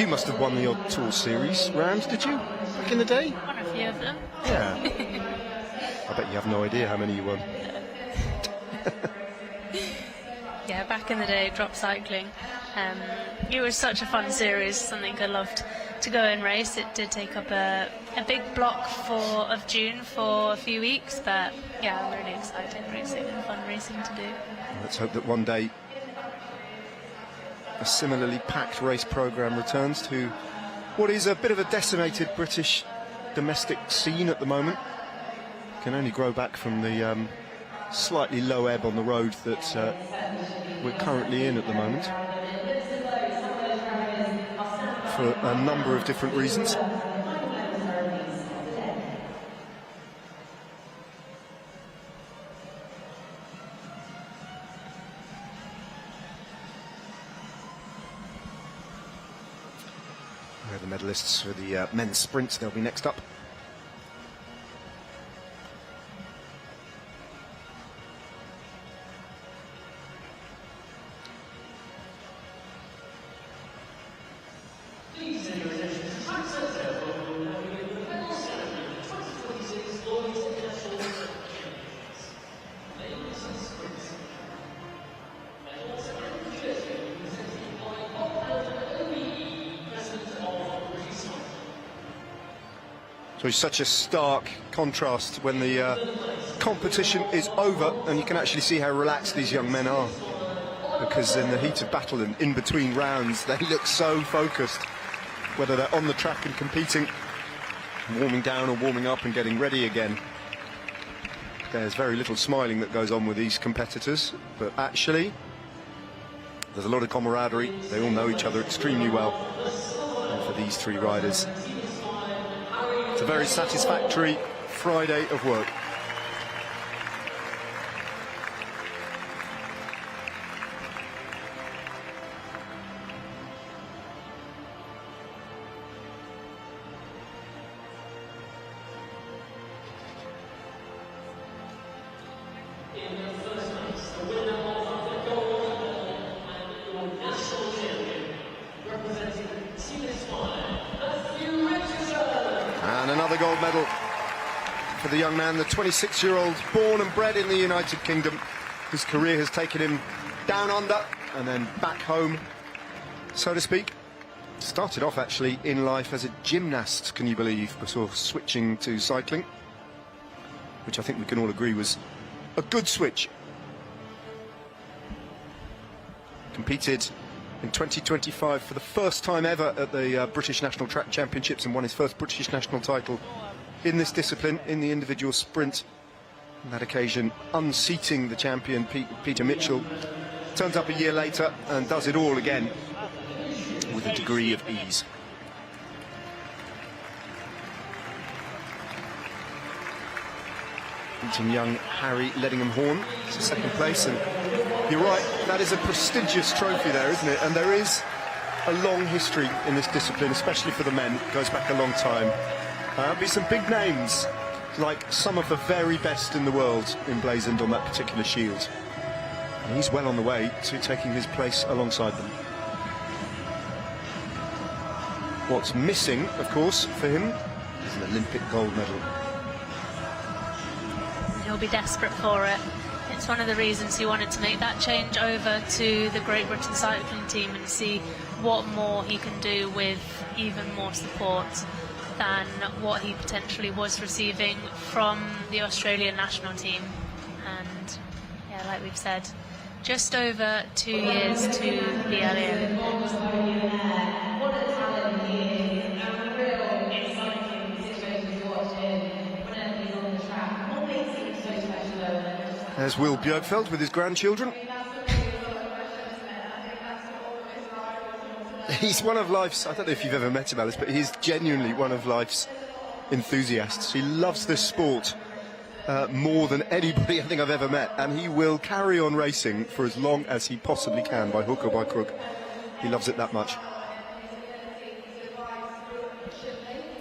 You must have won the odd Tour Series round, did you, back in the day? Won a few of them. Yeah. I bet you have no idea how many you won. Yeah, back in the day, drop cycling. It was such a fun series, something I loved to go and race. It did take up a big block of June for a few weeks, but yeah, I'm really excited racing and fun racing to do. Let's hope that one day a similarly packed race programme returns to what is a bit of a decimated British domestic scene at the moment. Can only grow back from the slightly low ebb on the road that we're currently in at the moment. for a number of different reasons. The medalists for the men's sprint, they'll be next up. So it's such a stark contrast when the competition is over, and you can actually see how relaxed these young men are, because in the heat of battle and in between rounds they look so focused, whether they're on the track and competing, warming down or warming up and getting ready again. There's very little smiling that goes on with these competitors, but actually there's a lot of camaraderie. They all know each other extremely well, and for these three riders it's a very satisfactory Friday of work. And another gold medal for the young man, the 26-year-old, born and bred in the United Kingdom, whose career has taken him down under and then back home, so to speak. Started off actually in life as a gymnast, can you believe, before switching to cycling, which I think we can all agree was a good switch. Competed in 2025 for the first time ever at the British National Track Championships and won his first British national title in this discipline, in the individual sprint. On that occasion, unseating the champion, Peter Mitchell. Turns up a year later and does it all again with a degree of ease. Beating young Harry Ledingham-Horn to second place, and you're right, that is a prestigious trophy there, isn't it? And there is a long history in this discipline, especially for the men. It goes back a long time. There'll be some big names, like some of the very best in the world emblazoned on that particular shield. And he's well on the way to taking his place alongside them. What's missing, of course, for him is an Olympic gold medal. He'll be desperate for it. It's one of the reasons he wanted to make that change over to the Great Britain cycling team and see what more he can do with even more support than what he potentially was receiving from the Australian national team. And yeah, like we've said, just over 2 years to the LA Olympics. What a talent he is, and a real exciting situation to watch him whenever he's on the track. What makes him so special? There's Will Bjergfeldt with his grandchildren. He's one of life's, I don't know if you've ever met him, Alice, but he's genuinely one of life's enthusiasts. He loves this sport more than anybody I think I've ever met, and he will carry on racing for as long as he possibly can, by hook or by crook. He loves it that much.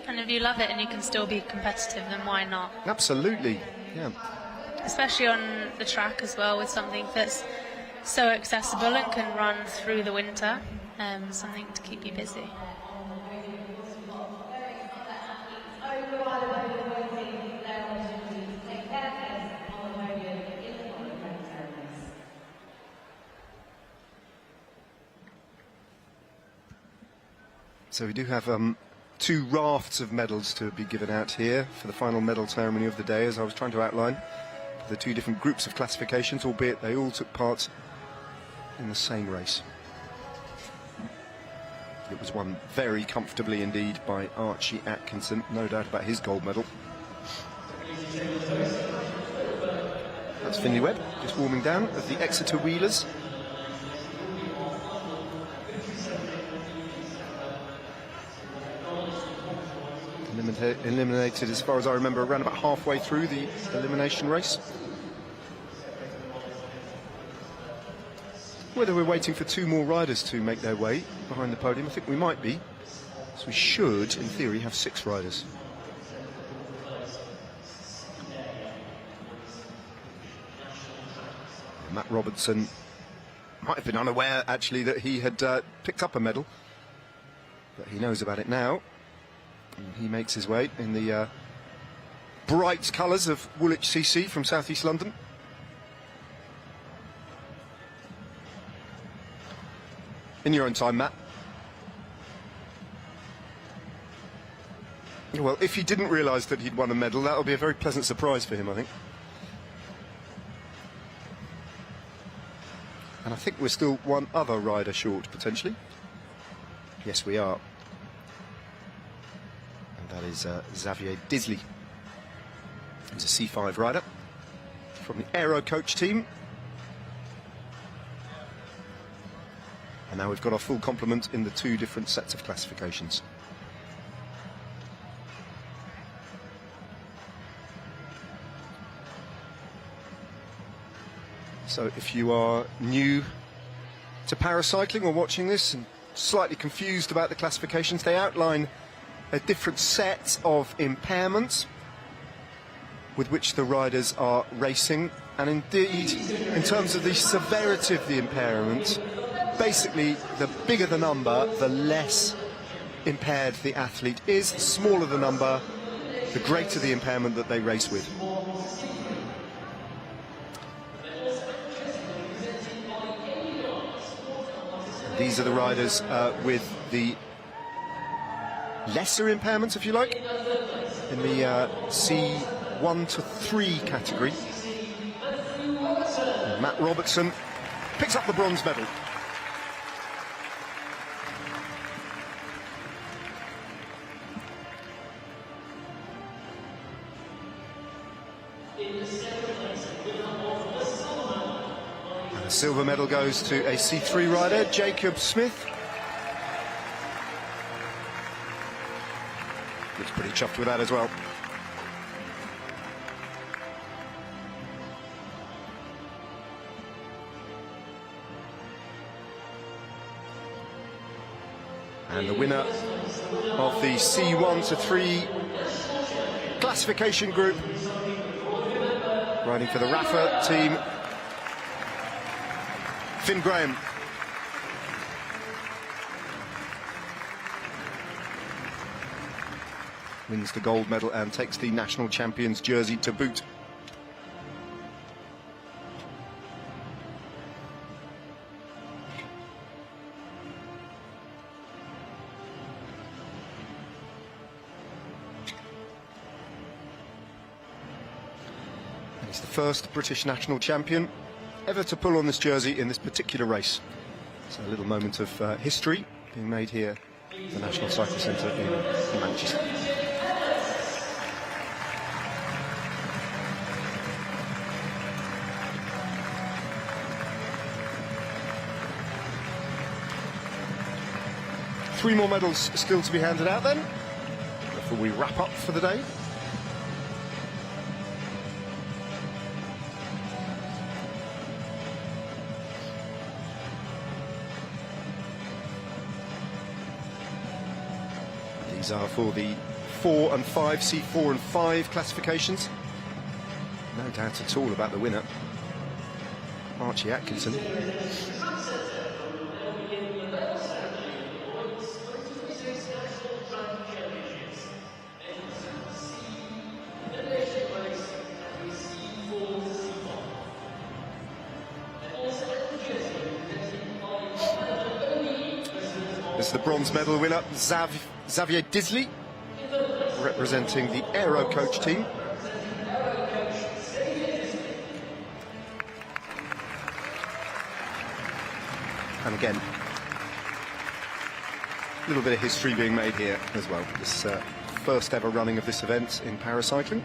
And if you love it and you can still be competitive, then why not? Absolutely, yeah. Especially on the track as well, with something that's so accessible and can run through the winter. Something to keep you busy. So we do have two rafts of medals to be given out here for the final medal ceremony of the day, as I was trying to outline. The two different groups of classifications, albeit they all took part in the same race. It was won very comfortably indeed by Archie Atkinson, no doubt about his gold medal. That's Finley Webb, just warming down of the Exeter Wheelers. and eliminated, as far as I remember, around about halfway through the elimination race. Whether we're waiting for 2 more riders to make their way behind the podium, I think we might be. So we should, in theory, have 6 riders. Matt Robertson might have been unaware, actually, that he had picked up a medal. But he knows about it now. And he makes his way in the bright colours of Woolwich CC from South East London. In your own time, Matt. Well, if he didn't realise that he'd won a medal, that'll be a very pleasant surprise for him, I think. And I think we're still one other rider short, potentially. Yes, we are. And that is Xavier Disley. He's a C5 rider from the Aero Coach team. And now we've got our full complement in the 2 different sets of classifications. So if you are new to paracycling or watching this and slightly confused about the classifications, they outline a different set of impairments with which the riders are racing. And indeed, in terms of the severity of the impairment, basically, the bigger the number, the less impaired the athlete is. The smaller the number, the greater the impairment that they race with. These are the riders with the lesser impairments, if you like, in the C1 to 3 category. And Matt Robertson picks up the bronze medal. The silver medal goes to a C3 rider, Jacob Smith. Looks pretty chuffed with that as well. And the winner of the C1 to 3 classification group, riding for the Rafa team, Finn Graham. Wins the gold medal and takes the national champions jersey to boot. He's the first British national champion ever to pull on this jersey in this particular race. So a little moment of history being made here at the National Cycle Centre in Manchester. Three more medals still to be handed out then, before we wrap up for the day. These are for the 4 and 5, C4 and 5 classifications. No doubt at all about the winner, Archie Atkinson. This is the bronze medal winner, Xavier Disley, representing the Aero Coach team. And again, a little bit of history being made here as well. This first ever running of this event in paracycling.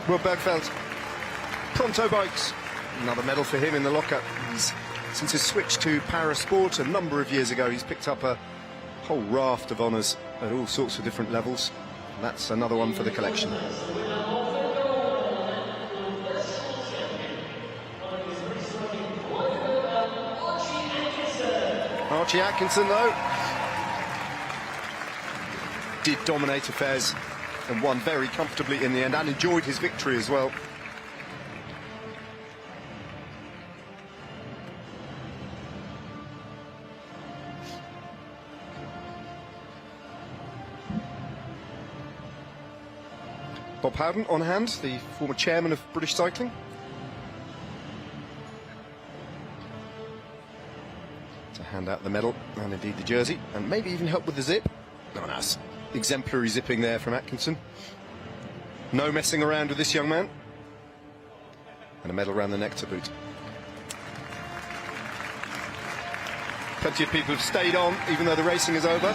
Will Bergfeld, Pronto Bikes, another medal for him in the locker. He's Since his switch to parasport a number of years ago, he's picked up a whole raft of honours at all sorts of different levels. And that's another one for the collection. Archie Atkinson, though, did dominate affairs and won very comfortably in the end, and enjoyed his victory as well. Bob Howden on hand, the former chairman of British Cycling. To hand out the medal and indeed the jersey, and maybe even help with the zip. Oh, nice. Exemplary zipping there from Atkinson. No messing around with this young man. And a medal around the neck to boot. Plenty of people have stayed on, even though the racing is over,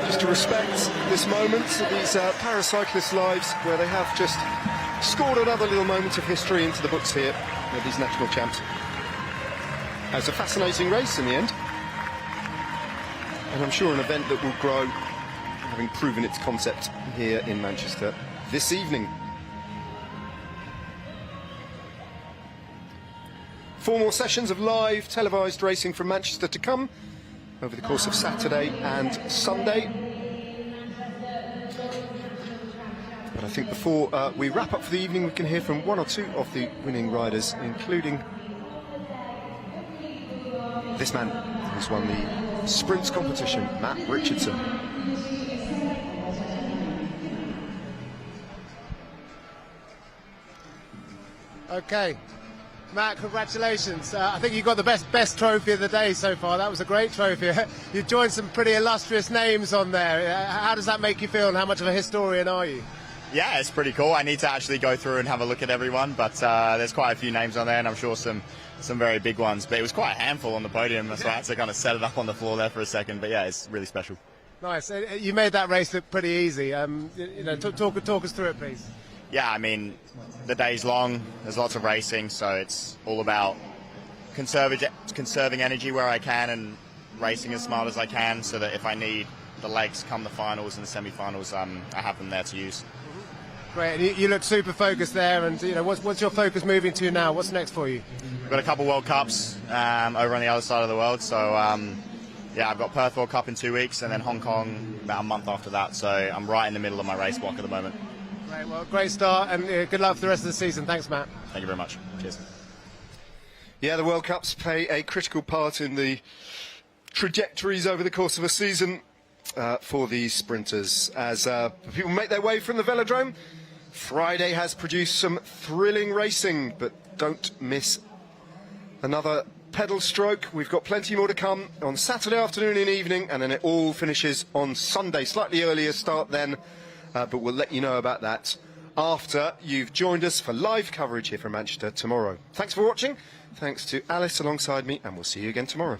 just to respect this moment of these paracyclists' lives, where they have just scored another little moment of history into the books here with these national champs. It's a fascinating race in the end, and I'm sure an event that will grow, having proven its concept here in Manchester this evening. 4 more sessions of live televised racing from Manchester to come over the course of Saturday and Sunday. But I think before we wrap up for the evening, we can hear from 1 or 2 of the winning riders, including this man who's won the sprints competition, Matt Richardson. Okay, Matt, congratulations. I think you got the best trophy of the day so far. That was a great trophy. You joined some pretty illustrious names on there. How does that make you feel, and how much of a historian are you? Yeah, it's pretty cool. I need to actually go through and have a look at everyone, but there's quite a few names on there, and I'm sure some very big ones. But it was quite a handful on the podium, so I had to kind of set it up on the floor there for a second. But yeah, it's really special. Nice. You made that race look pretty easy. Talk us through it, please. Yeah, I mean, the day's long, there's lots of racing, so it's all about conserving energy where I can and racing as smart as I can, so that if I need the legs come the finals and the semi-finals, I have them there to use. Great, you look super focused there, and what's your focus moving to now? What's next for you? We've got a couple World Cups over on the other side of the world, so yeah, I've got Perth World Cup in 2 weeks, and then Hong Kong about a month after that, so I'm right in the middle of my race block at the moment. Great, well, great start, and good luck for the rest of the season. Thanks, Matt. Thank you very much. Cheers. Yeah, the World Cups play a critical part in the trajectories over the course of a season for these sprinters. As people make their way from the velodrome, Friday has produced some thrilling racing, but don't miss another pedal stroke. We've got plenty more to come on Saturday afternoon and evening, and then it all finishes on Sunday. Slightly earlier start then, but we'll let you know about that after you've joined us for live coverage here from Manchester tomorrow. Thanks for watching. Thanks to Alice alongside me, and we'll see you again tomorrow.